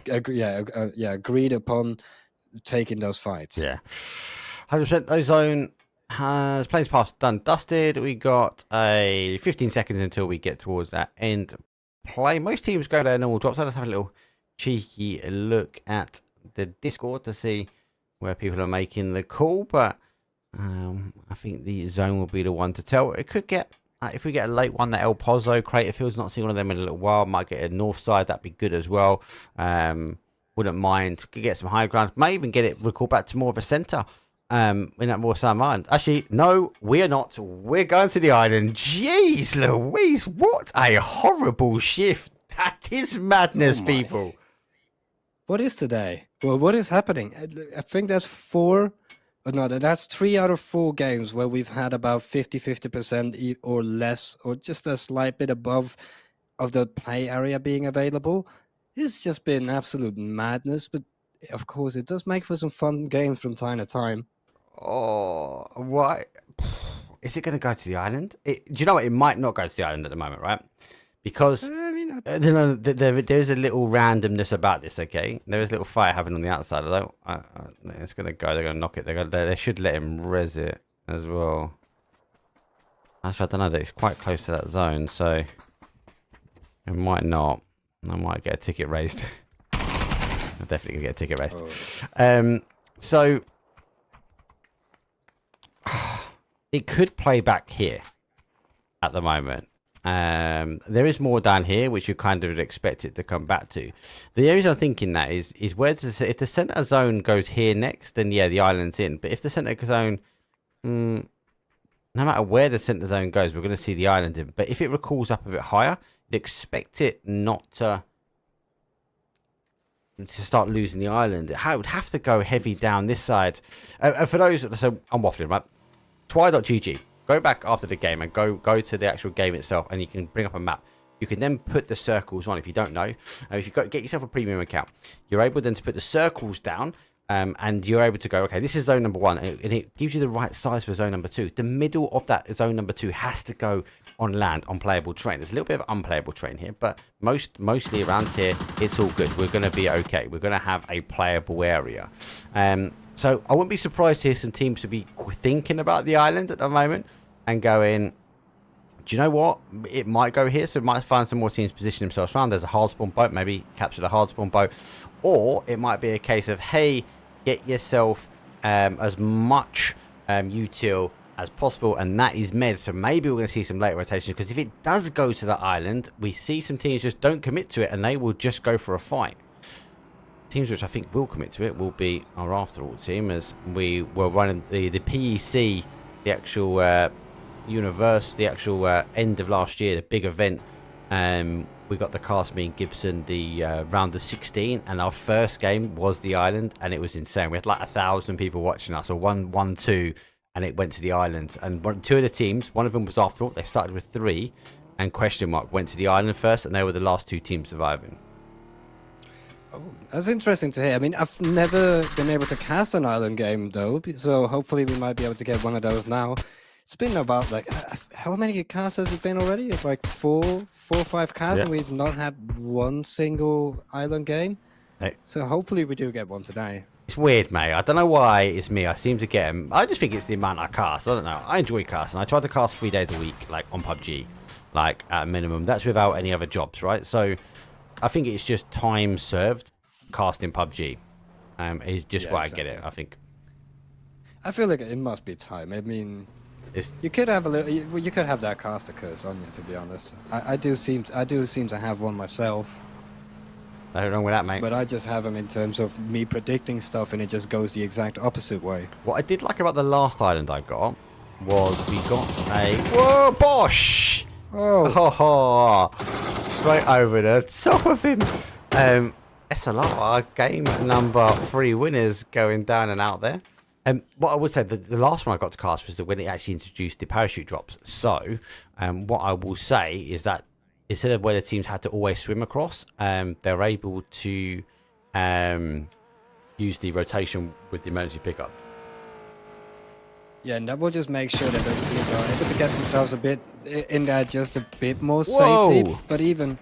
S10: Agreed upon taking those fights.
S9: Yeah, 100%. Ozone has planes past done dusted. We got a 15 seconds until we get towards that end play. Most teams go their normal drops. So let's have a little cheeky look at the Discord to see where people are making the call, but I think the zone will be the one to tell. It could get, if we get a late one, that El Pozo, Craterfield's not seen one of them in a little while. Might get a north side, that'd be good as well. Wouldn't mind. Could get some high ground. May even get it recalled back to more of a centre in that more Southern Island. Actually, no, we are not. We're going to the island. Jeez Louise, what a horrible shift. That is madness, people.
S10: What is today? Well, what is happening? I think that's four. No, that's 3 out of 4 games where we've had about 50% or less, or just a slight bit above of the play area being available. It's just been absolute madness, but of course it does make for some fun games from time to time.
S9: Oh, what? Is it going to go to the island? Do you know what? It might not go to the island at the moment, right? Because
S10: I mean,
S9: there is a little randomness about this, okay? There is a little fight happening on the outside, although it's going to go. They're going to knock it. They should let him res it as well. Actually, I don't know. That it's quite close to that zone, so it might not. I might get a ticket raised. I'm definitely going to get a ticket raised.
S10: Oh.
S9: So it could play back here at the moment. There is more down here, which you kind of would expect it to come back to. The reason I'm thinking that is where does if the center zone goes here next, then yeah, the island's in. But if the center zone, no matter where the center zone goes, we're going to see the island in. But if it recalls up a bit higher, you'd expect it not to start losing the island. It would have to go heavy down this side. And for those, so I'm waffling, right? Twy.gg. Go back after the game and go to the actual game itself, and you can bring up a map. You can then put the circles on if you don't know. If you get yourself a premium account, you're able then to put the circles down, and you're able to go, okay, this is zone number 1, and it gives you the right size for zone number 2. The middle of that zone number 2 has to go on land, on playable terrain. There's a little bit of unplayable terrain here, but mostly around here, it's all good. We're going to be okay. We're going to have a playable area. So I wouldn't be surprised to hear some teams to be thinking about the island at the moment and going, do you know what? It might go here, so it might find some more teams position themselves around. There's a hard spawn boat, maybe capture the hard spawn boat. Or it might be a case of, hey, get yourself as much util as possible, and that is med. So maybe we're going to see some later rotations, because if it does go to the island, we see some teams just don't commit to it, and they will just go for a fight. Teams which I think will commit to it will be our After All team, as we were running the PEC, the actual the actual end of last year, the big event. We got the cast, me and Gibson, the round of 16, and our first game was the island, and it was insane. We had like 1,000 people watching us, or 1-2, and it went to the island. And two of the teams, one of them was After All, they started with 3, and question mark went to the island first, and they were the last 2 teams surviving.
S10: Oh, that's interesting to hear. I mean, I've never been able to cast an island game though, so hopefully we might be able to get one of those now. It's been about like, how many casts has it been already? It's like 4 or 5 casts, and we've not had one single island game.
S9: Hey.
S10: So hopefully we do get one today.
S9: It's weird, mate. I don't know why it's me. I seem to get them. I just think it's the amount I cast. I don't know. I enjoy casting. I try to cast 3 days a week, like on PUBG, like at a minimum. That's without any other jobs, right? So I think it's just time served casting PUBG. Is just why exactly. I get it, I think.
S10: I feel like it must be time. I mean, you could have a little. You could have that caster curse on you, to be honest. I do seem to have one myself.
S9: Nothing wrong with that, mate.
S10: But I just have them in terms of me predicting stuff, and it just goes the exact opposite way.
S9: What I did like about the last island I got was we got a whoa bosh. Oh, straight over the top of him. SLR game number 3 winners going down and out there. What I would say, the last one I got to cast was the when it actually introduced the parachute drops. So, what I will say is that instead of where the teams had to always swim across, they're able to use the rotation with the emergency pickup.
S10: Yeah, and that will just make sure that those teams are able to get themselves a bit in there just a bit more safely. But even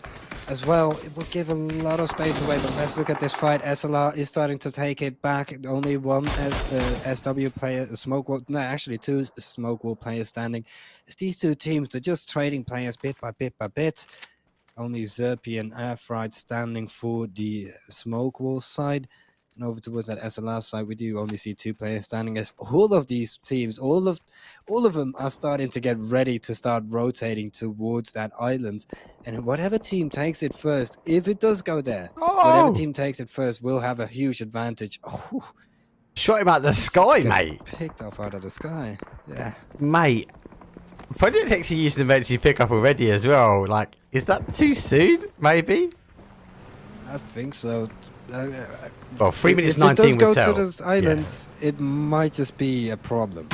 S10: as well, it will give a lot of space away. But let's look at this fight. SLR is starting to take it back. Only one SW player, Smoke Wall, no, actually 2 Smoke Wall players standing. It's these 2 teams, they're just trading players bit by bit by bit. Only Zerpy and Airfried standing for the Smoke Wall side. And over towards that SLR side, we do only see 2 players standing, as all of these teams, all of them are starting to get ready to start rotating towards that island. And whatever team takes it first, if it does go there, whatever team takes it first will have a huge advantage. Oh,
S9: shot him out the sky, mate.
S10: Picked off out of the sky. Yeah.
S9: Mate, Project actually used the emergency pickup already as well. Like, is that too soon? Maybe?
S10: I think so.
S9: Well, 3 minutes
S10: if it
S9: 19
S10: does go
S9: would tell.
S10: to those islands, it might just be a problem.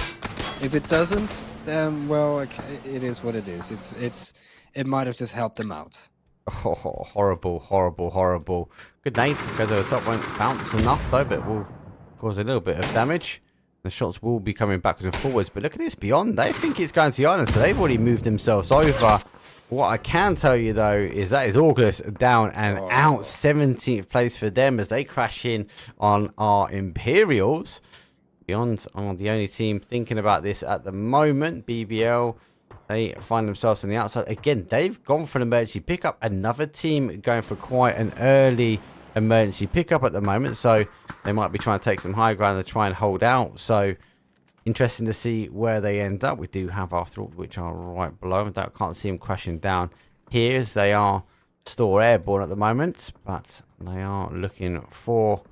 S10: If it doesn't, then well, okay, it is what it is. It might have just helped them out.
S9: Oh, horrible, horrible, horrible. Good nade because the top won't bounce enough though, but will cause a little bit of damage. The shots will be coming backwards and forwards, but look at this beyond. They think it's going to the island, so they've already moved themselves over. What I can tell you though is that is August down and out. 17th place for them as they crash in on our Imperials. Beyond are the only team thinking about this at the moment. BBL, they find themselves on the outside. Again, they've gone for an emergency pickup. Another team going for quite an early emergency pickup at the moment. So they might be trying to take some high ground to try and hold out. So interesting to see where they end up. We do have after all, which are right below. I can't see them crashing down here as they are still airborne at the moment. But they are looking for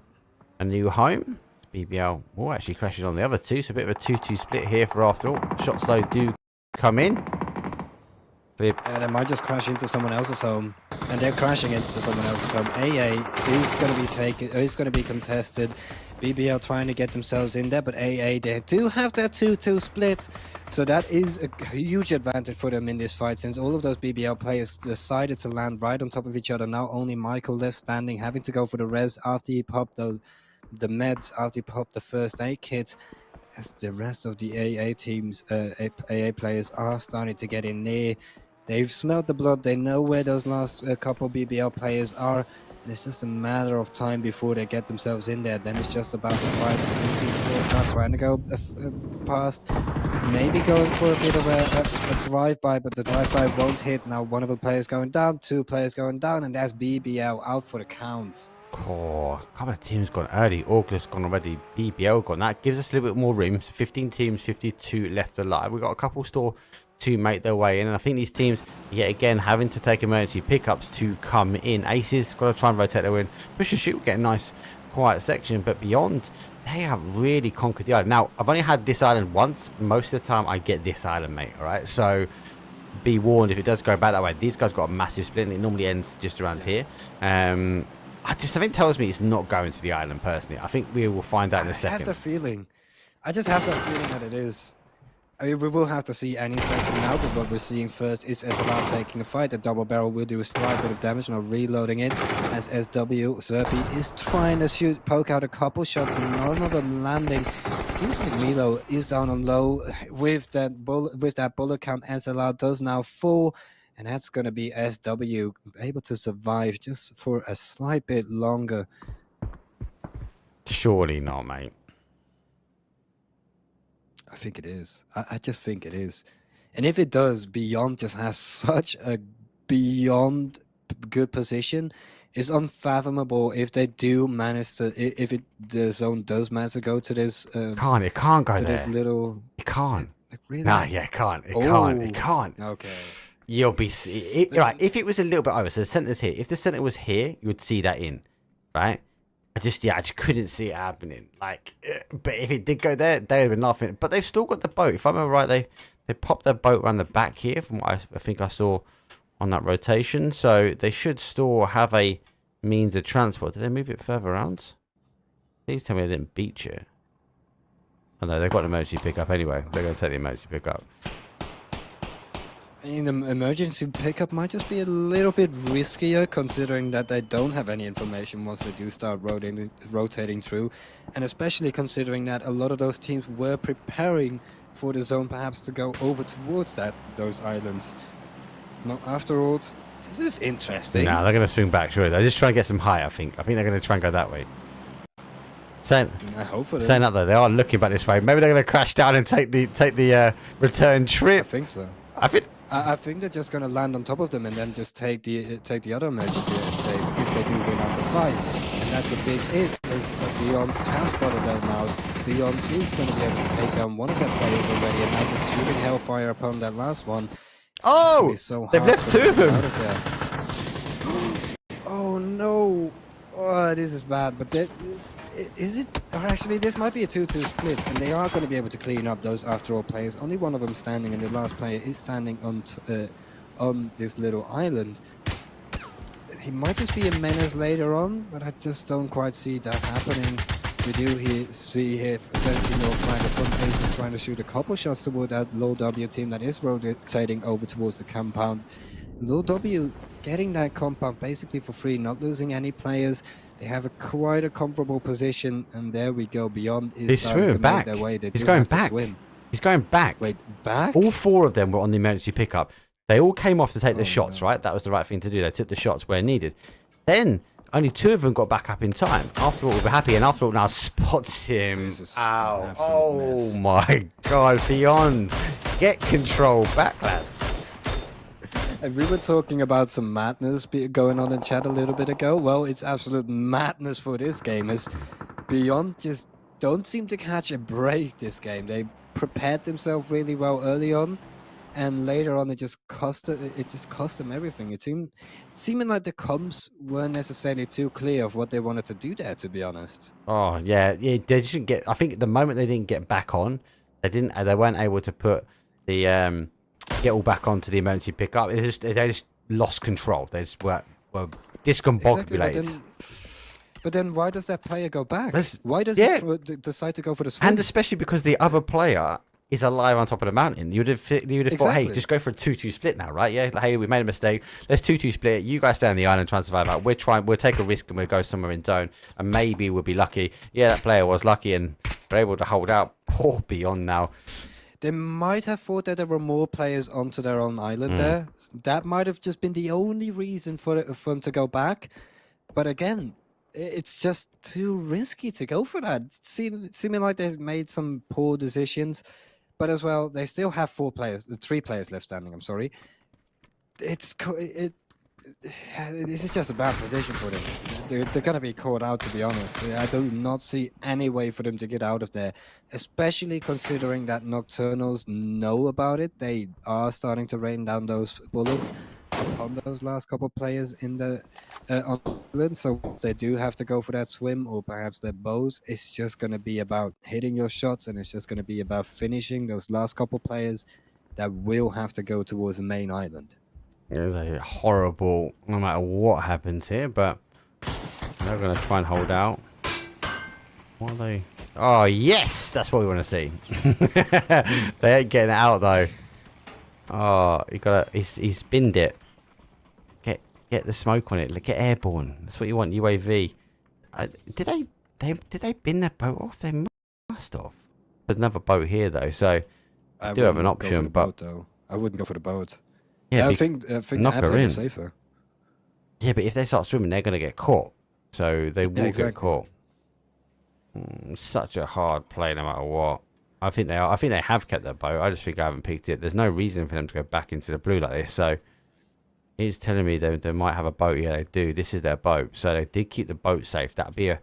S9: a new home. BBL will actually crashing on the other two. So a bit of a 2-2 split here for after all. Shots though do come in.
S10: And they might just crash into someone else's home, and they're crashing into someone else's home. AA is going to be taken, is going to be contested. BBL trying to get themselves in there, but AA, they do have that 2-2 split, so that is a huge advantage for them in this fight, since all of those BBL players decided to land right on top of each other. Now only Michael left standing, having to go for the res after he popped the meds, after he popped the first aid kit. As the rest of the AA teams, AA players are starting to get in there. They've smelled the blood. They know where those last couple BBL players are. And it's just a matter of time before they get themselves in there. Then it's just about the fight. Not trying to go past. Maybe going for a bit of a drive-by, but the drive-by won't hit. Now one of the players going down, 2 players going down, and that's BBL out for the count.
S9: Oh, a couple of teams gone early. August gone already. BBL gone. That gives us a little bit more room. So 15 teams, 52 left alive. We've got a couple still to make their way in, and I think these teams yet again having to take emergency pickups to come in. Aces got to try and rotate their win. Push and shoot will get a nice quiet section, but beyond, they have really conquered the island. Now I've only had this island once. Most of the time I get this island, mate. All right, so be warned if it does go back that way. These guys got a massive split, and it normally ends just around here. Something tells me it's not going to the island personally. I think we will find out in a second.
S10: I have the feeling. I just have that feeling that it is. I mean, we will have to see any second now, but what we're seeing first is SLR taking a fight. The double barrel will do a slight bit of damage, now reloading it as SW Zerpi is trying to poke out a couple shots, and none of them landing. It seems like Milo is down on low with that bullet count. SLR does now 4, and that's going to be SW able to survive just for a slight bit longer.
S9: Surely not, mate.
S10: I think it is. I just think it is. And if it does, Beyond just has such a beyond good position. It's unfathomable if they do manage to, the zone does manage to go to this.
S9: It can't go
S10: to
S9: there.
S10: This little.
S9: It can't.
S10: Like, really?
S9: Nah, yeah, it can't. It can't.
S10: Okay.
S9: You'll be right. If it was a little bit over, so the center's here. If the center was here, you would see that in, right? I just couldn't see it happening. Like, but if it did go there, they would have been laughing. But they've still got the boat. If I remember right, they popped their boat around the back here, from what I think I saw on that rotation. So they should still have a means of transport. Did they move it further around? Please tell me they didn't beach it. Oh no, they've got an emergency pickup anyway. They're going to take the emergency pickup.
S10: I mean, the emergency pickup might just be a little bit riskier, considering that they don't have any information once they do start rotating through, and especially considering that a lot of those teams were preparing for the zone perhaps to go over towards those islands. Now, after all, this is interesting.
S9: No, they're going to swing back, surely. They're just trying to get some high, I think. I think they're going to try and go that way.
S10: I hope for them.
S9: Saying that though, they are looking back this way. Maybe they're going to crash down and take the return trip.
S10: I think so.
S9: I
S10: think they're just going to land on top of them and then just take the other emergency escape if they do win out the fight. And that's a big if, because Beyond has spotted them out. Beyond is going to be able to take down one of their players already, and now just shooting Hellfire upon that last one.
S9: Oh!
S10: So
S9: they've left 2 of them!
S10: Oh no! Oh, this is bad, but is it? Or actually, this might be a 2-2 split, and they are going to be able to clean up those after all players. Only one of them standing, and the last player is standing on this little island. he might just be a menace later on, but I just don't quite see that happening. We do see here 17-year-old flying the front faces trying to shoot a couple shots toward that low W team that is rotating over towards the compound. Low W getting that compound basically for free, not losing any players. They have quite a comfortable position, and there we go. Beyond is starting to make their way.
S9: He's going back. He's going back.
S10: Wait, back?
S9: All 4 of them were on the emergency pickup. They all came off to take the shots, right? That was the right thing to do. They took the shots where needed. Then only 2 of them got back up in time. After all, we were happy, and after all, now spots him. Ow. Oh my God, Beyond. Get control back, lads.
S10: And we were talking about some madness going on in chat a little bit ago. Well, it's absolute madness for this game, as Beyond just don't seem to catch a break this game. They prepared themselves really well early on, and later on it just cost them everything. It seeming like the comms weren't necessarily too clear of what they wanted to do there, to be honest.
S9: Oh yeah, they didn't get. I think the moment they didn't get back on, they weren't able to put the get all back onto the emergency pickup. They just lost control. They just were discombobulated.
S10: Exactly, but then why does that player go back? Why does he decide to go for the swim?
S9: And especially because the other player is alive on top of the mountain. You would have thought, hey, just go for a 2-2 split now, right? Yeah, like, hey, we made a mistake. Let's 2-2 split. You guys stay on the island, try and survive out. We'll take a risk and we'll go somewhere in zone, and maybe we'll be lucky. Yeah, that player was lucky and were able to hold out. Poor Beyond now.
S10: They might have thought that there were more players onto their own island there. That might have just been the only reason for them to go back. But again, it's just too risky to go for that. Seeming like they've made some poor decisions. But as well, they still have 3 players left standing, I'm sorry. This is just a bad position for them. They're going to be caught out, to be honest. I do not see any way for them to get out of there, especially considering that Nocturnals know about it. They are starting to rain down those bullets upon those last couple players in the island. So they do have to go for that swim, or perhaps their bows. It's just going to be about hitting your shots, and it's just going to be about finishing those last couple players that will have to go towards the main island.
S9: It was a horrible, no matter what happens here, but they're going to try and hold out. What are they? Oh, yes! That's what we want to see. They ain't getting out, though. Oh, he's binned it. Get the smoke on it. Get airborne. That's what you want, UAV. Did they bin their boat off? They must have. There's another boat here, though, so I do have an option, but...
S10: Boat, I wouldn't go for the boat.
S9: Yeah,
S10: I think the airplane is safer.
S9: Yeah, but if they start swimming, they're going to get caught. So they will get caught. Such a hard play, no matter what. I think they are. I think they have kept their boat. I just think I haven't picked it. There's no reason for them to go back into the blue like this. So he's telling me they might have a boat. Yeah, they do. This is their boat. So they did keep the boat safe. That'll be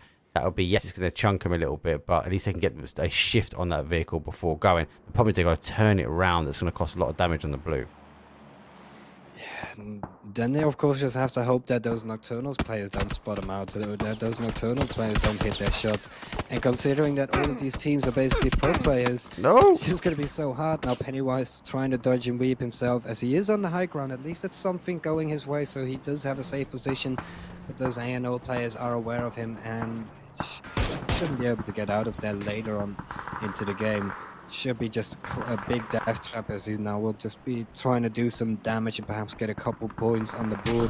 S9: yes, it's going to chunk them a little bit, but at least they can get a shift on that vehicle before going. The problem is they've got to turn it around. That's going to cost a lot of damage on the blue.
S10: And then they of course just have to hope that those Nocturnals players don't spot them out, that those Nocturnal players don't hit their shots. And considering that all of these teams are basically pro players, it's just going to be so hard. Now Pennywise trying to dodge and weave himself, as he is on the high ground. At least it's something going his way, so he does have a safe position. But those ANO players are aware of him, and shouldn't be able to get out of there later on into the game. Should be just a big death trap, as he now will just be trying to do some damage and perhaps get a couple points on the board.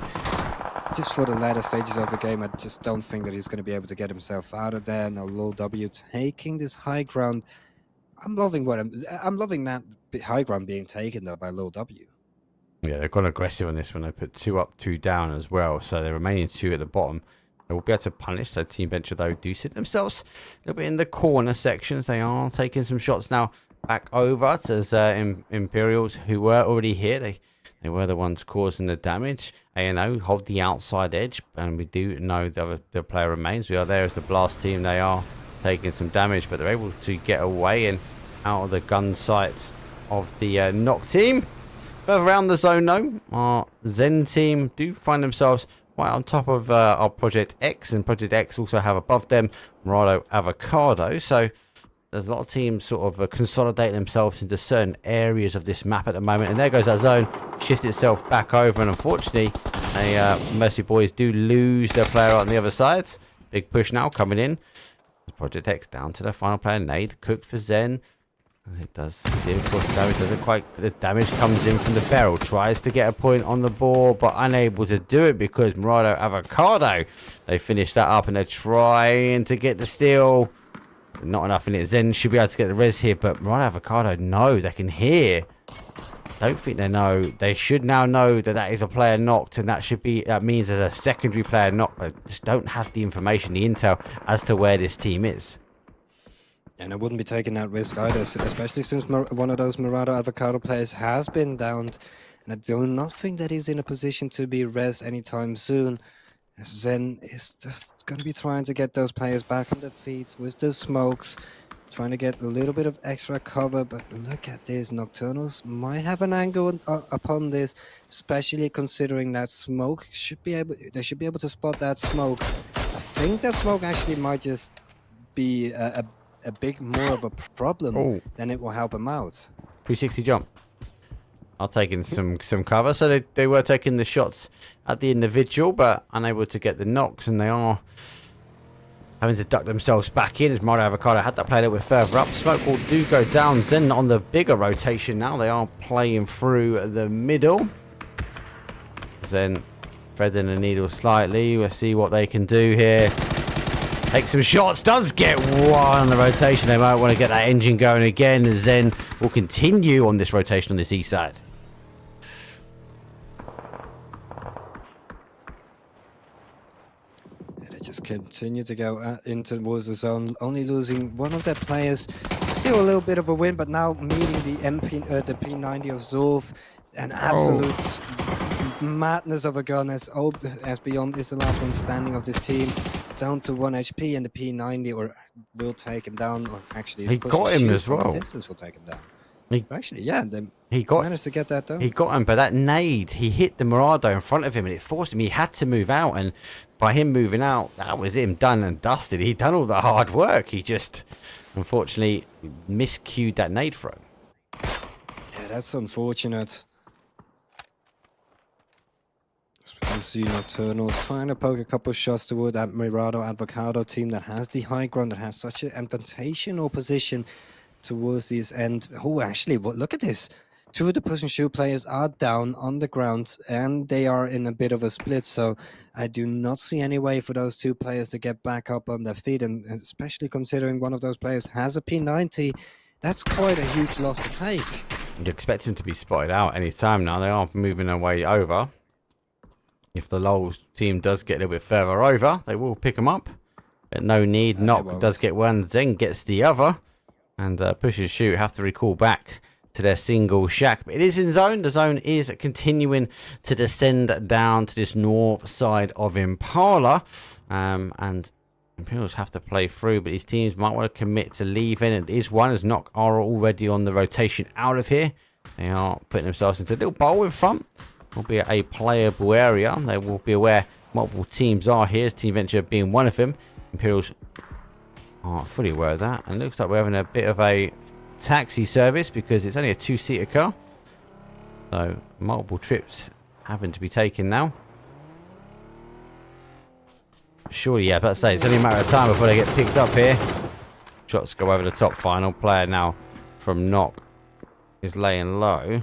S10: Just for the latter stages of the game, I just don't think that he's going to be able to get himself out of there. Now Low W taking this high ground. I'm loving that high ground being taken though by Low W.
S9: Yeah, they've gone aggressive on this one. They put 2 up, 2 down as well. So the remaining 2 at the bottom, they will be able to punish. So Team Venture, though, do sit themselves a little bit in the corner sections. They are taking some shots now back over to Imperials, who were already here. They were the ones causing the damage. ANO hold the outside edge, and we do know the player remains. We are there as the blast team. They are taking some damage, but they're able to get away and out of the gun sights of the Nock team. Further around the zone, though, our Zen team do find themselves right on top of our Project X, and Project X also have above them Morado Avocado. So there's a lot of teams sort of consolidating themselves into certain areas of this map at the moment. And there goes that zone, shifts itself back over. And unfortunately, Mercy Boys do lose their player on the other side. Big push now coming in. Project X down to the final player, Nade, cooked for Zen. As it does, see, of course, the damage doesn't quite. The damage comes in from the barrel. Tries to get a point on the board, but unable to do it because Murado Avocado. They finish that up and they're trying to get the steal. Not enough in it. Zen should be able to get the res here, but Murado Avocado, no, they can hear. Don't think they know. They should now know that that is a player knocked, and that means there's a secondary player knocked, but just don't have the information, the intel as to where this team is.
S10: And I wouldn't be taking that risk either, especially since one of those Murado Avocado players has been downed. And I do not think that he's in a position to be res anytime soon. Zen is just going to be trying to get those players back on their feet with the smokes, trying to get a little bit of extra cover. But look at this, Nocturnals might have an angle upon this, especially considering that smoke they should be able to spot that smoke. I think that smoke actually might just be a big more of a problem than it will help them out.
S9: 360 jump. Are taking some cover, so they were taking the shots at the individual, but unable to get the knocks, and they are having to duck themselves back in as Mario Avocado had that play a little bit further up. Smoke will do go down. Then on the bigger rotation now, they are playing through the middle. Then threading the needle slightly. We'll see what they can do here. Take some shots, does get one on the rotation. They might want to get that engine going again. Zen will continue on this rotation on this east side.
S10: They just continue to go in towards the zone, only losing one of their players. Still a little bit of a win, but now meeting the the P90 of Zorf. An absolute madness of a gun as Beyond is the last one standing of this team. Down to 1 HP, and the P90 will take him down, or actually
S9: he got him as well.
S10: Distance will take him down. Actually, yeah,
S9: he
S10: managed to get that down.
S9: He got him, but that nade, he hit the Murado in front of him, and it forced him. He had to move out, and by him moving out, that was him done and dusted. He'd done all the hard work. He just, unfortunately, miscued that nade throw.
S10: Yeah, that's unfortunate. You see Nocturnals trying to poke a couple shots toward that Murado Avocado team that has the high ground, that has such an advantageous position towards this end. Oh, actually, look at this. Two of the push and shoot players are down on the ground, and they are in a bit of a split. So I do not see any way for those two players to get back up on their feet, and especially considering one of those players has a P90, that's quite a huge loss to take.
S9: You'd expect him to be spotted out any time now. They are moving their way over. If the LoL team does get a little bit further over, they will pick them up. But no need. Knock does get one. Zen gets the other. And push and shoot have to recall back to their single shack. But it is in zone. The zone is continuing to descend down to this north side of Impala. And Imperials have to play through. But these teams might want to commit to leaving. It is one as Knock are already on the rotation out of here. They are putting themselves into a little bowl in front. Will be a playable area. They will be aware multiple teams are here, Team Venture being one of them. Imperials are fully aware of that, and looks like we're having a bit of a taxi service because it's only a two-seater car, so multiple trips having to be taken now. Surely, yeah, let's say it's only a matter of time before they get picked up here. Shots go over the top. Final player now from Knock is laying low.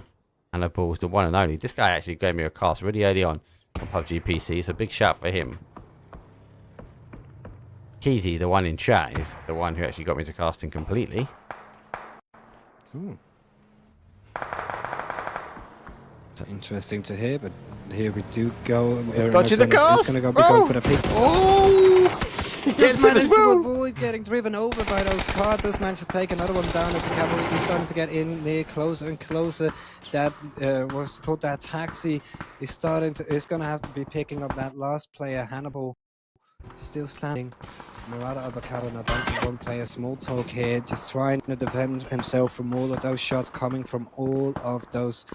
S9: And the ball's the one and only. This guy actually gave me a cast really early on PUBG PC. It's a big shout for him. Keezy, the one in chat, is the one who actually got me to casting completely.
S10: Ooh. So interesting to hear, but here we do go.
S9: Dodging the cast!
S10: Going to go for the pick.
S9: Oh!
S10: This man is avoid getting driven over by those cars. Does manage to take another one down. The cavalry is starting to get in there closer and closer. That what's called that taxi is starting to. Is going to have to be picking up that last player. Hannibal still standing. Murado Avocado now down to one player. Small talk here, just trying to defend himself from all of those shots coming from all of those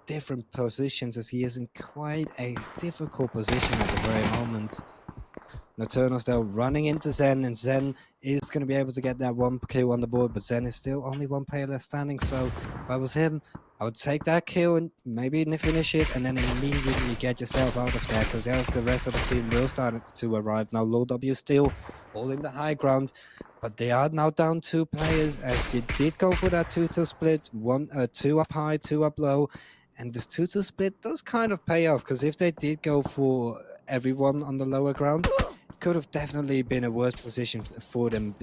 S10: different positions, as he is in quite a difficult position at the very moment. Nocturnal's though running into Zen, and Zen is going to be able to get that 1 kill on the board, but Zen is still only 1 player left standing, so if I was him, I would take that kill and maybe finish it, and then immediately get yourself out of there, because else the rest of the team will start to arrive. Now, Low W is still holding the high ground, but they are now down 2 players, as they did go for that 2-2 split, 2 up high, 2 up low, and this 2-2 split does kind of pay off, because if they did go for everyone on the lower ground, it could have definitely been a worse position for them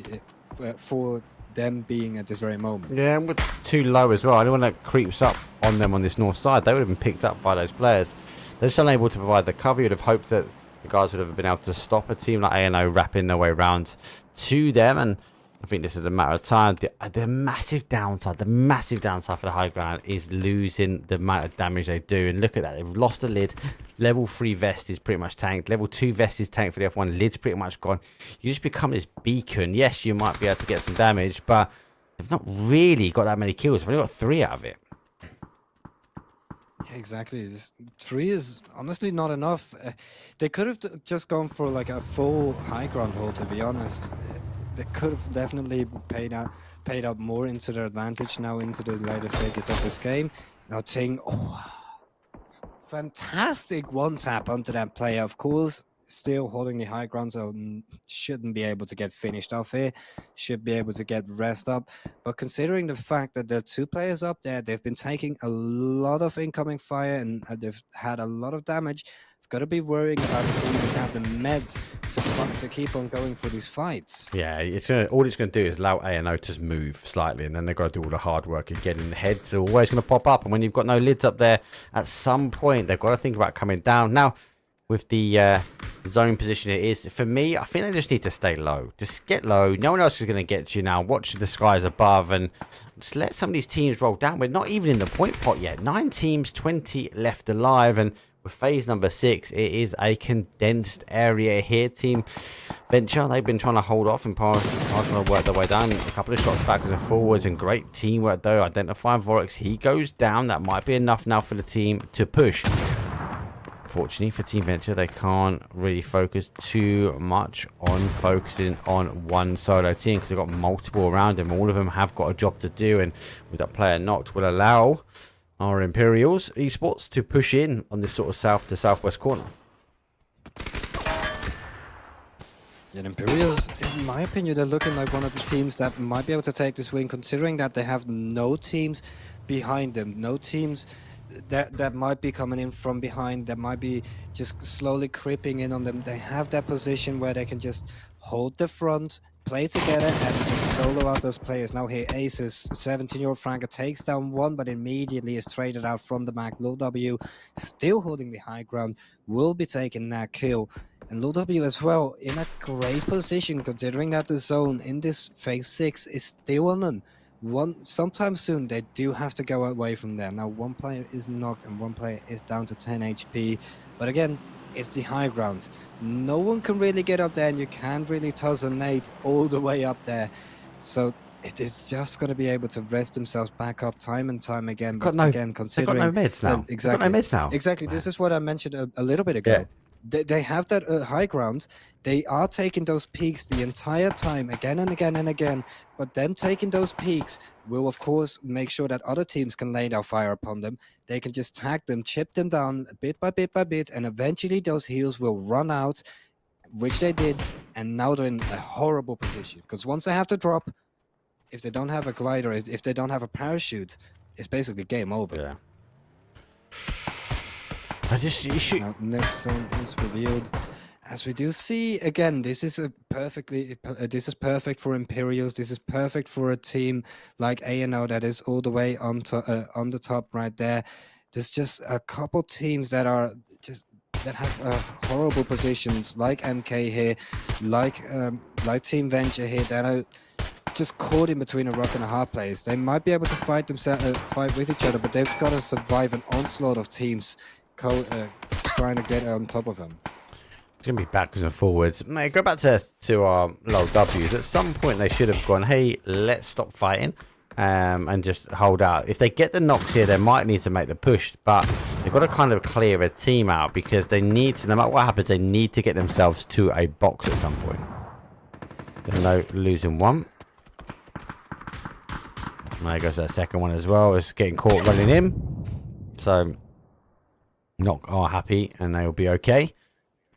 S10: being at this very moment.
S9: Yeah, and with 2 low as well. Anyone that creeps up on them on this north side, they would have been picked up by those players. They're just unable to provide the cover. You'd have hoped that the guys would have been able to stop a team like ANO wrapping their way around to them, and I think this is a matter of time. The massive downside for the high ground is losing the amount of damage they do. And look at that, they've lost the lid. Level 3 vest is pretty much tanked. Level 2 vest is tanked for the F1. Lid's pretty much gone. You just become this beacon. Yes, you might be able to get some damage, but they've not really got that many kills. They've only got 3 out of it.
S10: Yeah, exactly. This 3 is honestly not enough. They could have just gone for like a full high ground hold, to be honest. They could have definitely paid up more into their advantage now into the later stages of this game. Now Ting, fantastic one tap onto that player. Of course, still holding the high ground, so shouldn't be able to get finished off here. Should be able to get rest up. But considering the fact that there are 2 players up there, they've been taking a lot of incoming fire and they've had a lot of damage. Got to be worrying about if they even have the meds to keep on going for these fights.
S9: Yeah, all it's going to do is allow ANO to just move slightly, and then they've got to do all the hard work of getting the heads. Are always going to pop up, and when you've got no lids up there, at some point they've got to think about coming down. Now, with the zone position it is, for me, I think they just need to stay low. Just get low. No one else is going to get you now. Watch the skies above and just let some of these teams roll down. We're not even in the point pot yet. 9 teams, 20 left alive, and with phase number 6, it is a condensed area here. Team Venture, they've been trying to hold off and trying to work their way down. A couple of shots backwards and forwards, and great teamwork though. Identifying Vorex, he goes down. That might be enough now for the team to push. Fortunately for Team Venture, they can't really focus too much on focusing on one solo team, because they've got multiple around them. All of them have got a job to do, and with that player knocked, will allow our Imperials Esports to push in on this sort of south to southwest corner.
S10: Yeah, Imperials, in my opinion, they're looking like one of the teams that might be able to take this win, considering that they have no teams behind them, no teams that might be coming in from behind, that might be just slowly creeping in on them. They have that position where they can just hold the front, play together, and just solo out those players. Now here, Aces, 17-year-old Franker takes down 1, but immediately is traded out from the back. Low W, still holding the high ground, will be taking that kill. And Low W as well, in a great position, considering that the zone in this phase 6 is still on them. Sometime soon, they do have to go away from there. Now, 1 player is knocked and 1 player is down to 10 HP. But again, it's the high ground. No one can really get up there, and you can't really toss a nade all the way up there. So it is just going to be able to rest themselves back up time and time again. But again, considering
S9: they've got no meds now.
S10: Exactly.
S9: They've got no meds now.
S10: Exactly. This is what I mentioned a little bit ago.
S9: Yeah.
S10: They have that high ground. They are taking those peaks the entire time, again and again and again. But them taking those peaks will, of course, make sure that other teams can lay down fire upon them. They can just tag them, chip them down bit by bit by bit, and eventually those heals will run out, which they did. And now they're in a horrible position, because once they have to drop, if they don't have a glider, if they don't have a parachute, it's basically game over.
S9: Yeah.
S10: Now, next zone is revealed. As we do see, again, this is perfect for Imperials. This is perfect for a team like ANO that is all the way on the top right there. There's just a couple teams that have horrible positions, like MK here, like Team Venture here, that are just caught in between a rock and a hard place. They might be able to fight with each other, but they've got to survive an onslaught of teams trying to get on top of them.
S9: It's going to be backwards and forwards. Mate, go back to our low W's. At some point, they should have gone, hey, let's stop fighting and just hold out. If they get the knocks here, they might need to make the push. But They've got to kind of clear a team out because they need to, no matter what happens, they need to get themselves to a box at some point. No, losing one. There goes that second one as well. It's getting caught running in. So, not are happy and they'll be okay.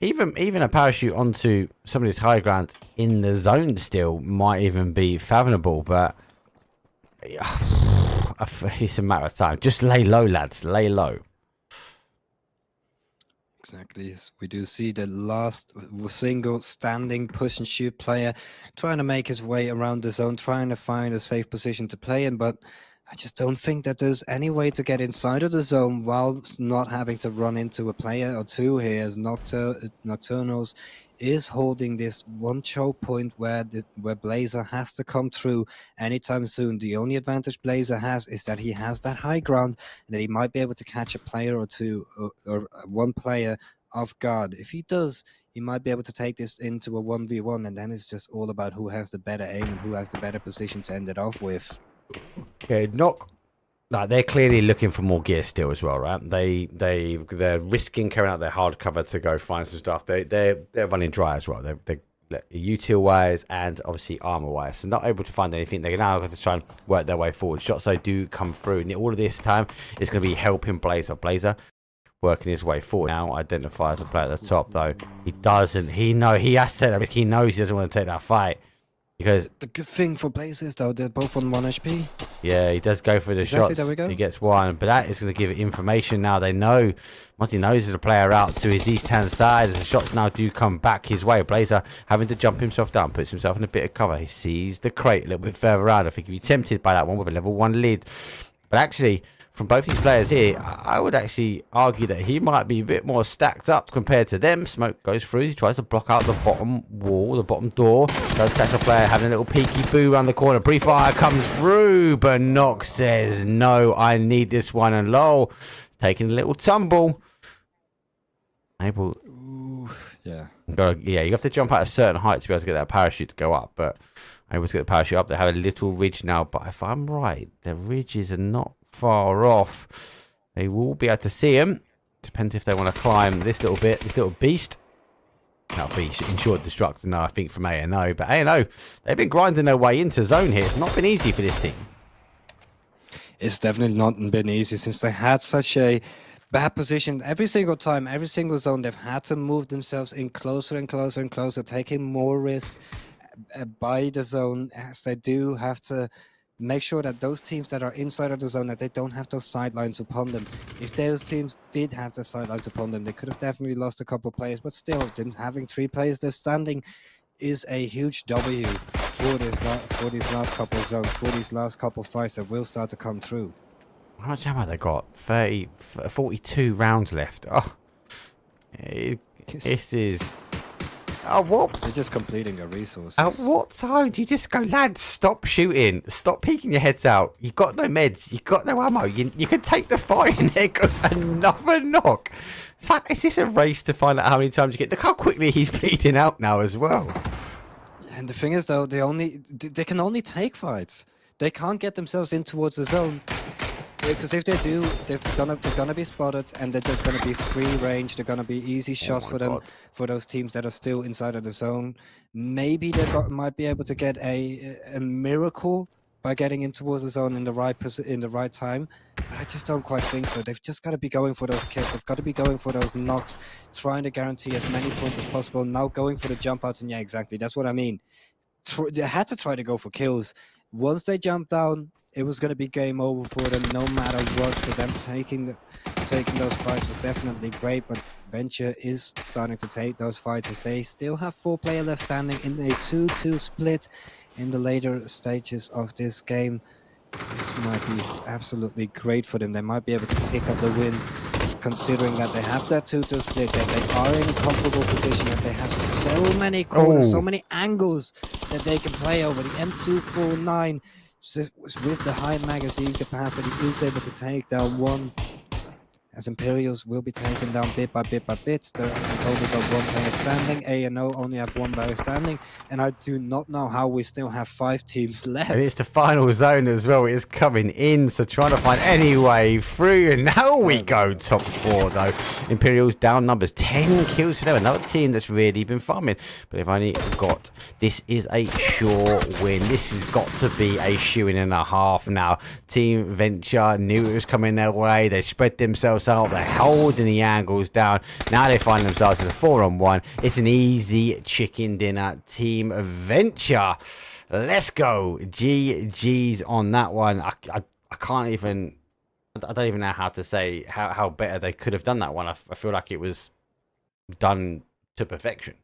S9: Even a parachute onto somebody's high ground in the zone still might even be fathomable, but it's a matter of time. Just lay low, lads. Lay low.
S10: Exactly. Yes. We do see the last single standing push and shoot player trying to make his way around the zone, trying to find a safe position to play in, but I just don't think that there's any way to get inside of the zone while not having to run into a player or two here, as Nocturnals is holding this one choke point where Blazer has to come through anytime soon. The only advantage Blazer has is that he has that high ground and that he might be able to catch a player or two or one player off guard. If he does, he might be able to take this into a 1v1, and then it's just all about who has the better aim and who has the better position to end it off with.
S9: Okay, they're clearly looking for more gear still as well, right? They're risking carrying out their hard cover to go find some stuff. They're running dry as well. They're util wise and obviously armor wise, so not able to find anything. They're now going to try and work their way forward. Shots they do come through, and all of this time is going to be helping Blazer working his way forward. Now identifies a player at the top though. He doesn't. He has to take that risk. He knows he doesn't want to take that fight. Because
S10: the good thing for Blaze is though they're both on 1 HP.
S9: Yeah, he does go for the shots.
S10: There we go.
S9: He gets one, but that is going to give it information now. They know once he knows there's a player out to his east-hand side, as the shots now do come back his way. Blazer having to jump himself down, puts himself in a bit of cover. He sees the crate a little bit further around. I think he'd be tempted by that one with a level 1 lid. But actually, from both these players here, I would actually argue that he might be a bit more stacked up compared to them. Smoke goes through. He tries to block out the bottom wall, the bottom door. Does catch a player having a little peeky boo around the corner. Brief fire comes through, but Nox says, no, I need this one. And Lowell taking a little tumble.
S10: Ooh, yeah.
S9: You have to jump at a certain height to be able to get that parachute to go up. But able to get the parachute up. They have a little ridge now. But if I'm right, the ridges are not far off. They will be able to see him. Depends if they want to climb this little bit, this little beast. That'll be in short destruct. No, I think from A&O. But A&O, they've been grinding their way into zone here. It's not been easy for this team.
S10: It's definitely not been easy since they had such a bad position. Every single time, every single zone, they've had to move themselves in closer and closer and closer, taking more risk by the zone, as they do have to make sure that those teams that are inside of the zone, that they don't have those sidelines upon them. If those teams did have the sidelines upon them, they could have definitely lost a couple of players, but still, them having 3 players there standing is a huge W for these last couple of zones, for these last couple of fights that will start to come through.
S9: How much ammo they got? 42 rounds left. Oh, this is... Oh, what?
S10: They're just completing their resources.
S9: At what time do you just go, lads, stop shooting, stop peeking your heads out? You've got no meds, you've got no ammo, you can take the fight, and there goes another knock. It's like, is this a race to find out how many times you get? Look how quickly he's bleeding out now as well.
S10: And the thing is, though, they can only take fights. They can't get themselves in towards the zone. Because if they do, they're gonna be spotted, and they're just gonna be free range. They're gonna be easy shots for them, for those teams that are still inside of the zone. Maybe they might be able to get a miracle by getting in towards the zone in the right time, but I just don't quite think so. They've just got to be going for those kills. They've got to be going for those knocks, trying to guarantee as many points as possible. Now going for the jump outs, and yeah, exactly, that's what I mean. They had to try to go for kills. Once they jumped down, it was going to be game over for them no matter what. So them taking those fights was definitely great, but Venture is starting to take those fights as they still have 4 players left standing in a 2-2 split in the later stages of this game. This might be absolutely great for them. They might be able to pick up the win, considering that they have that 2-2 split, that they are in a comfortable position, that they have so many corners, so many angles that they can play over. The M249, with the high magazine capacity, is able to take down one as Imperials will be taken down bit by bit by bit. They've only got one player standing. A&O only have one player standing, and I do not know how we still have 5 teams left.
S9: And it's the final zone as well. It is coming in, so trying to find any way through. And now we go top 4 though. Imperials down numbers, 10 kills for them. Another team that's really been farming. But they've only got, this is a sure win. This has got to be a shooing and a half now. Team Venture knew it was coming their way. They spread themselves out. They're holding the angles down. Now they find themselves in a 4-on-1. It's an easy chicken dinner. Team Venture. Let's go. GG's on that one. I can't even, I don't even know how to say how better they could have done that one. I feel like it was done to perfection.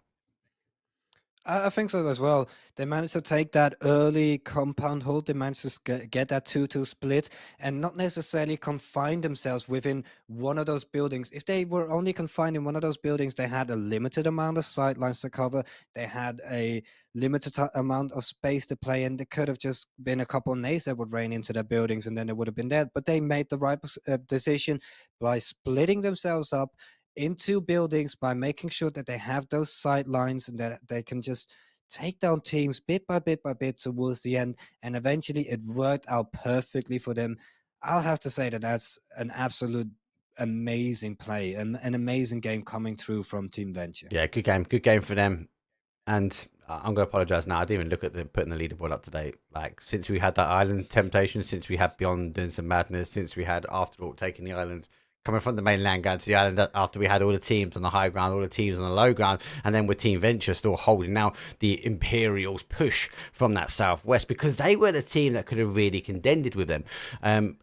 S10: I think so as well. They managed to take that early compound hold. They managed to get that 2-2 split and not necessarily confine themselves within one of those buildings. If they were only confined in one of those buildings, they had a limited amount of sidelines to cover. They had a limited amount of space to play in. There could have just been a couple of nades that would rain into their buildings and then they would have been dead. But they made the right decision by splitting themselves up into buildings, by making sure that they have those sidelines and that they can just take down teams bit by bit by bit towards the end, and eventually it worked out perfectly for them. I'll have to say that that's an absolute amazing play and an amazing game coming through from Team Venture.
S9: Yeah, good game for them. And I'm going to apologize now. I didn't even look at putting the leaderboard up to date. Like, since we had that island temptation, since we had Beyond doing some madness, since we had After All taking the island, coming from the mainland going to the island after we had all the teams on the high ground, all the teams on the low ground, and then with Team Venture still holding now the Imperials push from that southwest, because they were the team that could have really contended with them.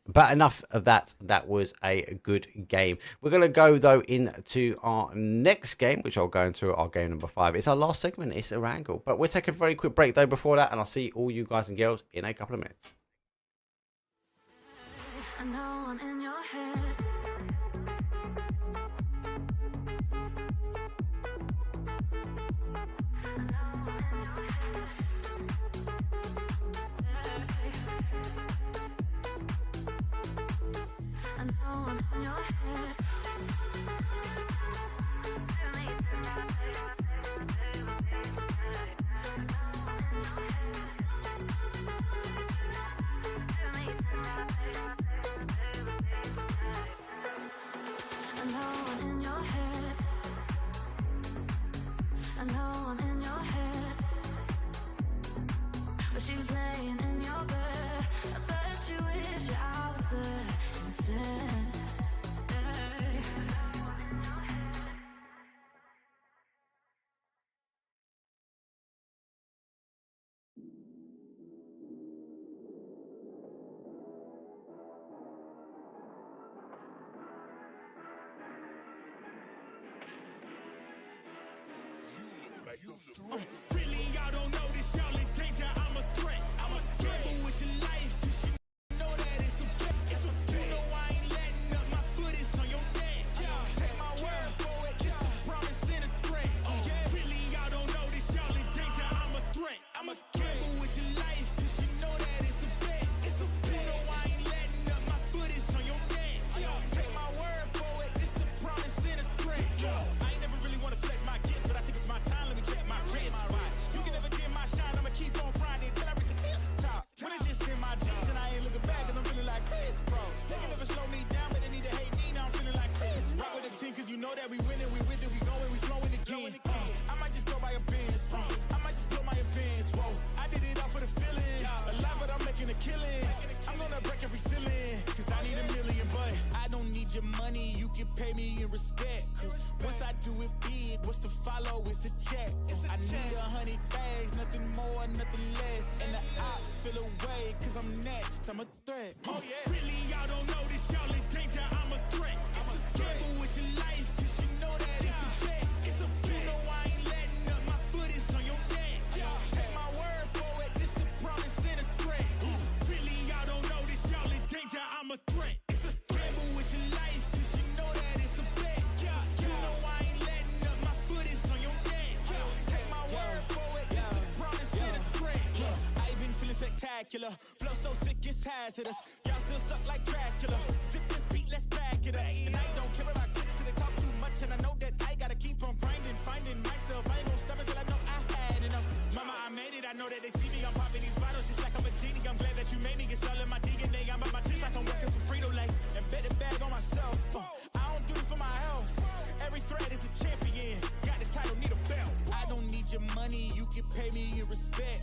S9: But enough of that. That was a good game. We're going to go though into our next game, which I'll go into our game number 5. It's our last segment. It's a wrangle, but we'll take a very quick break though before that, and I'll see all you guys and girls in a couple of minutes.
S6: I know I'm in your head. I know I'm in your head. I know I'm in your head. I know I'm in your head. But she's laying in your bed. I bet you wish I was there instead. Hey.
S11: Really, y'all don't know this, y'all in danger. I'm a threat. I'm a gamble with your life, 'cause you know that it's a bet. It's a bet. You know I ain't letting up. My foot is on your neck. Take my word for it. It's a promise and a threat. Really, y'all don't know this, y'all in danger. I'm a threat. I'm a gamble with your life, 'cause you know that it's a bet. It's a bet. You know I ain't letting up. My foot is on your neck. Take my word for it. It's a promise and a threat. I ain't never really want to flex my gifts, but I think it's my time. Let me check my wrist. You can never get my shine. I'ma keep on grinding till I reach the tip top. When it's just in my jeans and I ain't looking back, 'cause I'm feeling like Chris Cross. They can never slow me down, but they need to hate me. Now I'm feeling like Chris. Rock with the team, 'cause you know that we winning, we with it, we going, we flowing again. I might just go by a Benz. I might just blow my advance. Whoa, I did it all for the feeling. Alive, but I'm making a killing. I'm gonna break every ceiling, 'cause I need a million, but I don't need your money. You can pay me in respect, 'cause once I do it big, what's to follow is a check. I need 100 bags, nothing more, nothing less. And the ops feel away, 'cause I'm next. I'm a threat. Oh yeah. Really, y'all don't know this, y'all in danger. I'm a threat. I'm a gamble with your life, 'cause you know that it's a bet. It's a bet. You know I ain't letting up. My foot is on your neck. Take my word for it. It's a promise and a threat. Really, y'all don't know this, y'all in danger. I'm a threat. It's a gamble with your life, 'cause you know that it's a bet. You know I ain't letting up. My foot is on your neck. Take my word for it. It's a promise and a threat. I ain't been feeling spectacular. Flow so sick, it's hazardous. Y'all still suck like Dracula. Zip this beat, let's back
S4: it up. And I don't care about kids cause they talk too much. And I know that I gotta keep on grinding, finding myself. I ain't gonna stop until I know I had enough. Mama, I made it, I know that they see me. I'm popping these bottles just like I'm a genie. I'm glad that you made me. It's all in my DNA. I'm at my chips like I'm working for Frito-Lay. And bet the bag on myself. I don't do it for my health. Every thread is a champion. Got the title, need a belt. I don't need your money, you can pay me in respect.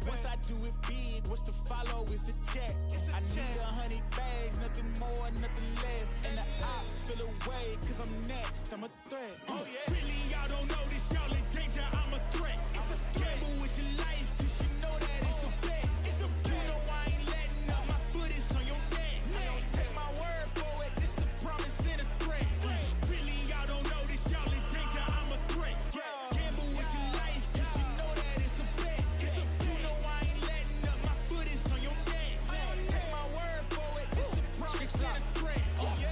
S4: Once I do it big, what's to follow is a check. I need 100 bags, nothing more, nothing less. And the ops feel away, cause I'm next, I'm a threat. Oh yeah, really y'all don't know this, y'all in danger, I'm a threat. It's a gamble with your life, cause you know that it's a bet. You know I ain't letting up, my foot is on your neck. I don't take my word for it, this a promise and a threat. Really y'all don't know this, y'all in danger, I'm a threat. Gamble with your life, cause you know that it's a bet. You know I ain't letting up, my foot is on your neck. I don't take my word for it, this a promise and a threat.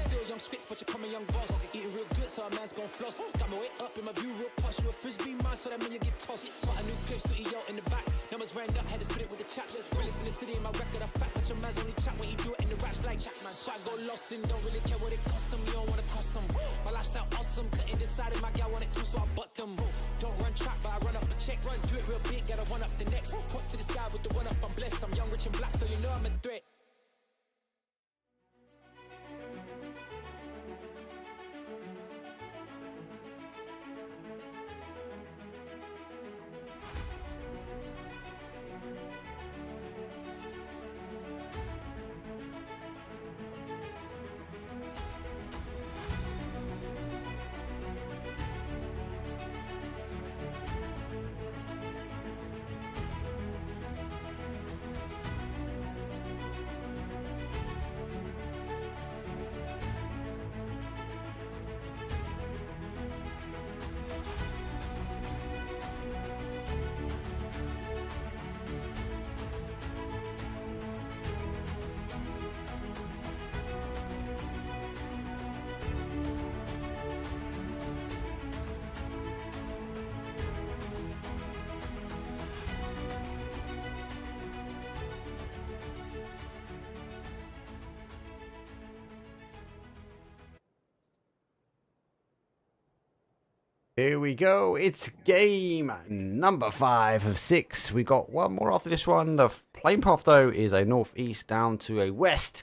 S7: Still young spits, but you call me young boss. Eating real good, so a man's gon' floss. Got my way up in my view real posh. You a frisbee man, so that mean you get tossed. Got a new clip, studio in the back. Numbers ran up, had to split it with the chaps. Realest in the city, in my record, I fact. But your man's only chat when he do it in the raps like Squad go lost and don't really care what it cost them. You don't wanna cost them. My lifestyle awesome, couldn't decide if my gal wanted to, so I butt them. Don't run track, but I run up the check. Run, do it real big, gotta one up the next. Point to the sky with the one up, I'm blessed. I'm young, rich and black, so you know I'm a threat.
S9: Here we go. It's game number 5 of 6. We got one more after this one. The playing path, though, is a northeast down to a west.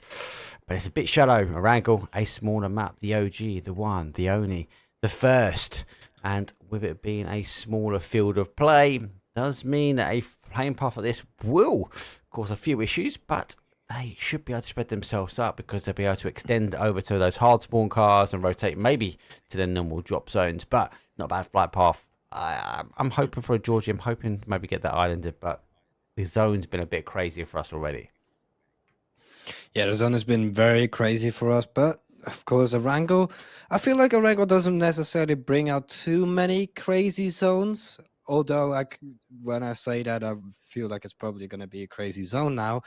S9: But it's a bit shallow. A wrangle, a smaller map. The OG, the one, the only, the first. And with it being a smaller field of play, does mean that a playing path like this will cause a few issues. But they should be able to spread themselves up because they'll be able to extend over to those hard spawn cars and rotate maybe to the normal drop zones. But not a bad flight path. I'm hoping for a Georgie. I'm hoping to maybe get that islanded, but the zone's been a bit crazy for us already.
S10: Yeah, the zone has been very crazy for us, but of course, Arango, I feel like Arango doesn't necessarily bring out too many crazy zones. Although when I say that, I feel like it's probably going to be a crazy zone now.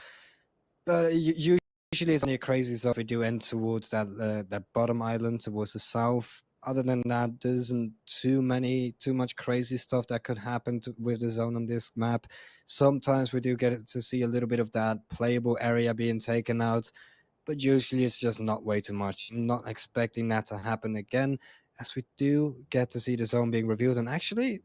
S10: But usually it's only a crazy zone if we do end towards that bottom island towards the south. Other than that, there isn't too much crazy stuff that could happen with the zone on this map. Sometimes we do get to see a little bit of that playable area being taken out, but usually it's just not way too much. I'm not expecting that to happen again, as we do get to see the zone being revealed. And actually,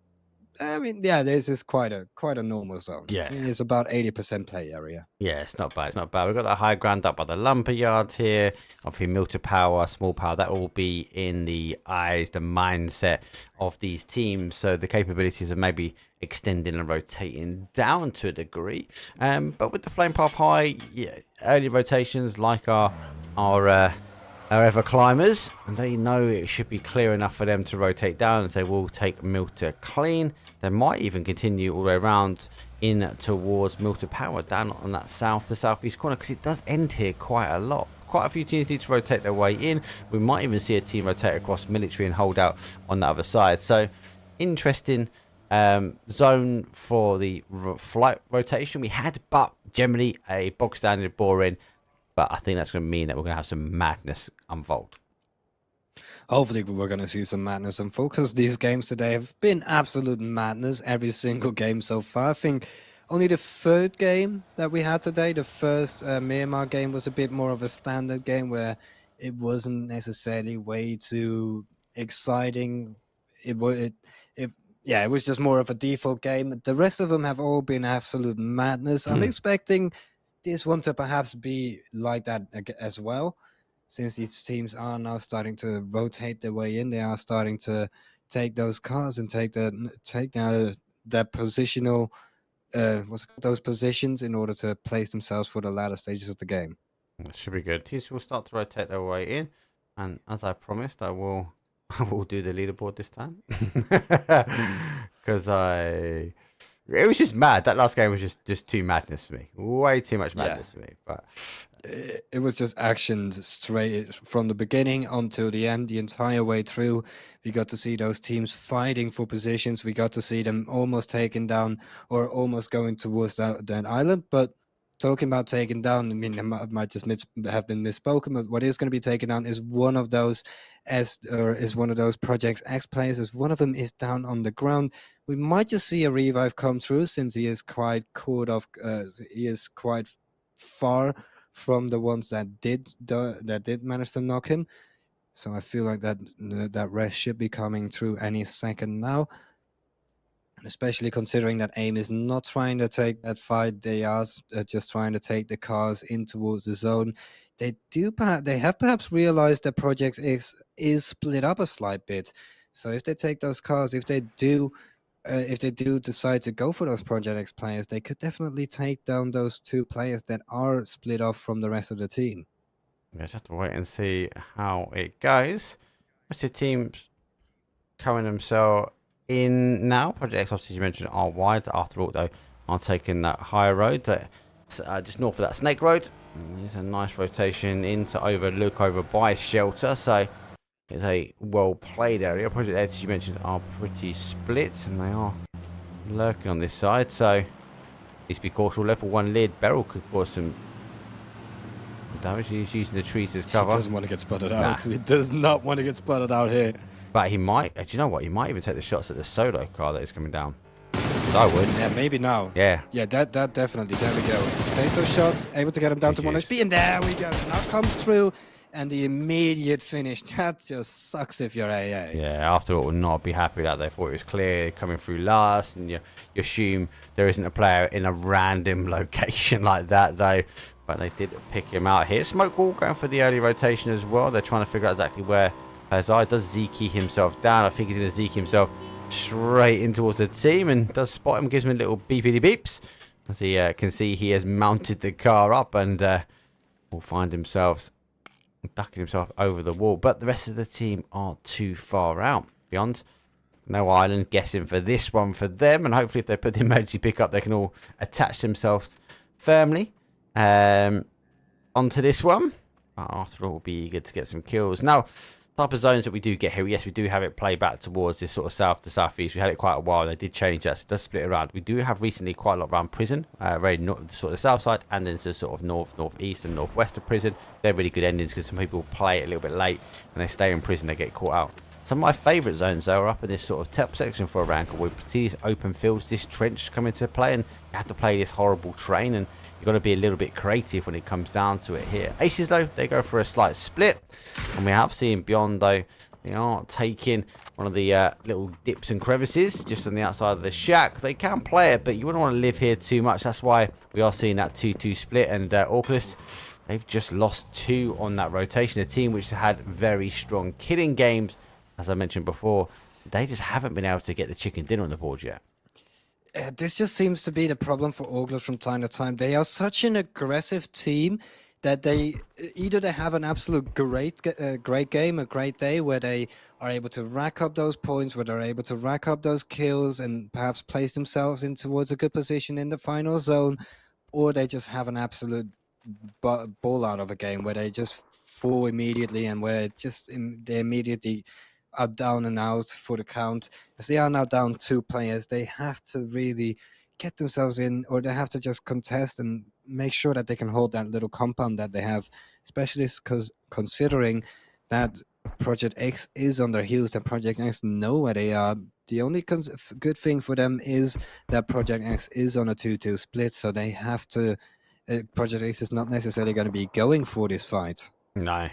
S10: I mean, yeah, this is quite a normal zone.
S9: Yeah.
S10: I mean, it's about 80% play area.
S9: Yeah, it's not bad. It's not bad. We've got that high ground up by the lumber yard here. Obviously, Milter Power, Small Power, that will be in the eyes, the mindset of these teams. So the capabilities of maybe extending and rotating down to a degree. But with the Flame Path High, yeah, early rotations like our ever climbers, and they know it should be clear enough for them to rotate down and say we'll take Milter clean. They might even continue all the way around in towards Milter Power down on that south to southeast corner, because it does end here quite a lot. Quite a few teams need to rotate their way in. We might even see a team rotate across military and hold out on the other side. So interesting zone for the flight rotation we had, but generally a bog standard boring. But I think that's going to mean that we're going to have some madness unfold.
S10: Hopefully we're going to see some madness unfold, because these games today have been absolute madness, every single game so far. I think only the third game that we had today, the first Myanmar game, was a bit more of a standard game where it wasn't necessarily way too exciting. It was it yeah, it was just more of a default game. The rest of them have all been absolute madness. I'm expecting this one to perhaps be like that as well, since these teams are now starting to rotate their way in. They are starting to take those cars and take their positional those positions in order to place themselves for the latter stages of the game.
S9: That should be good. Teams will start to rotate their way in, and as I promised, I will I will do the leaderboard this time because it was just mad. That last game was just too madness for me. Way too much madness for me. But
S10: it was just action straight from the beginning until the end, the entire way through. We got to see those teams fighting for positions. We got to see them almost taken down or almost going towards that island. But talking about taken down, I mean, it might just have been misspoken, but what is going to be taken down is one of those is one of those Project X players. As one of them is down on the ground. We might just see a revive come through, since he is quite caught off. He is quite far from the ones that did manage to knock him. So I feel like that rest should be coming through any second now. And especially considering that AIM is not trying to take that fight, they are just trying to take the cars in towards the zone. They have perhaps realized that Project X is split up a slight bit. So if they take those cars, if they do decide to go for those Project X players, they could definitely take down those two players that are split off from the rest of the team.
S9: We just have to wait and see how it goes. Most of the teams coming themselves in now. Project X, obviously, you mentioned, are wide. After all, though, are taking that higher road, just north of that Snake Road. And there's a nice rotation in to overlook over by Shelter. So it's a well-played area. Project X, as you mentioned, are pretty split, and they are lurking on this side. So please be cautious. Level 1 lid barrel could cause some damage. He's using the trees as cover.
S10: He doesn't want to get spotted out. He does not want to get spotted out here.
S9: But he might. Do you know what? He might even take the shots at the solo car that is coming down. So I would.
S10: Yeah, maybe now.
S9: Yeah.
S10: Yeah, that definitely. There we go. Takes those shots, able to get him down to 1 HP, and there we go. Now comes through, and the immediate finish. That just sucks if you're AA.
S9: Yeah, after all, would not be happy that they thought it was clear coming through last, and you assume there isn't a player in a random location like that, though. But they did pick him out here. Smokeball going for the early rotation as well. They're trying to figure out exactly where players are. Does Zeke himself down? I think he's going to Zeke himself straight in towards the team, and does spot him, gives him a little beepity beeps. As he can see, he has mounted the car up and will find himself ducking himself over the wall. But the rest of the team are too far out. Beyond, no island, guessing for this one for them, and hopefully if they put the emergency pickup, they can all attach themselves firmly onto this one. But after all, it will be eager to get some kills. Now, type of zones that we do get here, yes, we do have it play back towards this sort of south to southeast. We had it quite a while. They did change that, so it does split around. We do have recently quite a lot around prison, very sort of the south side, and then to sort of northeast and northwest of prison. They're really good endings because some people play it a little bit late and they stay in prison, they get caught out. Some of my favourite zones though are up in this sort of top section for a rank, where we see these open fields, this trench come into play, and you have to play this horrible terrain, and you've got to be a little bit creative when it comes down to it here. Aces though, they go for a slight split, and we have seen Beyond though, they are taking one of the little dips and crevices just on the outside of the shack. They can play it, but you wouldn't want to live here too much. That's why we are seeing that 2-2 split, and Orclus, they've just lost 2 on that rotation. A team which had very strong killing games, as I mentioned before, they just haven't been able to get the chicken dinner on the board yet.
S10: This just seems to be the problem for Orglas from time to time. They are such an aggressive team that they have an absolute great game, a great day, where they are able to rack up those points, where they're able to rack up those kills and perhaps place themselves in towards a good position in the final zone, or they just have an absolute ball out of a game where they just fall immediately, and where they immediately are down and out for the count. As they are now down 2 players, they have to really get themselves in, or they have to just contest and make sure that they can hold that little compound that they have, especially because considering that Project X is on their heels, and Project X know where they are. The only good thing for them is that Project X is on a 2-2 split, so they have to Project X is not necessarily going to be going for this fight.
S9: No.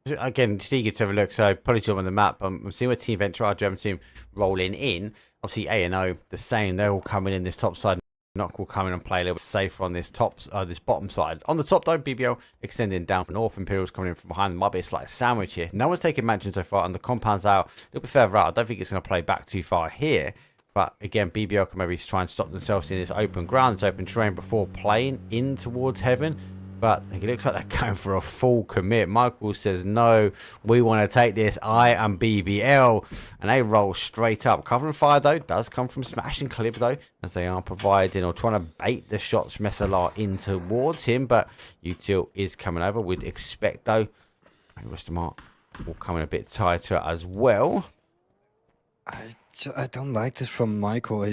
S9: again, just eager to have a look. So probably jump on the map. I'm seeing where Team Venture, our German team, rolling in. Obviously, A&O the same. They're all coming in this top side. Knock will come in and play a little bit safer on this this bottom side. On the top though, BBL extending down from north. Imperial's coming in from behind. Might be a slight sandwich here. No one's taking mansion so far, and the compound's out a little bit further out. I don't think it's going to play back too far here. But again, BBL can maybe try and stop themselves in this open ground, this open terrain before playing in towards heaven. But it looks like they're going for a full commit. Michael says, no, we want to take this. I am BBL. And they roll straight up. Cover and fire, though, does come from Smash and Clip, though, as they are providing or trying to bait the shots from SLR in towards him. But Util is coming over. We'd expect, though, Rustamart will come in a bit tighter as well.
S10: I don't like this from Michael.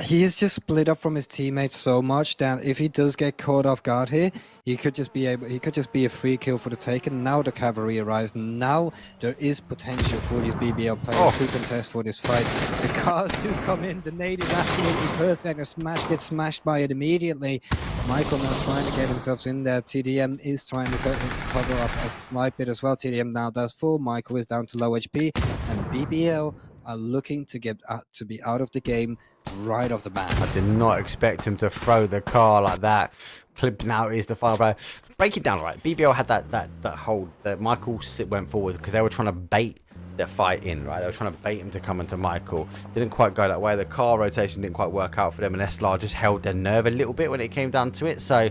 S10: He is just split up from his teammates so much that if he does get caught off guard here, he could just be a free kill for the taken. Now the cavalry arrives. Now there is potential for these BBL players to contest for this fight. The cars do come in. The nade is absolutely perfect. A smash gets smashed by it immediately. Michael now trying to get himself in there. TDM is trying to cover up a slight bit as well. TDM now does full. Michael is down to low HP, and BBL are looking to get to be out of the game right off the bat.
S9: I did not expect him to throw the car like that. Clip now is the final player. Break it down, right? BBL had that hold that Michael went forward because they were trying to bait the fight in, right? They were trying to bait him to come into Michael. Didn't quite go that way. The car rotation didn't quite work out for them, and SLR just held their nerve a little bit when it came down to it. So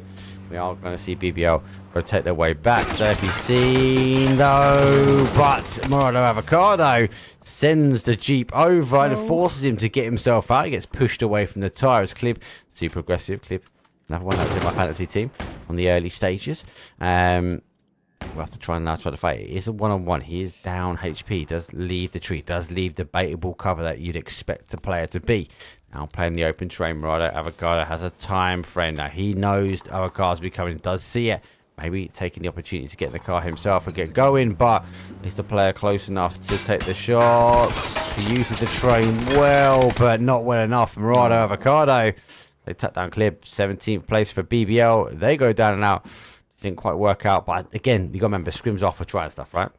S9: we are going to see BBL rotate their way back. There be seen though, but Morado Avocado sends the Jeep over and forces him to get himself out. He gets pushed away from the tires. Clip, super aggressive. Clip, another one that's in my fantasy team on the early stages. We'll have to try to fight. It is a one-on-one. He is down HP. Does leave the tree. Does leave the baitable cover that you'd expect a player to be. Now playing the open terrain, Morado Avocado has a time frame. Now he knows our cars will be coming. Does see it. Maybe taking the opportunity to get in the car himself and get going, but is the player close enough to take the shots? He uses the train well, but not well enough. Morado Avocado, they tap down Clip. 17th place for BBL. They go down and out. Didn't quite work out, but again, you got to remember, scrims off for trying stuff, right?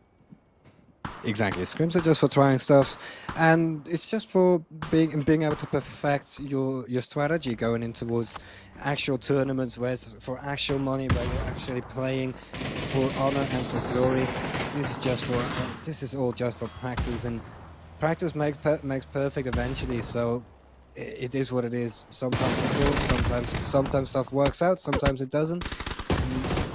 S10: Exactly, scrims are just for trying stuffs, and it's just for being able to perfect your strategy going in towards actual tournaments, where it's for actual money, where you're actually playing for honor and for glory. This is all just for practice, and practice makes perfect eventually. So it is what it is. Sometimes it works, sometimes stuff works out, sometimes it doesn't.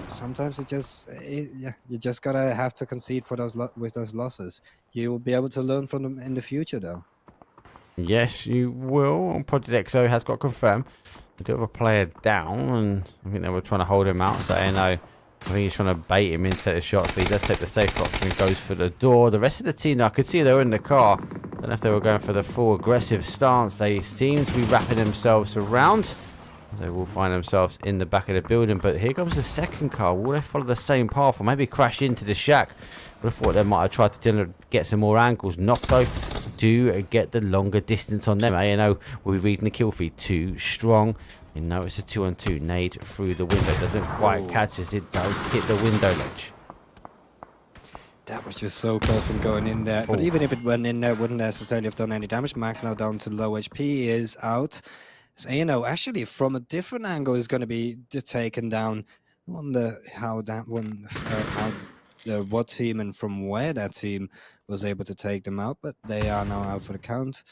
S10: Sometimes you just gotta have to concede for those losses. You will be able to learn from them in the future, though.
S9: Yes, you will. Project XO has got confirmed. A bit of a player down, and I think they were trying to hold him out. So I think he's trying to bait him into the shots, but he does take the safe option and goes for the door. The rest of the team, I could see they were in the car. I don't know if they were going for the full aggressive stance. They seem to be wrapping themselves around. They will find themselves in the back of the building, but here comes the second car. Will they follow the same path or maybe crash into the shack? Would have thought they might have tried to get some more angles. Not though. Do get the longer distance on them. A&O will be reading the kill feed. Too strong. You know it's a 2-on-2. Nade through the window. Doesn't quite catch as it does hit the window ledge.
S10: That was just so close from going in there. But even if it went in there, it wouldn't necessarily have done any damage. Max now down to low HP. He is out. So, actually from a different angle is going to be taken down. I wonder how that one, what team and from where that team was able to take them out, but they are now out for the count.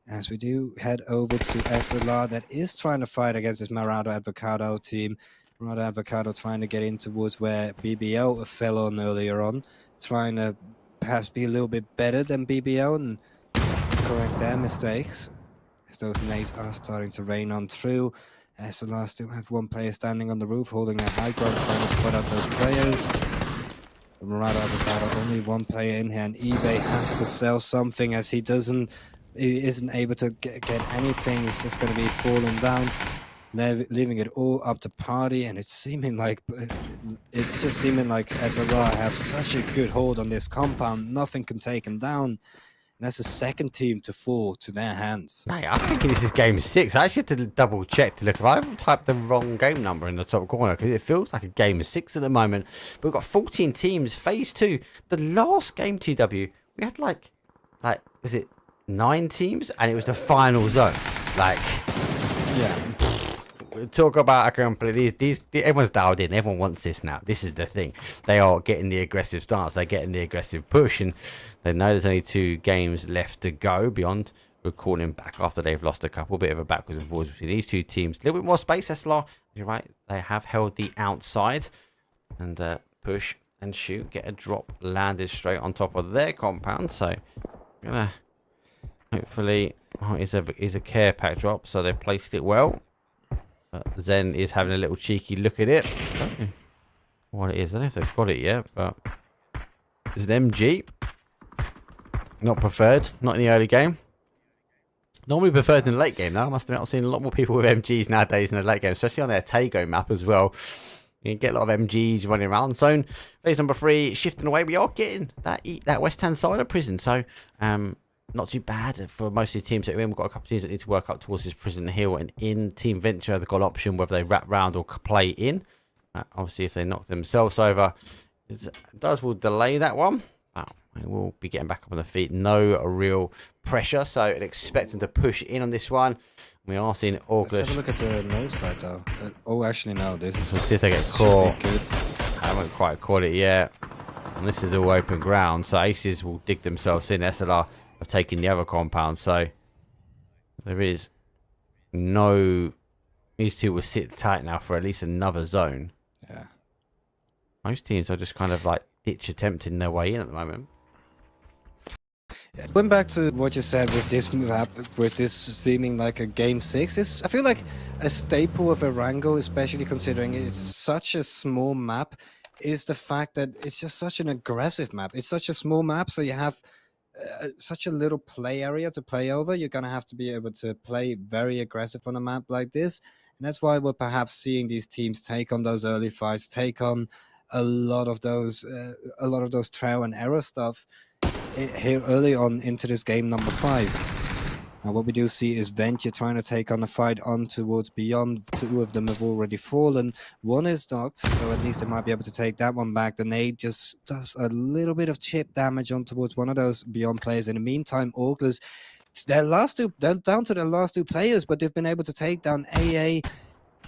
S10: As we do head over to SLR, that is trying to fight against this Morado Avocado team. Morado Avocado trying to get in towards where BBL fell on earlier on, trying to perhaps be a little bit better than BBL and correct their mistakes. As those nades are starting to rain on through. SLR still have one player standing on the roof holding their high ground, trying to spot out those players. Morado Avocado, only one player in here, and eBay has to sell something as he isn't able to get anything. It's just going to be falling down, leaving it all up to party, and it's just seeming like SLR have such a good hold on this compound. Nothing can take him down. And that's the second team to fall to their hands.
S9: Mate, I'm thinking this is game 6. I actually had to double check to look if I've typed the wrong game number in the top corner, because it feels like a game 6 at the moment. But we've got 14 teams, phase 2. The last game, TW, we had like was it 9 teams, and it was the final zone. Like,
S10: Yeah.
S9: talk about a completely these everyone's dialed in. Everyone wants this now. This is the thing. They are getting the aggressive stance. They're getting the aggressive push, and they know there's only 2 games left to go beyond recording back after they've lost a couple. Bit of a backwards and forwards between these 2 teams. A little bit more space. SLR, you're right. They have held the outside and push and shoot. Get a drop landed straight on top of their compound. So gonna hopefully is a care pack drop. So they placed it well. Zen is having a little cheeky look at it. I don't know what it is. I don't know if they've got it yet, but it's an MG. Not preferred. Not in the early game. Normally preferred in the late game, though. I must admit, I've seen a lot more people with MGs nowadays in the late game, especially on their Tago map as well. You can get a lot of MGs running around. Zone phase number 3, shifting away. We are getting that west-hand side of prison, so not too bad for most of the teams that we're in. We've got a couple of teams that need to work up towards this prison hill, and in Team Venture they've got an option whether they wrap round or play in. Obviously if they knock themselves over, it will delay that one. They will be getting back up on their feet. No real pressure, so expecting to push in on this one. We are seeing August.
S10: Let's have a look at the nose side though. Oh, actually no, this is.
S9: Let's see if they get caught. I haven't quite caught it yet, and this is all open ground, so Aces will dig themselves in. SLR have taken the other compound, so there is no. These 2 will sit tight now for at least another zone.
S10: Yeah.
S9: Most teams are just kind of like ditch attempting their way in at the moment.
S10: Yeah. Going back to what you said with this map, with this seeming like a game 6, I feel like a staple of Erangel, especially considering it's such a small map, is the fact that it's just such an aggressive map. It's such a small map, so you have such a little play area to play over. You're going to have to be able to play very aggressive on a map like this. And that's why we're perhaps seeing these teams take on those early fights, take on a lot of those trial and error stuff here early on into this game number 5. Now what we do see is Venture trying to take on the fight on towards Beyond. 2 of them have already fallen. 1 is knocked, so at least they might be able to take that one back. The nade just does a little bit of chip damage on towards one of those Beyond players. In the meantime, Auglers, they're down to their last 2 players, but they've been able to take down AA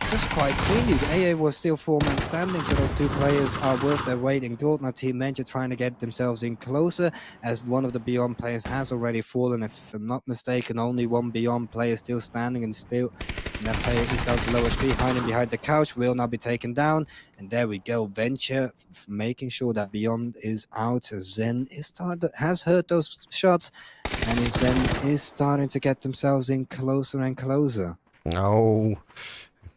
S10: just quite cleanly. The AA was still 4-man standing, so those 2 players are worth their weight in gold. Now Team Venture trying to get themselves in closer, as one of the Beyond players has already fallen. If I'm not mistaken, only 1 Beyond player still standing, and that player is down to low HP, hiding behind the couch, will now be taken down. And there we go, Venture making sure that Beyond is out. Zen has heard those shots, and Zen is starting to get themselves in closer and closer.
S9: Oh,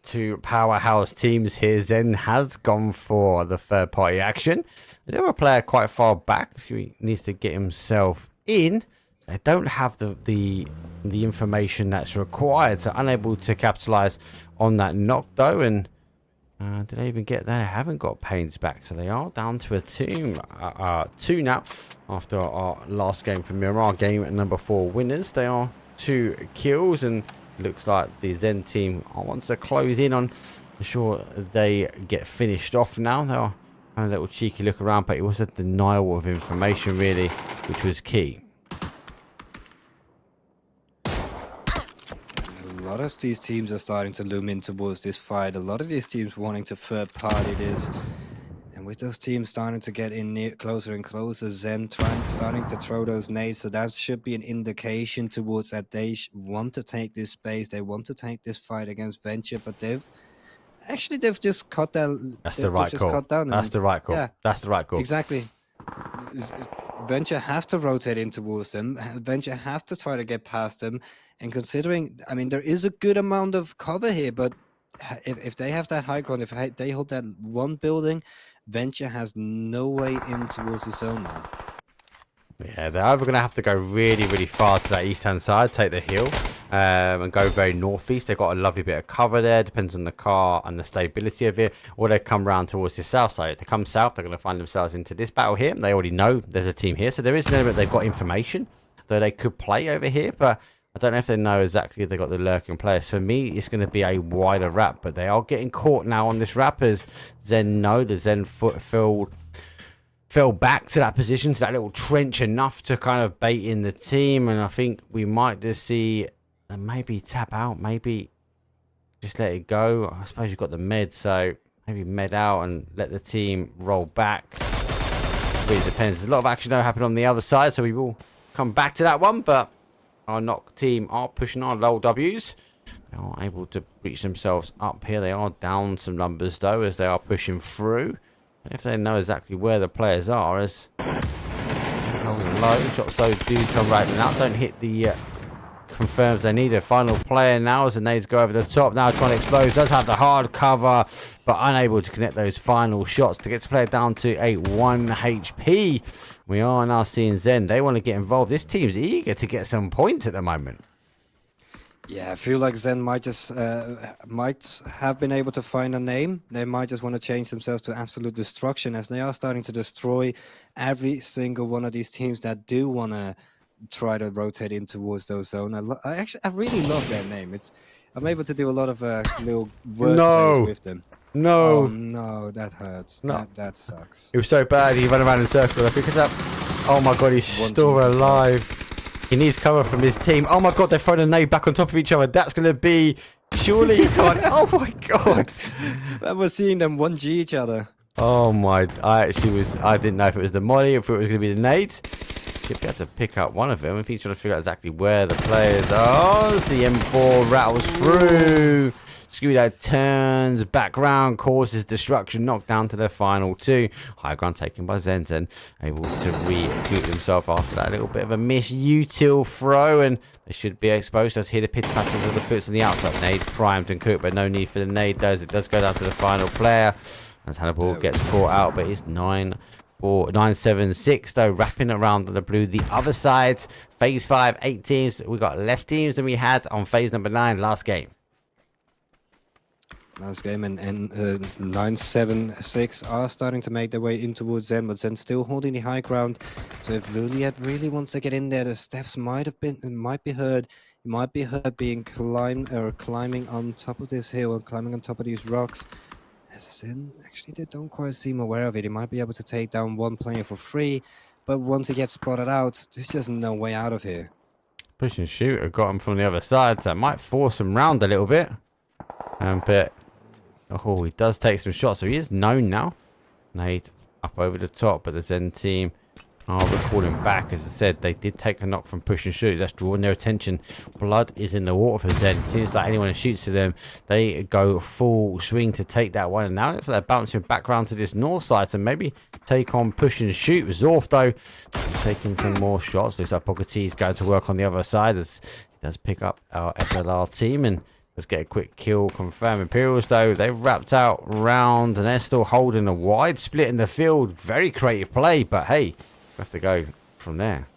S9: 2 powerhouse teams here. Zen has gone for the third party action. The other player quite far back, so he needs to get himself in. They don't have the information that's required, so unable to capitalize on that knock though. And did they even get there? They haven't got Pains back, so they are down to a 2 now after our last game for Mirar, game number 4 winners. They are 2 kills, and looks like the Zen team wants to close in on ensure they get finished off now. They're having a little cheeky look around, but it was a denial of information really, which was key.
S10: A lot of these teams are starting to loom in towards this fight. A lot of these teams wanting to third party this. And with those teams starting to get in closer and closer, Zen starting to throw those nades, so that should be an indication towards that they want to take this space, they want to take this fight against Venture, but they've just cut that.
S9: That's the right call. That's the right call. Yeah, that's the right call.
S10: Exactly. Venture have to rotate in towards them. Venture have to try to get past them. And considering, I mean, there is a good amount of cover here, but if they have that high ground, if they hold that one building, Venture has no way in towards the zone now.
S9: Yeah, they're either going to have to go really, really far to that east-hand side, take the hill, and go very northeast. They've got a lovely bit of cover there, depends on the car and the stability of it, or they come round towards the south side. If they come south, they're going to find themselves into this battle here. They already know there's a team here, so there is an element they've got information though they could play over here, but I don't know if they know exactly if they got the lurking players. For me, it's going to be a wider wrap, but they are getting caught now on this wrap as Zen know the Zen foot fell back to that position, to that little trench, enough to kind of bait in the team, and I think we might just see maybe tap out, maybe just let it go. I suppose you've got the med, so maybe med out and let the team roll back. Really depends. There's a lot of action happening on the other side, so we will come back to that one, but our knock team are pushing on low W's. They are able to reach themselves up here. They are down some numbers though as they are pushing through. And if they know exactly where the players are, as low shots though do come right out, don't hit the confirms they need a final player now as the nades go over the top. Now trying to explode, does have the hard cover, but unable to connect those final shots to get the player down to a 1 HP. We are now seeing Zen. They want to get involved. This team's eager to get some points at the moment.
S10: Yeah, I feel like Zen might just might have been able to find a name. They might just want to change themselves to absolute destruction, as they are starting to destroy every single one of these teams that do want to try to rotate in towards those zone. I really love their name. I'm able to do a lot of little word plays with them.
S9: No.
S10: Oh no, that hurts. No. That sucks.
S9: It was so bad. He ran around in circles. I pick it up. Oh my god, he's still alive. He needs cover from his team. Oh my god, they're throwing a nade back on top of each other. That's going to be... Surely you can't... Oh my god.
S10: I was seeing them 1G each other.
S9: Oh my... I didn't know if it was the molly, if it was going to be the nade. Should be able to pick up one of them if he's trying to figure out exactly where the players are. Oh, the M4 rattles through. Scooter turns back round, causes destruction, knocked down to their final 2. High ground taken by Zenzen, able to recoup himself after that little bit of a misutil throw, and they should be exposed. Let's hear the pitter patters of the foots on the outside. Nade primed and cooked, but no need for the nade. It does go down to the final player as Hannibal gets caught out, but it's 9-7-6 though, wrapping around the blue. The other side, phase 5, 8 teams. We got less teams than we had on phase number 9 last game.
S10: Last game, and 9-7-6 are starting to make their way in towards Zen, but Zen still holding the high ground. So if Juliet really wants to get in there, the steps might be heard. It might be heard being climbing on top of this hill and climbing on top of these rocks. As Zen, actually, they don't quite seem aware of it. He might be able to take down one player for free, but once he gets spotted out, there's just no way out of here.
S9: Push and shoot, I got him from the other side, so it might force him round a little bit. But oh, he does take some shots, so he is known now. Nade up over the top, but the Zen team are recalling back. As I said, they did take a knock from push and shoot. That's drawing their attention. Blood is in the water for Zen. Seems like anyone who shoots to them, they go full swing to take that one. And now it looks like they're bouncing back around to this north side to maybe take on push and shoot. Zorf, though, taking some more shots. Looks like Pocketee's going to work on the other side as he does pick up our SLR team. And let's get a quick kill confirm. Imperials, though, they've wrapped out round and they're still holding a wide split in the field. Very creative play, but hey, we have to go from there.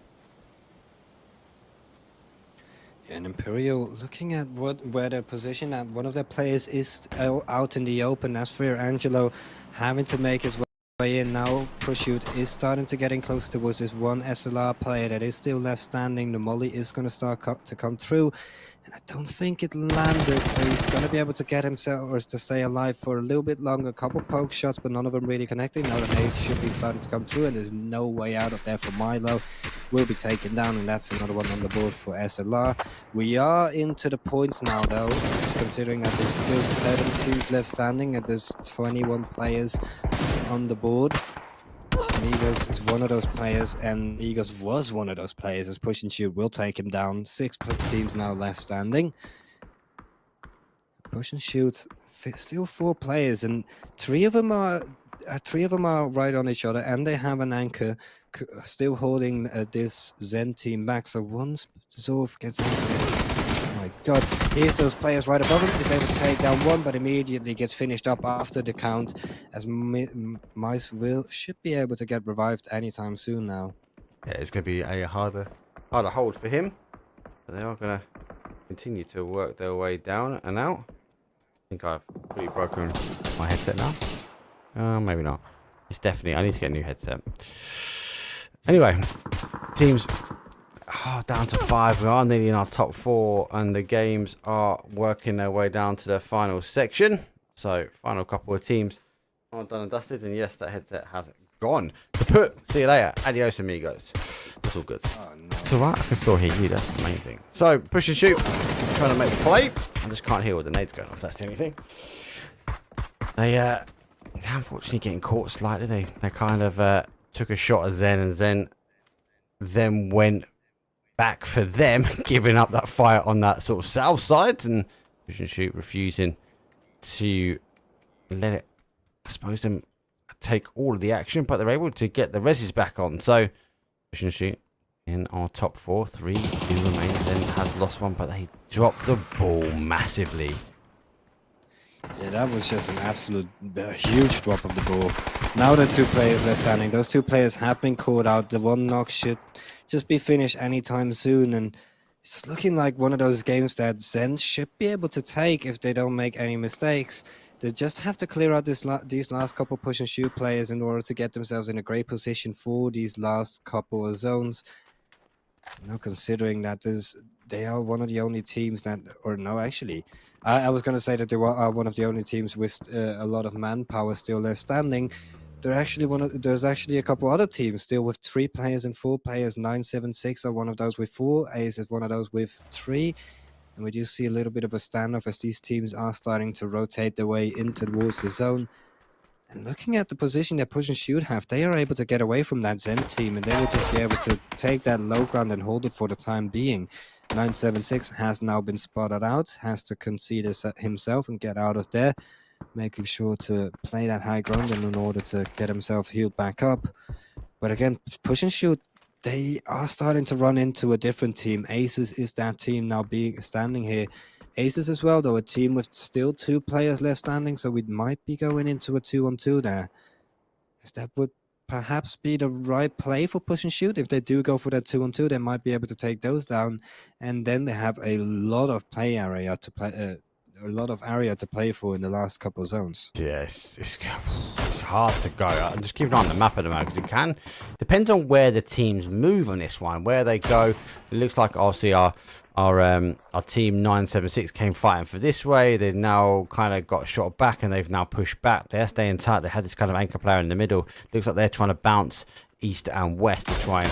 S10: And Imperial looking at where their position at one of their players is out in the open. As for Angelo having to make his way in now, Prosciutto is starting to get in close towards this one SLR player that is still left standing. The molly is going to start to come through, and I don't think it landed, so he's going to be able to get himself or to stay alive for a little bit longer. A couple poke shots, but none of them really connecting. Now the nades should be starting to come through, and there's no way out of there for Milo. Will be taken down, and that's another one on the board for SLR. We are into the points now, though, considering that there's still 7 teams left standing, and there's 21 players on the board. Migos is one of those players, and Migos was one of those players, as push and shoot will take him down. 6 teams now left standing. Push and shoot, still 4 players, and 3 of them are right on each other, and they have an anchor still holding this Zen team back. So once Zorf gets into it, oh my god, here's those players right above him. He's able to take down one, but immediately gets finished up after the count, as Mice should be able to get revived anytime soon now.
S9: Yeah, it's going to be a harder hold for him, but they are going to continue to work their way down and out. I think I've pretty broken my headset now. Maybe not. It's definitely, I need to get a new headset. Anyway, teams down to 5. We are nearly in our top 4, and the games are working their way down to the final section. So, final couple of teams are done and dusted, and yes, that headset has gone. See you later. Adios, amigos. That's all good.
S10: Oh, no.
S9: It's alright, I can still hear you. That's the main thing. So, push and shoot. Trying to make the play. I just can't hear all the nades going off. That's the only thing. They unfortunately getting caught slightly. They kind of took a shot at Zen, and Zen then went back for them, giving up that fight on that sort of south side, and push and shoot refusing to let it, I suppose, them take all of the action, but they're able to get the reses back on. So push and shoot in our top 4. 3 do remain. Then has lost one, but they dropped the ball massively.
S10: Yeah, that was just an absolute huge drop of the ball. Now the 2 players left standing. Those 2 players have been caught out. The one knock should just be finished anytime soon, and it's looking like one of those games that Zen should be able to take if they don't make any mistakes. They just have to clear out these last couple push and shoot players in order to get themselves in a great position for these last couple of zones. Now, considering that they are one of the only teams that, or no, actually, I was going to say that they are one of the only teams with a lot of manpower still left standing. There's actually a couple other teams still with 3 players and 4 players. 976 are one of those with 4. Ace is one of those with 3. And we do see a little bit of a standoff as these teams are starting to rotate their way in towards the zone. And looking at the position that push and shoot have, they are able to get away from that Zen team, and they will just be able to take that low ground and hold it for the time being. 976 has now been spotted out, has to concede himself and get out of there, making sure to play that high ground in order to get himself healed back up. But again, push and shoot, they are starting to run into a different team. Aces is that team now standing here. Aces as well, though, a team with still 2 players left standing, so we might be going into a 2-on-2 there. As that would perhaps be the right play for push and shoot. If they do go for that 2-on-2, they might be able to take those down, and then they have a lot of area to play for in the last couple of zones.
S9: Yes, it's hard to go. I'm just keeping an eye on the map at the moment, because it depends on where the teams move on this one, where they go. It looks like obviously our team 976 came fighting for this way. They've now kind of got shot back, and they've now pushed back. They're staying tight. They had this kind of anchor player in the middle. Looks like they're trying to bounce east and west to try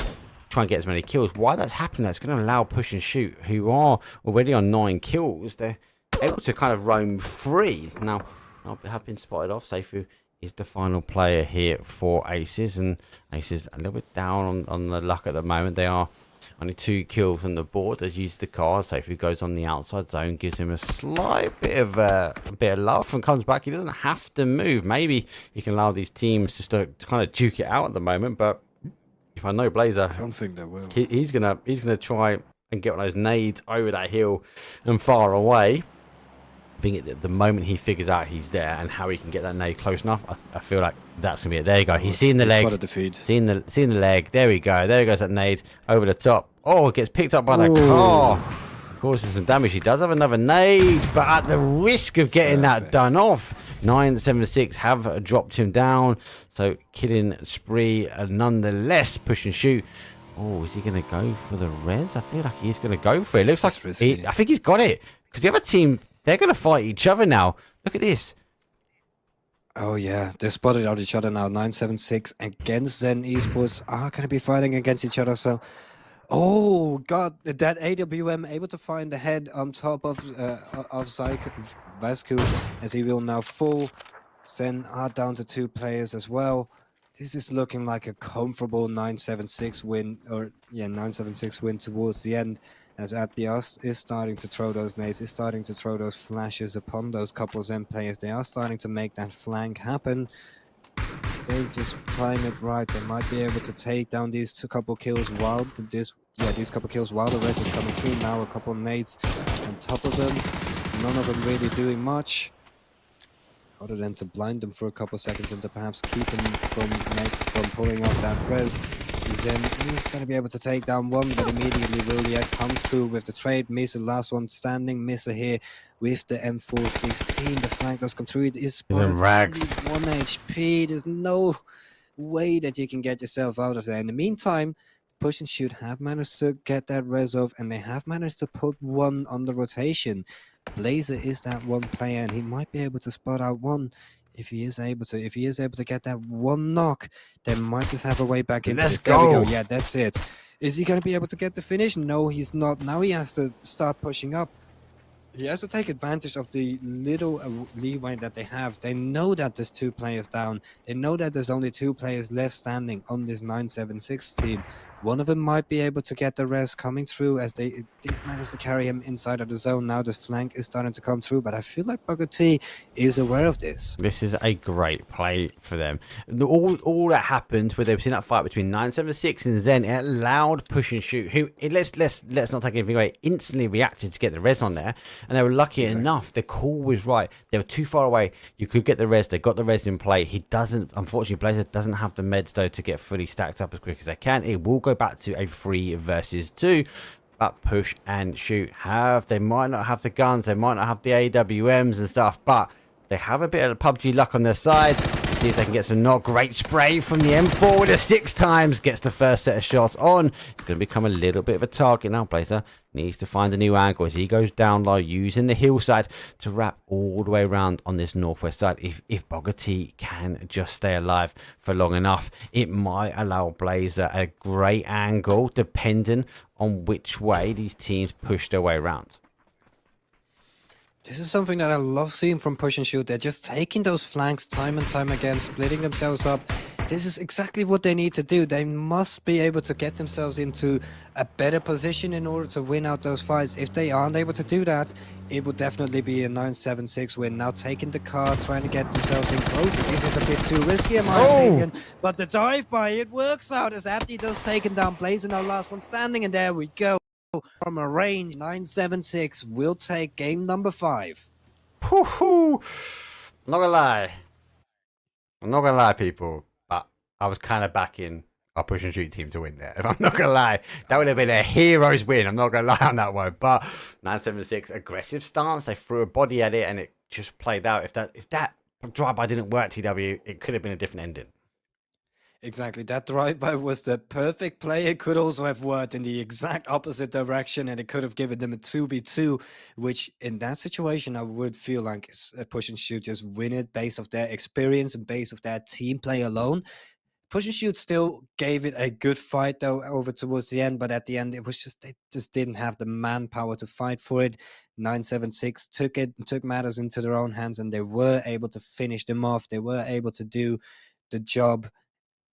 S9: and get as many kills. Why that's happening, that's going to allow push and shoot, who are already on 9 kills. They're able to kind of roam free. Now, they have been spotted off. Seifu is the final player here for Aces, and Aces a little bit down on the luck at the moment. They are only 2 kills on the board. Has used the card. Seifu goes on the outside zone, gives him a slight bit of love, and comes back. He doesn't have to move. Maybe he can allow these teams just to kind of duke it out at the moment. But if I know Blazer,
S10: I don't think they will.
S9: He's gonna try and get one of those nades over that hill and far away. I think at the moment he figures out he's there and how he can get that nade close enough, I feel like that's gonna be it. There you go. He's seeing the leg. Seeing the leg. There we go. There goes that nade over the top. Oh, it gets picked up by the car. Causes some damage. He does have another nade, but at the risk of getting that done off, 976 have dropped him down. So killing spree nonetheless. Push and shoot. Oh, is he going to go for the res? I feel like he's going to go for it. Looks like I think he's got it, because the other team, they're going to fight each other now. Look at this.
S10: Oh, yeah. They spotted out each other now. 976 against Zen Esports are going to be fighting against each other. So, oh, God. That AWM able to find the head on top of Vasku, as he will now fall. Zen are down to 2 players as well. This is looking like a comfortable 976 win, 976 win towards the end, as Atbias is starting to throw those nades, is starting to throw those flashes upon those couple of Zen players. They are starting to make that flank happen. They just time it right. They might be able to take down these couple kills while these couple kills while the rest is coming through. Now a couple of nades on top of them. None of them really doing much, other than to blind them for a couple of seconds and to perhaps keep them from pulling off that res. Zen is going to be able to take down one, but immediately Williat comes through with the trade. Misa, last one standing. Misa here with the M416. The flank does come through. It is spotted. 1 HP. There's no way that you can get yourself out of there. In the meantime, Push and Shoot have managed to get that res off, and they have managed to put one on the rotation. Blazer is that one player, and he might be able to spot out one if he is able to. If he is able to get that one knock, they might just have a way back into
S9: Let's
S10: this. There we go.
S9: go.
S10: Yeah, that's it. Is he going to be able to get the finish? No, he's not. Now he has to start pushing up. He has to take advantage of the little leeway that they have. They know that there's 2 players down. They know that there's only 2 players left standing on this 976 team. One of them might be able to get the rest coming through, as they did manage to carry him inside of the zone. Now this flank is starting to come through, but I feel like Bugger T is aware of this.
S9: This is a great play for them. All that happened where they were seeing that fight between 976 and Zen, it allowed Push and Shoot, who let's not take anything away, instantly reacted to get the res on there, and they were lucky enough. The call was right. They were too far away. You could get the res. They got the res in play. He doesn't. Unfortunately, Blazer doesn't have the meds though to get fully stacked up as quick as they can. It will go back to a 3 versus 2. But Push and Shoot they might not have the guns, they might not have the AWMs and stuff, but they have a bit of PUBG luck on their side. See if they can get some not great spray from the M4 with a 6 times. Gets the first set of shots on. It's going to become a little bit of a target now. Blazer needs to find a new angle as he goes down low, using the hillside to wrap all the way around on this northwest side. If Bugger T can just stay alive for long enough, it might allow Blazer a great angle, depending on which way these teams push their way around.
S10: This is something that I love seeing from Push and Shoot. They're just taking those flanks time and time again, splitting themselves up. This is exactly what they need to do. They must be able to get themselves into a better position in order to win out those fights. If they aren't able to do that, it would definitely be a 976 win. Now taking the car, trying to get themselves in closer. This is a bit too risky in my opinion. But the dive by, it works out as Abdi does taking down Blazer. Now last one standing, and there we go. From a range, 976 will take game number 5.
S9: I'm not gonna lie, people, but I was kind of backing our Push and Shoot team to win there. If I'm not gonna lie, that would have been a hero's win. I'm not gonna lie on that one. But 976 aggressive stance. They threw a body at it and it just played out. If that drive-by didn't work, TW, it could have been a different ending.
S10: Exactly, that drive-by was the perfect play. It could also have worked in the exact opposite direction, and it could have given them a 2v2, which in that situation I would feel like Push and Shoot just win it based off their experience and based off their team play alone. Push and Shoot still gave it a good fight though over towards the end, but at the end it was just, they just didn't have the manpower to fight for it. 976 took matters into their own hands, and they were able to finish them off. They were able to do the job,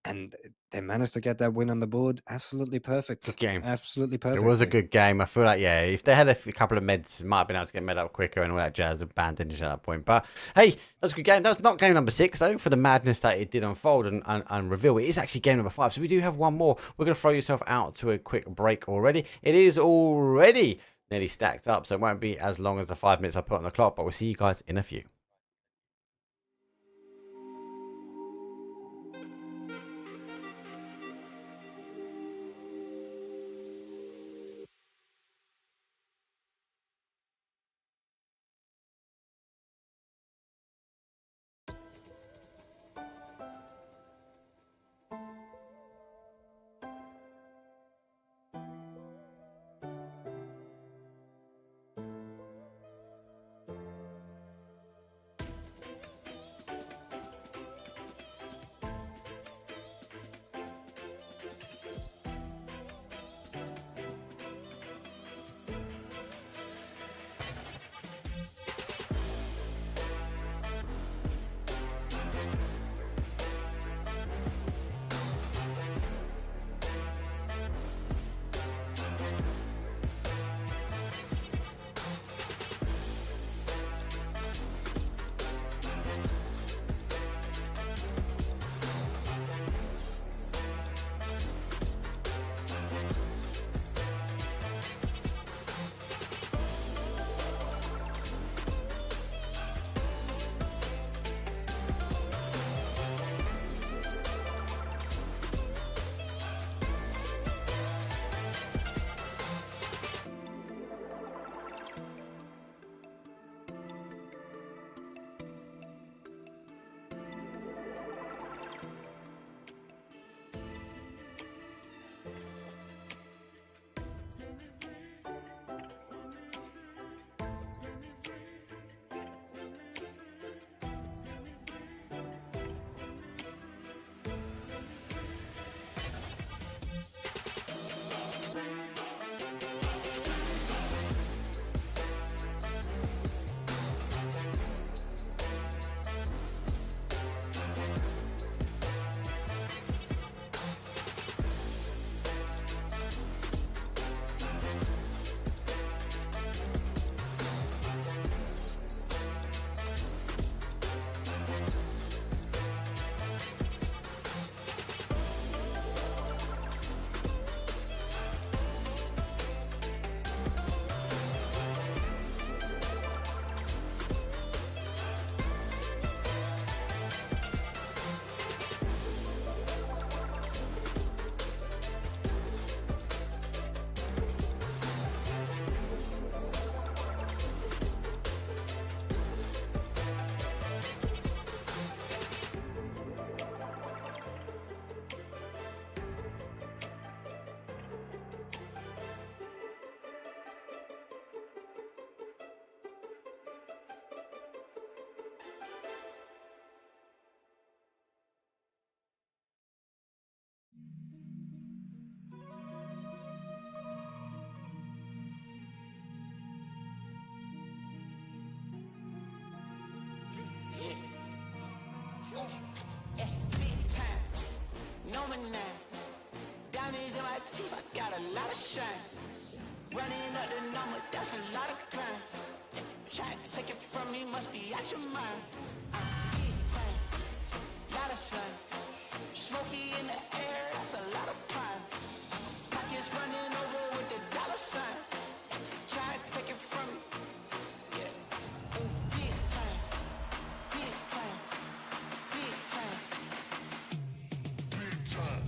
S10: and they managed to get that win on the board. Absolutely perfect.
S9: Good game.
S10: Absolutely perfect.
S9: It was a good game. I feel like, yeah, if they had a couple of meds, they might have been able to get med up quicker and all that jazz, abandoned at that point. But hey, that was a good game. That was not game number 6, though, for the madness that it did unfold and reveal. It is actually game number 5. So we do have one more. We're going to throw yourself out to a quick break already. It is already nearly stacked up, so it won't be as long as the 5 minutes I put on the clock, but we'll see you guys in a few.
S3: number 9. Diamonds in my teeth, I got a lot of shine. Running up the number, that's a lot of crime. Try to take it from me, must be out your mind. Big time, lot of slime. Smoky in the air, that's a lot of prime. Pockets running over with the dollar sign. Try to take it from me, yeah. Big time, big time, big time.
S2: Big time.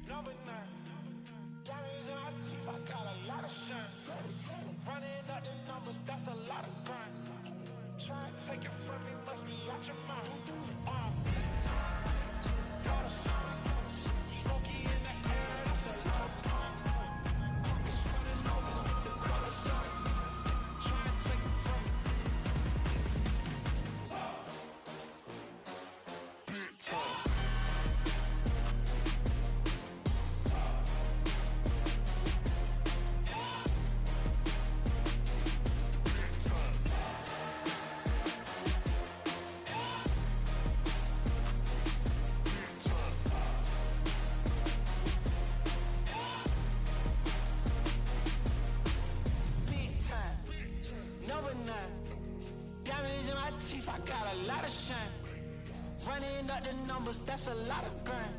S3: Number 9. Diamonds in my teeth, I got a lot of shine. Running up the numbers, that's a lot of crime. Try to take it from me, must be out your mind. Lot of shine. Smoky in the air, that's a lot of crime. Pockets running over with the dollar signs. Try to take it from me.
S2: Big time.
S3: Big time. Number 9. Diamonds in my teeth, I got a lot of shine. Running up the numbers, that's a lot of grind.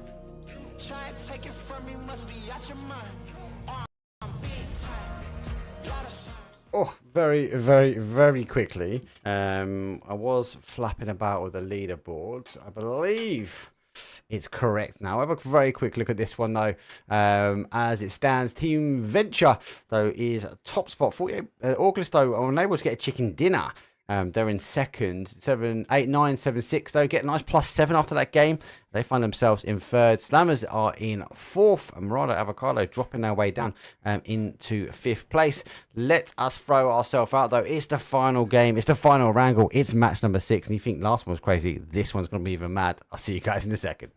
S3: Try to take it from me, must be out your mind. I'm big time. Lot of shine.
S9: Oh, very, very, very quickly. I was flapping about with the leaderboard. I believe it's correct now. Have a very quick look at this one though. As it stands, Team Venture though is top spot. 48. August though are unable to get a chicken dinner. They're in second, 7, 8, 9, 7, 6 though. Get a nice +7 after that game. They find themselves in third. Slammers are in fourth. And Murado Avocado dropping their way down into fifth place. Let us throw ourselves out though. It's the final game. It's the final wrangle. It's match number 6. And you think last one was crazy. This one's going to be even mad. I'll see you guys in a second.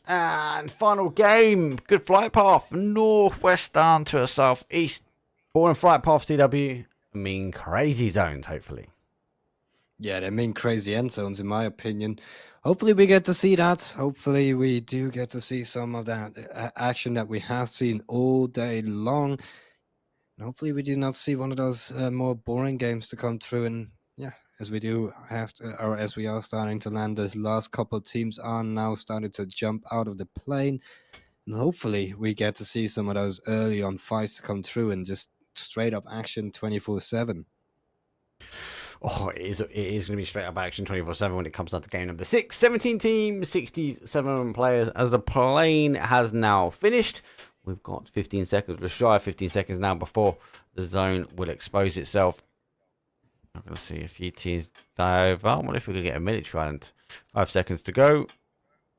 S9: And final game. Good flight path. Northwest down to a southeast. Boring flight path, TW. I mean, crazy zones, hopefully.
S10: Yeah, they mean crazy end zones, in my opinion. Hopefully we get to see that. Hopefully we do get to see some of that action that we have seen all day long. And hopefully we do not see one of those more boring games to come through. And yeah, as we do have to, or as we are starting to land, the last couple of teams are now starting to jump out of the plane. And hopefully we get to see some of those early on fights to come through and just straight up action 24/7.
S9: Oh, it is going to be straight up action 24/7 when it comes down to game number 6. 17 teams, 67 players. As the plane has now finished, we've got 15 seconds. We're shy of 15 seconds now before the zone will expose itself. I'm going to see a few teams die over. I wonder if we could get a minute round. 5 seconds to go.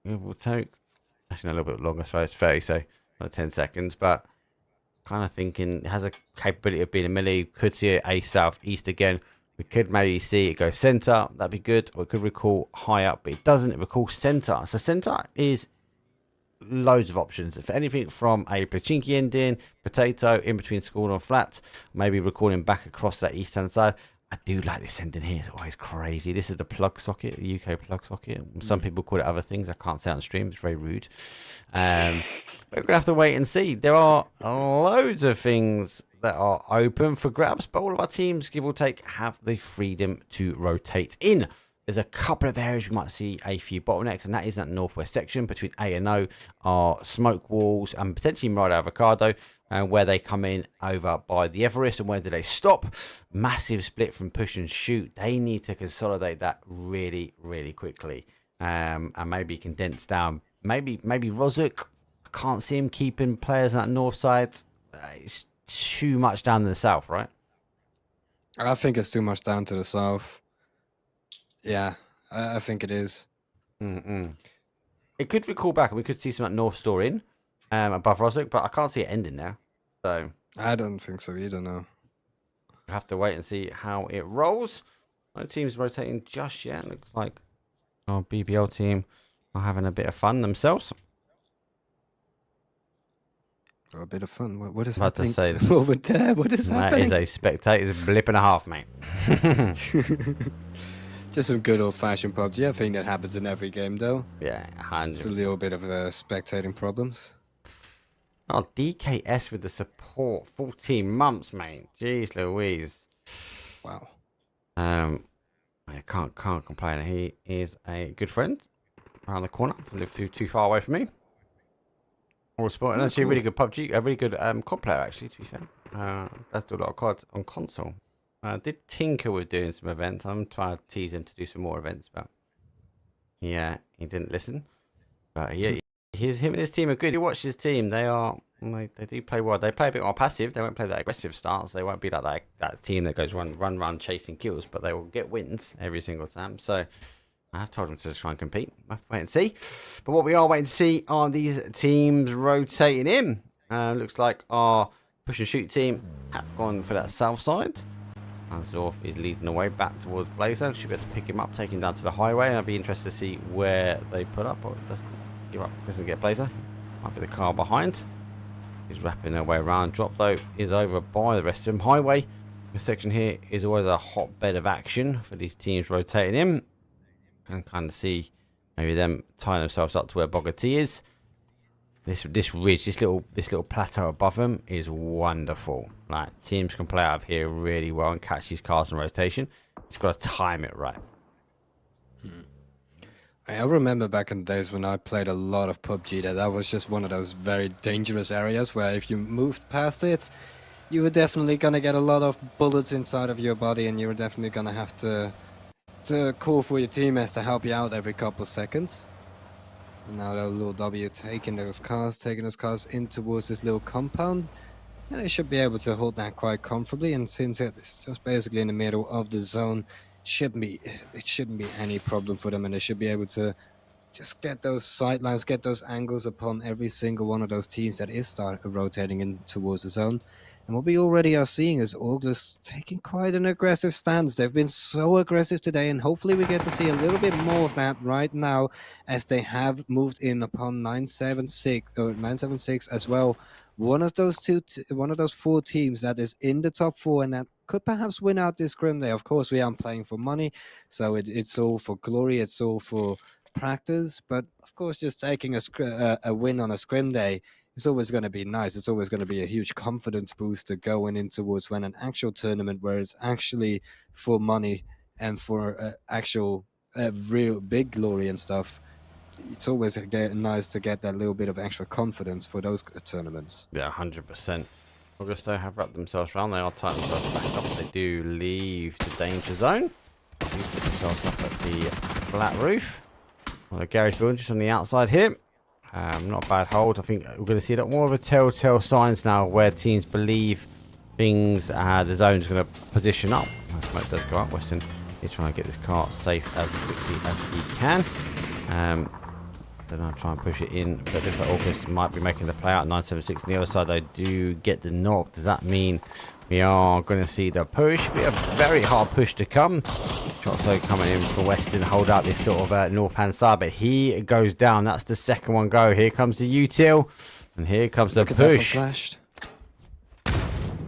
S9: It will take actually a little bit longer, so it's 30, so another 10 seconds. But kind of thinking it has a capability of being a melee. Could see a southeast again. We could maybe see it go center. That'd be good. Or it could recall high up, but it doesn't. It recalls center. So center is loads of options for anything from a Pachinki ending, potato, in between school and flat, maybe recording back across that east hand side. I do like this ending here. It's always crazy. This is the plug socket, the UK plug socket. Some people call it other things. I can't say it on stream. It's very rude. But we're going to have to wait and see. There are loads of things that are open for grabs, but all of our teams, give or take, have the freedom to rotate in. There's a couple of areas we might see a few bottlenecks, and that is that northwest section between A and O are smoke walls and potentially Murado Avocado, and where they come in over by the Everest, and where do they stop? Massive split from push and shoot. They need to consolidate that really, really quickly, and maybe condense down. Maybe Rozuk. I can't see him keeping players on that north side. It's too much down in the south, right?
S10: I think it's too much down to the south. Yeah, I think it is.
S9: It could recall back, and we could see some at North Store in above Rozuk, but I can't see it ending now. So
S10: I don't think so either. No.
S9: We'll have to wait and see how it rolls. No team's rotating just yet. Looks like our BBL team are having a bit of fun themselves.
S10: A bit of fun. What is
S9: happening
S10: to say over there? What is happening?
S9: That is a spectator's blip and a half, mate.
S10: Just some good old-fashioned PUBG. I think that happens in every game, though.
S9: Yeah, 100%.
S10: It's a little bit of spectating problems.
S9: Oh, DKS with the support. 14 months, mate. Jeez Louise.
S10: Wow.
S9: I can't complain. He is a good friend around the corner. Doesn't live too far away from me. All sport. And actually, a really good PUBG. A really good COD player, actually, to be fair. Does do a lot of COD on console. Did tinker with doing some events. I'm trying to tease him to do some more events, but yeah, he didn't listen. But yeah, him and his team are good. You watch his team; they do play well. They play a bit more passive. They won't play that aggressive starts. They won't be like that team that goes run chasing kills, but they will get wins every single time. So I've told them to just try and compete. We'll have to wait and see. But what we are waiting to see are these teams rotating in. Looks like our push and shoot team have gone for that south side. Zorf is leading the way back towards Blazer. Should be able to pick him up, take him down to the highway. And I'd be interested to see where they put up. Or doesn't give up, doesn't get Blazer. Might be the car behind. He's wrapping their way around. Drop though is over by the rest of them. Highway. This section here is always a hotbed of action for these teams rotating in. Can kind of see maybe them tying themselves up to where Bogati is. This ridge, this little plateau above them is wonderful. Like, teams can play out of here really well and catch these cars in rotation. Just got to time it right.
S10: I remember back in the days when I played a lot of PUBG that was just one of those very dangerous areas where if you moved past it, you were definitely gonna get a lot of bullets inside of your body, and you were definitely gonna have to call for your teammates to help you out every couple of seconds. And now that little W taking those cars in towards this little compound. And they should be able to hold that quite comfortably, and since it's just basically in the middle of the zone, it shouldn't be any problem for them, and they should be able to just get those sightlines, get those angles upon every single one of those teams that is rotating in towards the zone. And what we already are seeing is August taking quite an aggressive stance. They've been so aggressive today, and hopefully we get to see a little bit more of that right now, as they have moved in upon 976 as well. One of those four teams that is in the top four, and that could perhaps win out this scrim day. Of course, we aren't playing for money, so it's all for glory. It's all for practice. But of course, just taking a win on a scrim day, it's always going to be nice. It's always going to be a huge confidence booster going in towards when an actual tournament where it's actually for money and for actual real big glory and stuff. It's always nice to get that little bit of extra confidence for those tournaments.
S9: Yeah, 100%. Augusto have wrapped themselves around. They are tying themselves back up. They do leave the danger zone. They put themselves up at the flat roof. On the garage building just on the outside here. Not a bad hold. I think we're going to see a lot more of a telltale signs now where teams believe things, the zone's going to position up. Smoke does go up. Weston is trying to get this car safe as quickly as he can. Then I'll try and push it in, but it looks like August might be making the play out. 976 on the other side. They do get the knock. Does that mean we are going to see the push? Be a very hard push to come. Chotso coming in for Western, hold up this sort of north hand side, but he goes down. That's the second one go. Here comes the util, and here comes the push.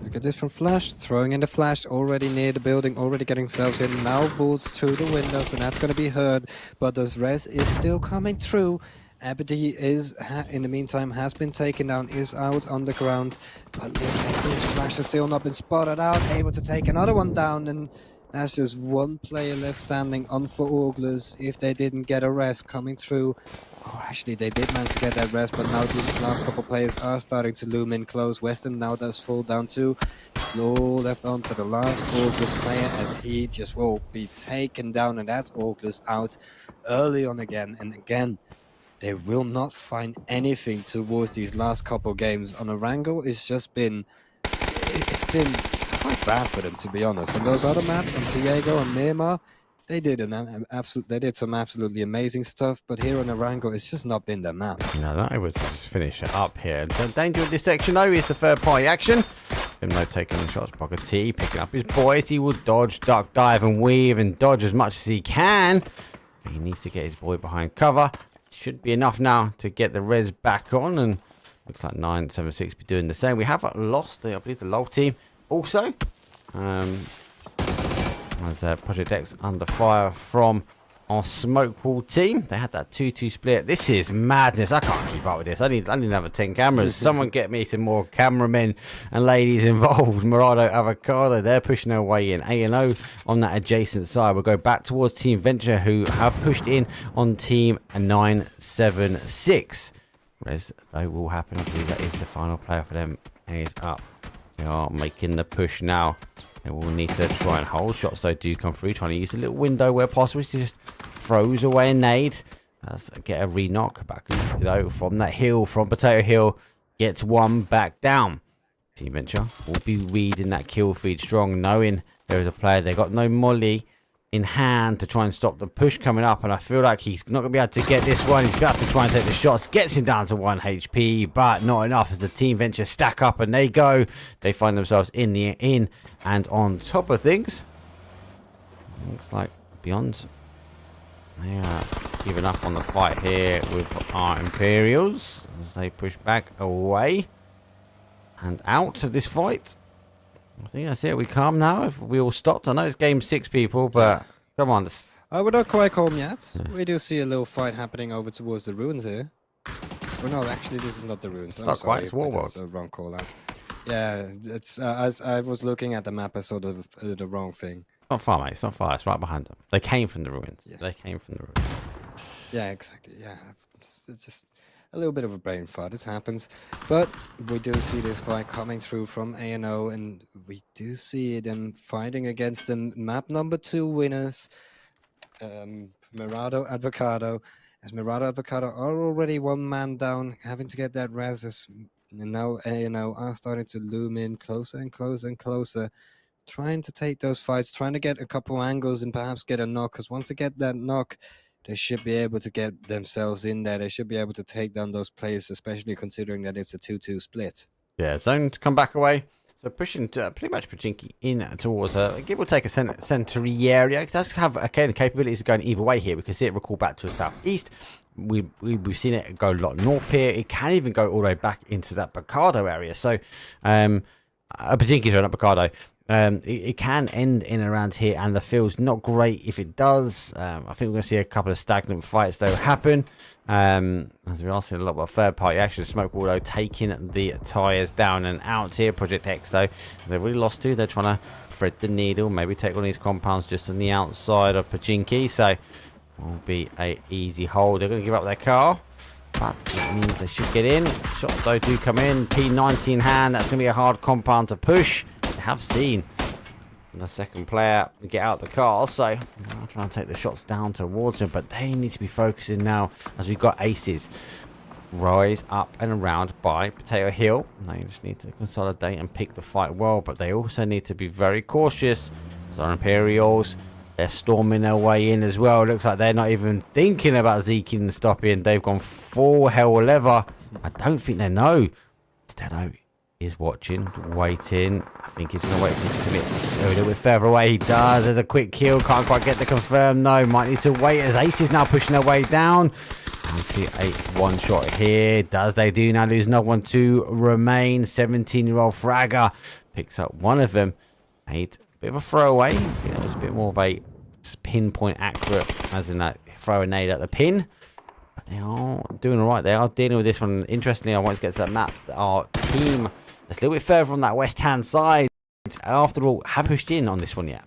S10: Look at this from Flash, throwing in the Flash, already near the building, already getting themselves in. Now bolts through the windows, and that's going to be heard, but this res is still coming through. Abedi is, in the meantime, has been taken down, is out on the ground, but look at this, Flash has still not been spotted out, able to take another one down, and that's just one player left standing on for Auglers. If they didn't get a rest coming through, oh, actually they did manage to get that rest, but now these last couple players are starting to loom in close. Western now does fall down too. Slow left on to the last Auglers player as he just will be taken down, and that's Auglers out early on again. And again, they will not find anything towards these last couple games. On Arango, it's been quite bad for them, to be honest. On those other maps, on Diego and Myanmar, they did some absolutely amazing stuff, but here on Arango, it's just not been their map.
S9: No, that would just finish it up here. The danger of this section, though, is the third party action. Himno taking the shots, Pocket T, picking up his boys. He will dodge, duck, dive, and weave and dodge as much as he can. But he needs to get his boy behind cover. Should be enough now to get the res back on, and looks like 976 be doing the same. We have lost, I believe, the LOL team also. As Project X under fire from our smoke wall team. They had that 2-2 split. This is madness. I can't keep up with this. I need another 10 cameras. Someone get me some more cameramen and ladies involved. Morado, Avocado, they're pushing their way in. A&O on that adjacent side. We'll go back towards Team Venture, who have pushed in on Team 976. Res, though, will happen. I believe that is the final player for them. Is up. They are making the push now. They will need to try and hold. Shots, though, do come through. Trying to use a little window where possible. She just throws away a nade. Let's get a re-knock back, though, from that hill, from Potato Hill. Gets one back down. Team Venture will be reading that kill feed strong, knowing there is a player. They got no molly in hand to try and stop the push coming up, and I feel like he's not going to be able to get this one. He's going to have to try and take the shots. Gets him down to 1 HP, but not enough as the Team Venture stack up and they go. They find themselves in and on top of things. Looks like Beyond, they are giving up on the fight here with our Imperials as they push back away and out of this fight. I think that's it. We calm now. If we all stopped. I know it's game 6, people, but come on.
S10: We're not quite calm yet. Yeah. We do see a little fight happening over towards the ruins here. Well, no, actually, this is not the ruins.
S9: It's not quite. It's Warworld.
S10: That's a wrong call out. Yeah, it's as I was looking at the map, I saw the wrong thing.
S9: Not far, mate. It's not far. It's right behind them. They came from the ruins.
S10: Yeah.
S9: They came from the ruins.
S10: Yeah, exactly. Yeah, it's just a little bit of a brain fart. It happens, but we do see this fight coming through from A&O, and we do see them fighting against the map number 2 winners, Mirado Advocado. As Mirado Advocado are already 1 man down, having to get that res, and now A&O are starting to loom in closer and closer and closer, trying to take those fights, trying to get a couple angles and perhaps get a knock, because once they get that knock, they should be able to get themselves in there. They should be able to take down those players, especially considering that it's a 2-2 split.
S9: Yeah, zone to come back away. So pushing pretty much Pachinki in towards give or take a centre area. It does have, again, capabilities of going either way here. We can see it recall back to the southeast. We've seen it go a lot north here. It can even go all the way back into that Picardo area. So Pachinki's not Picardo. It can end in around here, and the field's not great if it does. I think we're going to see a couple of stagnant fights though happen, as we are seeing a lot of third party action. Smoke Waldo taking the tyres down and out here. Project X though, they've really lost 2. They're trying to thread the needle, maybe take one of these compounds just on the outside of Pachinki, so will be a easy hold. They're going to give up their car, but it means they should get in. Shots though do come in. P90 in hand. That's going to be a hard compound to push. Have seen the second player get out the car, so I'll try and take the shots down towards them, but they need to be focusing now as we've got aces rise up and around by Potato Hill. They just need to consolidate and pick the fight well, but they also need to be very cautious. So our Imperials, they're storming their way in as well. It looks like they're not even thinking about zeking and stopping. They've gone full hell leather. I don't think they know. Instead, He's watching, waiting. I think he's going to wait for him to commit a little bit further away. He does. There's a quick kill. Can't quite get the confirm. No, might need to wait as Ace is now pushing their way down. And see a one-shot here. Does they do now lose another one to remain. 17-year-old Fragger picks up one of them. Made a bit of a throwaway. I think that was a bit more of a pinpoint accurate, as in that throw a nade at the pin. But they are doing all right. They are dealing with this one. Interestingly, I want to get to that map. Our team is a little bit further on that west-hand side. After all, have pushed in on this one yet.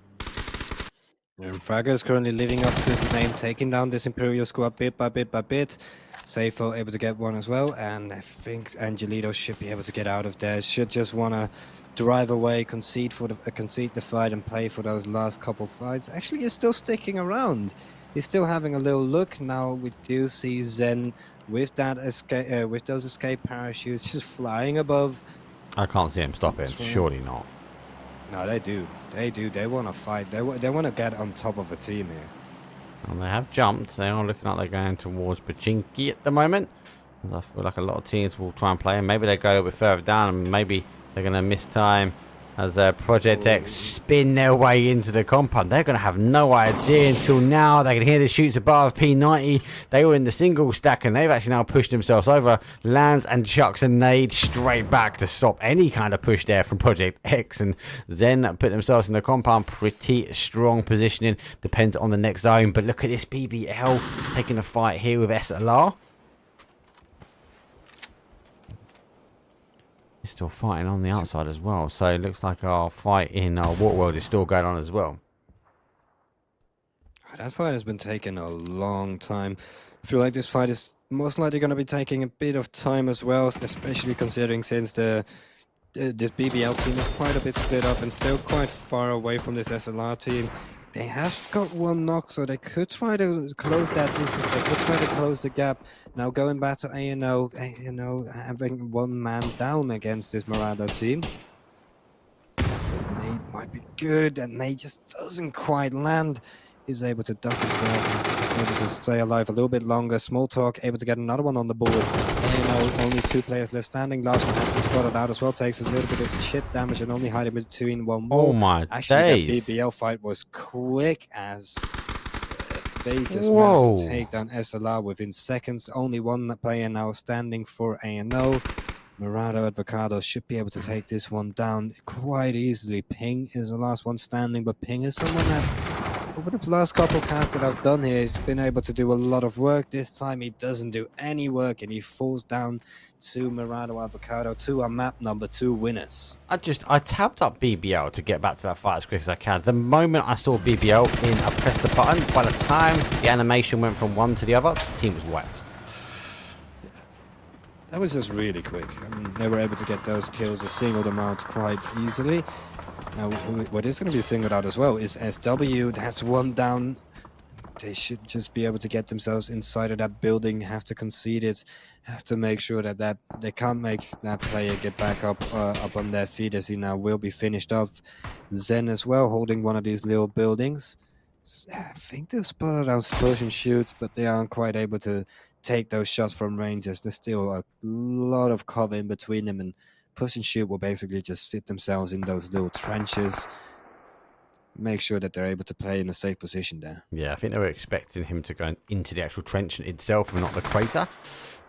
S10: And Fragger is currently living up to his name, taking down this Imperial squad bit by bit by bit. Seifo able to get one as well, and I think Angelito should be able to get out of there. Should just want to drive away, concede the fight, and play for those last couple fights. Actually, he's still sticking around. He's still having a little look. Now we do see Zen with that escape, with those escape parachutes, just flying above.
S9: I can't see him stopping. Surely not.
S10: No, they do. They do. They want to fight. They want to get on top of a team here.
S9: And they have jumped. They are looking like they're going towards Pachinki at the moment. I feel like a lot of teams will try and play, and maybe they go a little bit further down, and maybe they're going to miss time as Project X spin their way into the compound. They're going to have no idea until now. They can hear the shoots above P90. They were in the single stack, and they've actually now pushed themselves over. Lands and chucks a nade straight back to stop any kind of push there from Project X. And Zen put themselves in the compound. Pretty strong positioning. Depends on the next zone. But look at this BBL taking a fight here with SLR. Still fighting on the outside as well, so it looks like our fight in our water world is still going on as well.
S10: That fight has been taking a long time. I feel like this fight is most likely going to be taking a bit of time as well, especially considering since this BBL team is quite a bit split up and still quite far away from this SLR team. They have got one knock, so they could try to close that distance. They could try to close the gap. Now going back to A&O, having one man down against this Murado team. The nade might be good, and nade just doesn't quite land. He's able to duck himself. He's able to stay alive a little bit longer. Small talk, able to get another one on the board. Only two players left standing. Last one has been spotted out as well. Takes a little bit of chip damage and only hiding between one more.
S9: Oh my
S10: Actually,
S9: days.
S10: that BBL fight was quick as they just managed to take down SLR within seconds. Only one player now standing for A&O. Murado Advocado should be able to take this one down quite easily. Ping is the last one standing, but Ping is someone that over the last couple casts that I've done here, he's been able to do a lot of work. This time he doesn't do any work, and he falls down to Murado Avocado, to our map number 2 winners.
S9: I tapped up BBL to get back to that fight as quick as I can. The moment I saw BBL in, I pressed the button. By the time the animation went from one to the other, the team was wiped.
S10: That was just really quick. I mean, they were able to get those kills, a singled them out quite easily. Now, what is going to be singled out as well is SW. That's one down. They should just be able to get themselves inside of that building, have to concede it, have to make sure that they can't make that player get back up on their feet, as he now will be finished off. Zen as well, holding one of these little buildings. I think they've spotted down explosion shoots, but they aren't quite able to take those shots from ranges. There's still a lot of cover in between them, and push and shoot will basically just sit themselves in those little trenches, make sure that they're able to play in a safe position there.
S9: Yeah, I think they were expecting him to go into the actual trench itself and not the crater.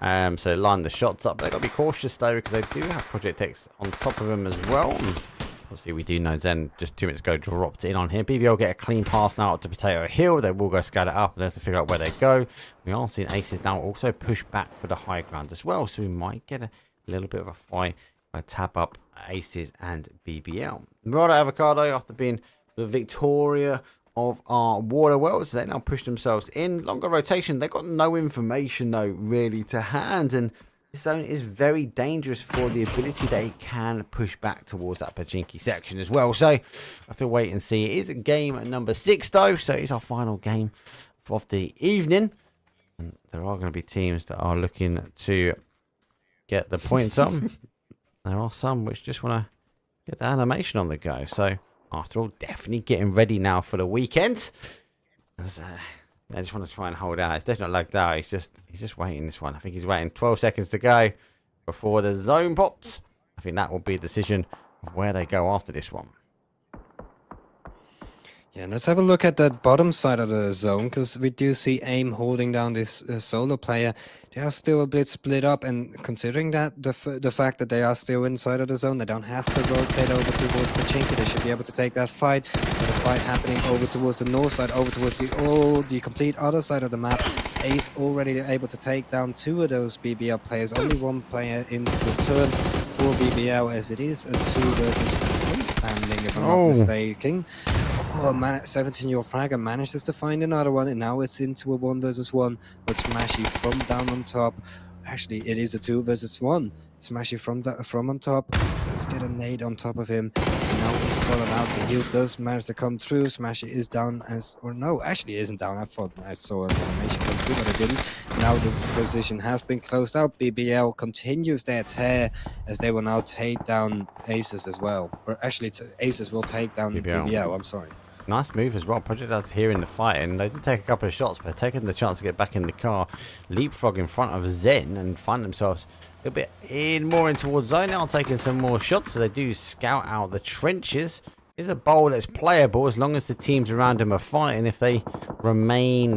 S9: So line the shots up. They've got to be cautious though, because they do have Project X on top of them as well. And obviously we do know Zen just 2 minutes ago dropped in on here. BBL get a clean pass now up to Potato Hill. They will go scout it up and they have to figure out where they go. We are seeing Aces now also push back for the high ground as well, so we might get a little bit of a fight by tap up Aces and BBL. Murado Avocado, after being the Victoria of our water worlds, they now push themselves in. Longer rotation. They've got no information though really to hand, and this zone is very dangerous for the ability that it can push back towards that Pachinki section as well. So I have to wait and see. It is game number 6 though, so it's our final game of the evening. And there are going to be teams that are looking to get the points up. There are some which just want to get the animation on the go. So after all, definitely getting ready now for the weekend. As, they just want to try and hold out. It's definitely not lagged out. He's just waiting this one. I think he's waiting 12 seconds to go before the zone pops. I think that will be a decision of where they go after this one.
S10: Yeah, let's have a look at the bottom side of the zone, because we do see AIM holding down this solo player. They are still a bit split up, and considering that the fact that they are still inside of the zone, they don't have to rotate over towards Pachinko. They should be able to take that fight. But the fight happening over towards the north side, over towards the complete other side of the map. Ace already able to take down 2 of those BBL players. Only 1 player in the turn for BBL, as it is a 2 versus 1 standing, if I'm not mistaken. Oh man, 17-year-old Fragger manages to find another one, and now it's into a 1 versus 1 with Smashy from down on top. Actually, it is a 2 versus 1. Smashy from on top does get a nade on top of him. So now he's fallen out. The heal does manage to come through. Smashy is down or no, actually isn't down. I thought I saw an animation come through, but I didn't. Now the position has been closed out. BBL continues their tear as they will now take down Aces as well. Or actually, Aces will take down BBL. I'm sorry.
S9: Nice move as well. Project X here in the fight, and they did take a couple of shots, but taking the chance to get back in the car, leapfrog in front of Zen, and find themselves a bit more in towards zone now, taking some more shots. So they do scout out the trenches. It's a bowl that's playable as long as the teams around them are fighting. If they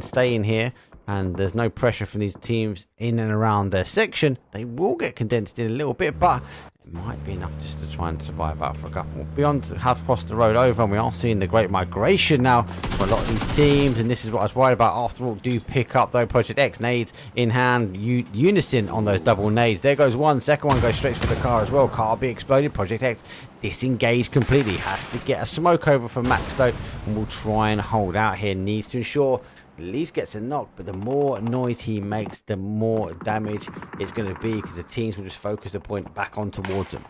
S9: stay in here, and there's no pressure from these teams in and around their section, they will get condensed in a little bit, but it might be enough just to try and survive out for a couple. Beyond have crossed the road over, and we are seeing the great migration now for a lot of these teams, and this is what I was worried about. After all, do pick up though. Project X nades in hand, unison on those double nades. There goes one, second one goes straight for the car as well. Car be exploded. Project X disengaged completely. Has to get a smoke over for Max though, and will try and hold out here. Needs to ensure at least gets a knock, but the more noise he makes, the more damage it's going to be, because the teams will just focus the point back on towards him.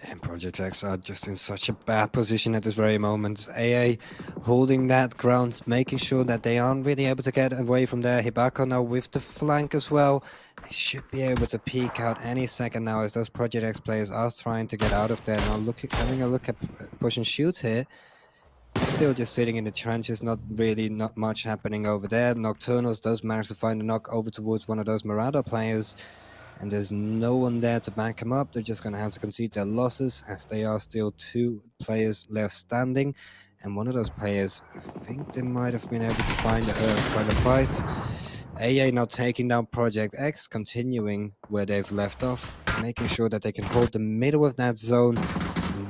S10: And Project X are just in such a bad position at this very moment. AA holding that ground, making sure that they aren't really able to get away from there. Hibako now with the flank as well. They should be able to peek out any second now, as those Project X players are trying to get out of there. Now having a look at push and shoot here. Still just sitting in the trenches, not much happening over there. Nocturnals does manage to find a knock over towards one of those Marauder players, and there's no one there to back him up. They're just going to have to concede their losses, as they are still 2 players left standing, and one of those players, I think they might have been able to find a fight. AA now taking down Project X, continuing where they've left off, making sure that they can hold the middle of that zone,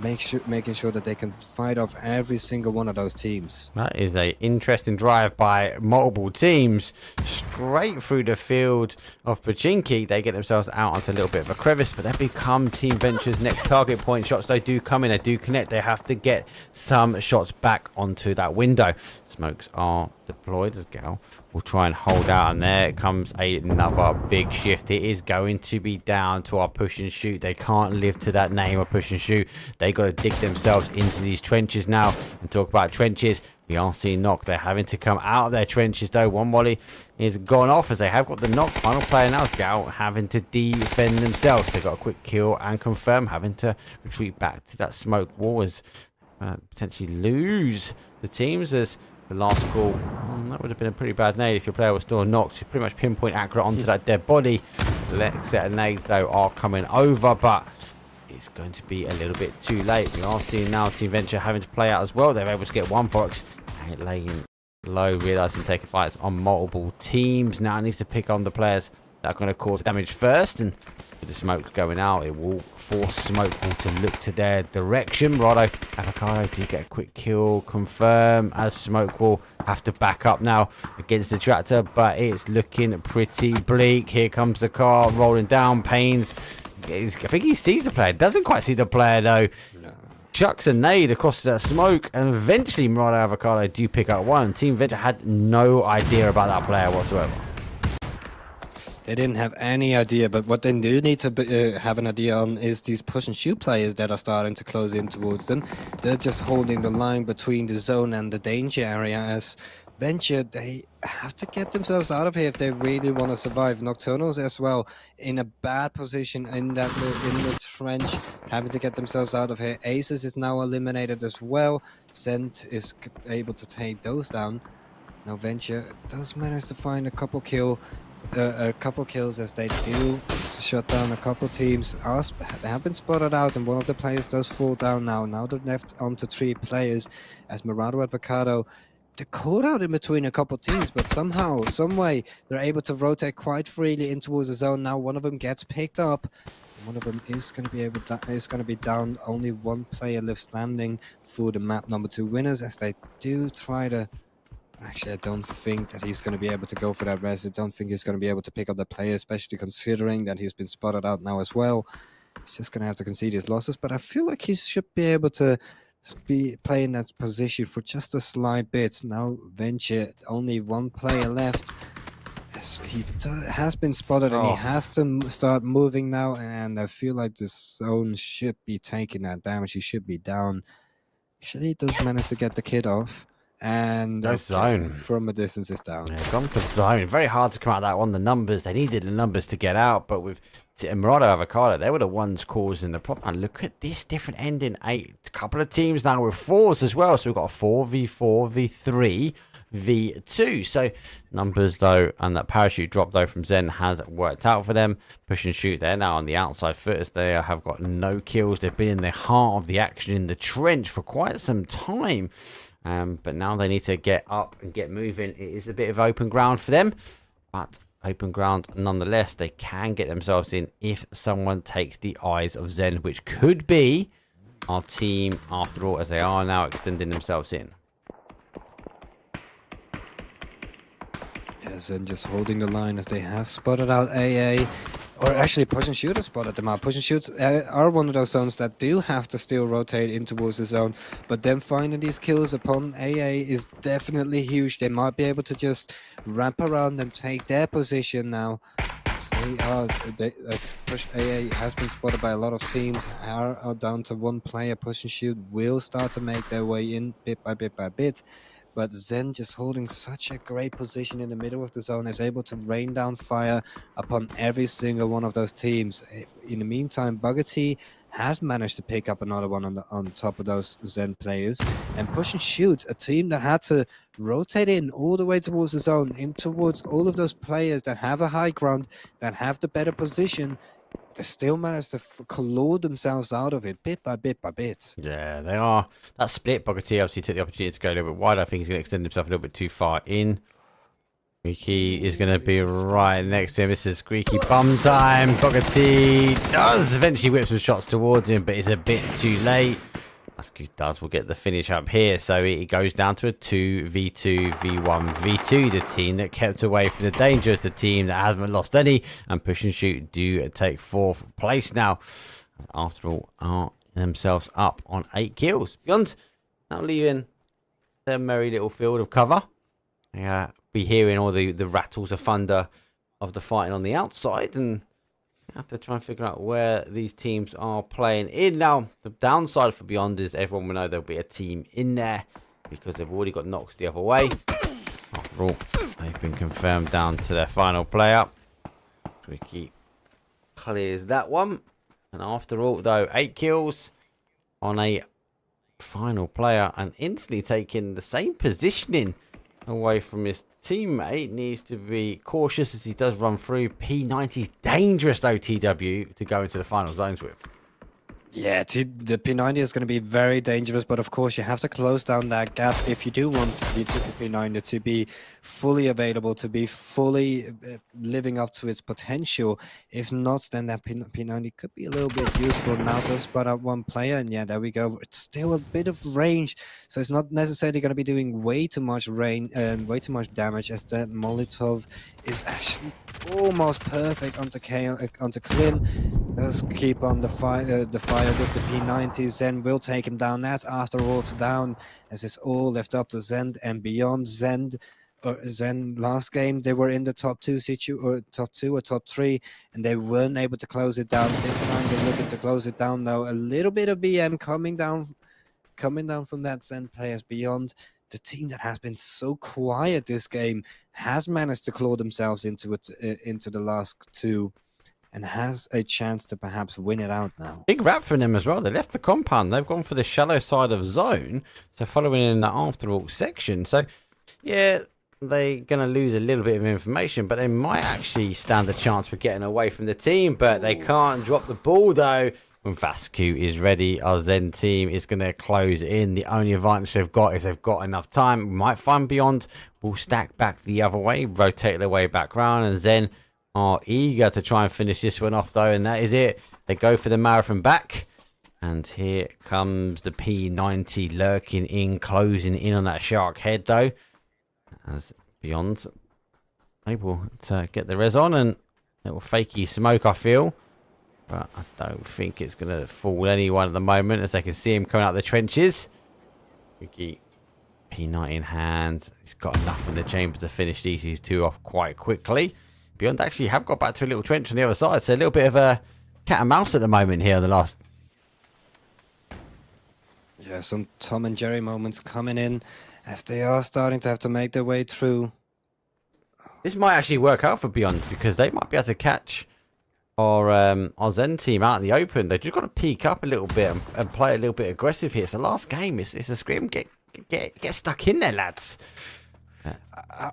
S10: making sure that they can fight off every single one of those teams.
S9: That is a interesting drive by multiple teams straight through the field of Pachinko. They get themselves out onto a little bit of a crevice, but they become Team Venture's next target point. Shots they do come in, they do connect. They have to get some shots back onto that window. Smokes are deployed as Gal will try and hold out, and there comes another big shift. It is going to be down to our push and shoot. They can't live to that name of push and shoot. They got to dig themselves into these trenches now. And talk about trenches, we are seeing knock. They're having to come out of their trenches though. One volley is gone off as they have got the knock. Final player now is Gal having to defend themselves. They got a quick kill and confirm, having to retreat back to that smoke wall as potentially lose the teams, as the last call, that would have been a pretty bad nade if your player was still knocked. You pretty much pinpoint accurate onto that dead body. The next set of nades though are coming over, but it's going to be a little bit too late. We are seeing now Team Venture having to play out as well. They're able to get one Fox laying low, realizing taking fights on multiple teams. Now it needs to pick on the players that are going to cause damage first, and with the smokes going out, it will force Smokeball to look to their direction. Rado Avocado do get a quick kill, confirm, as Smoke will have to back up now against the tractor, but it's looking pretty bleak. Here comes the car rolling down. Pains, I think he sees the player, doesn't quite see the player though. No. Chucks a nade across that smoke, and eventually Murado Avocado do pick up one. Team Venture had no idea about that player whatsoever.
S10: They didn't have any idea, but what they do need to have an idea on is these push and shoot players that are starting to close in towards them. They're just holding the line between the zone and the danger area, as Venture, they have to get themselves out of here if they really want to survive. Nocturnals as well in a bad position in the trench, having to get themselves out of here. Aces is now eliminated as well. Zent is able to take those down. Now Venture does manage to find a couple kill. a couple kills as they do shut down a couple teams. They have been spotted out, and one of the players does fall down now. Now they're left onto 3 players as Murado Advocado. They're caught out in between a couple teams, but somehow, some way, they're able to rotate quite freely in towards the zone. Now one of them gets picked up. One of them is going to be down. Only one player left standing for the map number 2 winners as they do try to. Actually, I don't think that he's going to be able to go for that res. I don't think he's going to be able to pick up the player, especially considering that he's been spotted out now as well. He's just going to have to concede his losses, but I feel like he should be able to be playing that position for just a slight bit. Now, Venture, only one player left. Yes, he has been spotted and he has to start moving now, and I feel like the zone should be taking that damage. He should be down. Actually, he does manage to get the kid off. And
S9: zone
S10: from a distance is down.
S9: Yeah, gone for zone. Very hard to come out of that one. The numbers, they needed the numbers to get out, but with Murado Avocado, they were the ones causing the problem. And look at this different ending. A couple of teams now with 4s as well. So we've got a 4v4, v3, v2. So numbers though, and that parachute drop though from Zen has worked out for them. Push and shoot, they're now on the outside foot as they have got no kills. They've been in the heart of the action in the trench for quite some time. But now they need to get up and get moving. It is a bit of open ground for them, but open ground nonetheless. They can get themselves in if someone takes the eyes of Zen, which could be our team after all, as they are now extending themselves in.
S10: Yeah, Zen just holding the line as they have spotted out AA. Or actually, push and shoot has spotted them out. Push and shoots are one of those zones that do have to still rotate in towards the zone. But then finding these kills upon AA is definitely huge. They might be able to just wrap around and take their position now. Push AA has been spotted by a lot of teams. Are down to 1 player. Push and shoot will start to make their way in bit by bit by bit. But Zen, just holding such a great position in the middle of the zone, is able to rain down fire upon every single one of those teams. In the meantime, Bugatti has managed to pick up another one on top of those Zen players. And Push and Shoot, a team that had to rotate in all the way towards the zone, in towards all of those players that have a high ground, that have the better position. They still managed to claw themselves out of it bit by bit by bit.
S9: Yeah, they are. That split, Bugatti obviously took the opportunity to go a little bit wide. I think he's going to extend himself a little bit too far in. Squeaky is going to be right next to him. This is Squeaky bum time. Bugatti does eventually whip some shots towards him, but it's a bit too late. Does will get the finish up here, so it goes down to a 2v2 v1 v2. The team that kept away from the danger is the team that hasn't lost any, and Push and Shoot do take 4th place now. After all, are themselves up on 8 kills. Beyond now leaving their merry little field of cover. Be hearing all the rattles of thunder of the fighting on the outside, and have to try and figure out where these teams are playing in. Now, the downside for Beyond is everyone will know there'll be a team in there because they've already got knocks the other way. After all, they've been confirmed down to their final player. Tricky clears that one. And after all, though, 8 kills on a final player and instantly taking the same positioning away from his teammate. Needs to be cautious as he does run through. P90's dangerous though, TW, to go into the final zones with.
S10: Yeah, the P90 is going to be very dangerous, but of course you have to close down that gap if you do want the P90 to be fully available, to be fully living up to its potential. If not, then that P90 could be a little bit useful. Now does spot out 1 player, and yeah, there we go. It's still a bit of range, so it's not necessarily going to be doing way too much range and way too much damage, as that Molotov is actually almost perfect onto Klim. Does keep on the fire with the P90. Zen will take him down. That's after all down, as it's all left up to Zen and Beyond. Zen last game they were in the top 2 or top 3, and they weren't able to close it down. This time they're looking to close it down though. A little bit of BM coming down from that Zen players. Beyond, the team that has been so quiet this game, has managed to claw themselves into the last 2. And has a chance to perhaps win it out now.
S9: Big wrap for them as well. They left the compound. They've gone for the shallow side of zone. So following in that after all section. So, yeah, they're going to lose a little bit of information, but they might actually stand a chance for getting away from the team, but they can't drop the ball, though. When Vascu is ready, our Zen team is going to close in. The only advantage they've got is they've got enough time. We might find Beyond will stack back the other way, rotate their way back round, and Zen are eager to try and finish this one off, though, and that is it. They go for the marathon back, and here comes the P90 lurking in, closing in on that shark head, though, as Beyond able to get the res on, and it will fakey smoke, I feel. But I don't think it's going to fool anyone at the moment, as they can see him coming out of the trenches. Ricky, P90 in hand. He's got enough in the chamber to finish these two off quite quickly. Beyond actually have got back to a little trench on the other side. So a little bit of a cat and mouse at the moment here. The last.
S10: Yeah, some Tom and Jerry moments coming in as they are starting to have to make their way through.
S9: This might actually work out for Beyond, because they might be able to catch our Zen team out in the open. They've just got to peek up a little bit and play a little bit aggressive here. It's the last game. It's a scrim. Get stuck in there, lads.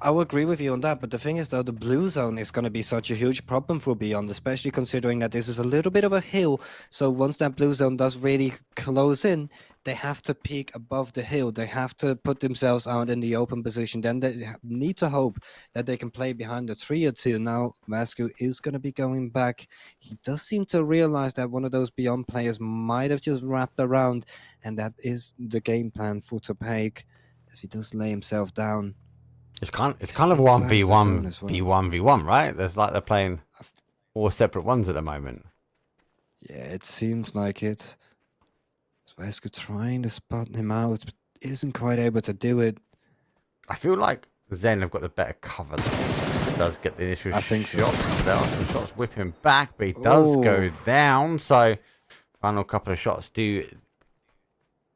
S10: I will agree with you on that, but the thing is, though, the blue zone is going to be such a huge problem for Beyond, especially considering that this is a little bit of a hill. So once that blue zone does really close in, they have to peak above the hill. They have to put themselves out in the open position. Then they need to hope that they can play behind the 3 or 2. Now, Vascu is going to be going back. He does seem to realize that one of those Beyond players might have just wrapped around, and that is the game plan for Topake, as he does lay himself down.
S9: It's kind of 1v1 v1v1, right? There's like they're playing 4 separate ones at the moment.
S10: Yeah, it seems like it. Vasco trying to spot him out, but isn't quite able to do it.
S9: I feel like Zen have got the better cover. He does get the initial shot. There are some shots whip him back, but he does go down. So final couple of shots do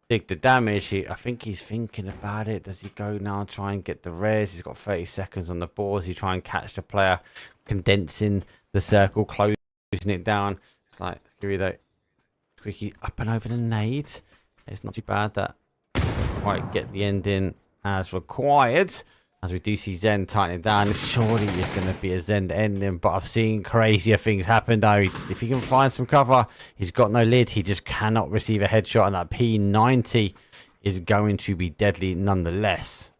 S9: dig the damage. I think he's thinking about it. Does he go now and try and get the res? He's got 30 seconds on the board. Does he try and catch the player, condensing the circle, closing it down? It's like, here we go. Quickie up and over the nade. It's not too bad. That doesn't quite get the ending as required. As we do see Zen tightening down. This surely is going to be a Zen ending, but I've seen crazier things happen though. If he can find some cover, he's got no lid. He just cannot receive a headshot, and that P90 is going to be deadly nonetheless.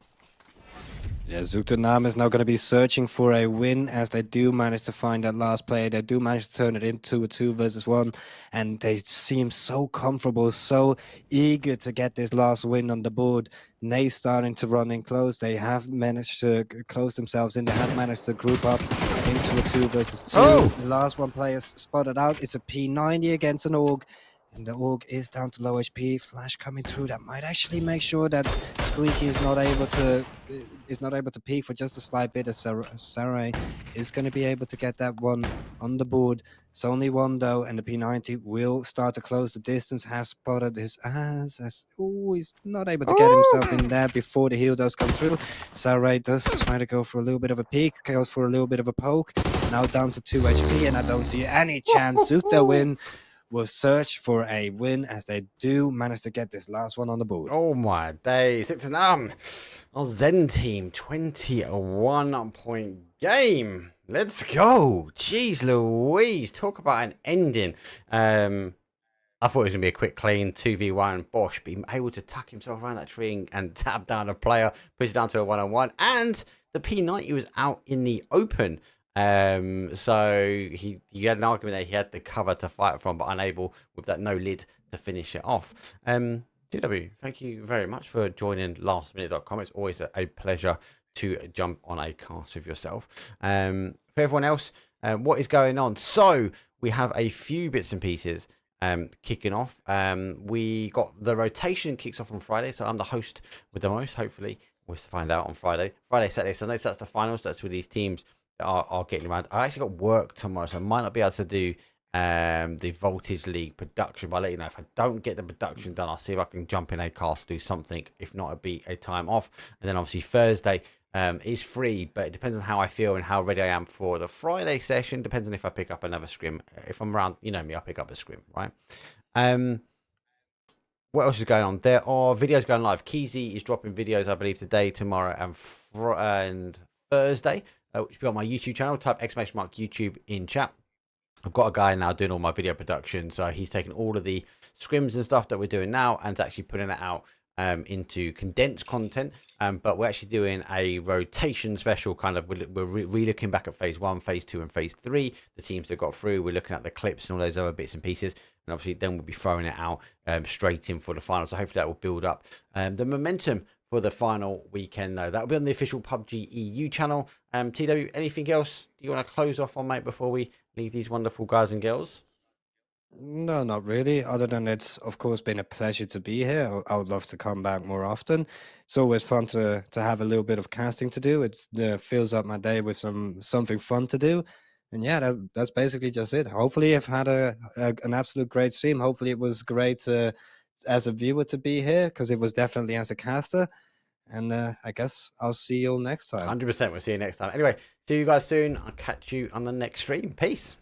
S10: Yeah, Zutanam is now going to be searching for a win, as they do manage to find that last play. They do manage to turn it into a 2 versus 1, and they seem so comfortable, so eager to get this last win on the board. Ney starting to run in close. They have managed to close themselves in. They have managed to group up into a 2 versus 2. The last one player spotted out. It's a P90 against an AUG. And the AUG is down to low HP. Flash coming through. That might actually make sure that Squeaky is not able to peek for just a slight bit. As Sarai is going to be able to get that one on the board. It's only one though, and the P90 will start to close the distance. Has spotted his ass. He's not able to get himself in there before the heal does come through. Sarai does try to go for a little bit of a peek, goes for a little bit of a poke. Now down to 2 HP, and I don't see any chance Zuta win will search for a win, as they do manage to get this last one on the board.
S9: Oh my days. Our Zen team, 21 point game. Let's go. Jeez Louise. Talk about an ending. I thought it was going to be a quick clean 2v1. Bosch being able to tuck himself around that tree and tap down a player, push it down to a 1-on-1. And the P90 was out in the open. So he had an argument that he had the cover to fight from, but unable with that no lid to finish it off. TW, thank you very much for joining lastminute.com. It's always a pleasure to jump on a cast with yourself. For everyone else, what is going on? So we have a few bits and pieces kicking off. We got the rotation kicks off on Friday, so I'm the host with the most. Hopefully we'll find out on Friday, Saturday, Sunday. So that's the finals. That's with these teams are getting around. I actually got work tomorrow, so I might not be able to do the Voltage League production, but I'll let you know. If I don't get the production done, I'll see if I can jump in a cast, do something. If not, it'll be a time off. And then obviously Thursday is free, but it depends on how I feel and how ready I am for the Friday session. Depends on if I pick up another scrim. If I'm around, you know me, I'll pick up a scrim, right? what else is going on? There are videos going live. Keezy is dropping videos, I believe, today, tomorrow, and Thursday, which will be on my YouTube channel. Type !YouTube in chat. I've got a guy now doing all my video production, so he's taking all of the scrims and stuff that we're doing now and actually putting it out into condensed content. But we're actually doing a rotation special, kind of. We're re-looking back at phase 1, phase 2, and phase 3. The teams that got through. We're looking at the clips and all those other bits and pieces. And obviously, then we'll be throwing it out straight in for the final. So hopefully that will build up the momentum for the final weekend, though. That'll be on the official PUBG EU channel. TW, anything else you want to close off on, mate, before we leave these wonderful guys and girls?
S10: No, not really. Other than it's, of course, been a pleasure to be here. I would love to come back more often. It's always fun to have a little bit of casting to do. It fills up my day with something fun to do. And yeah, that's basically just it. Hopefully, I've had an absolute great stream. Hopefully, it was great as a viewer to be here, because it was definitely as a caster. And I guess I'll see you all next time.
S9: 100%. We'll see you next time. Anyway, see you guys soon. I'll catch you on the next stream. Peace.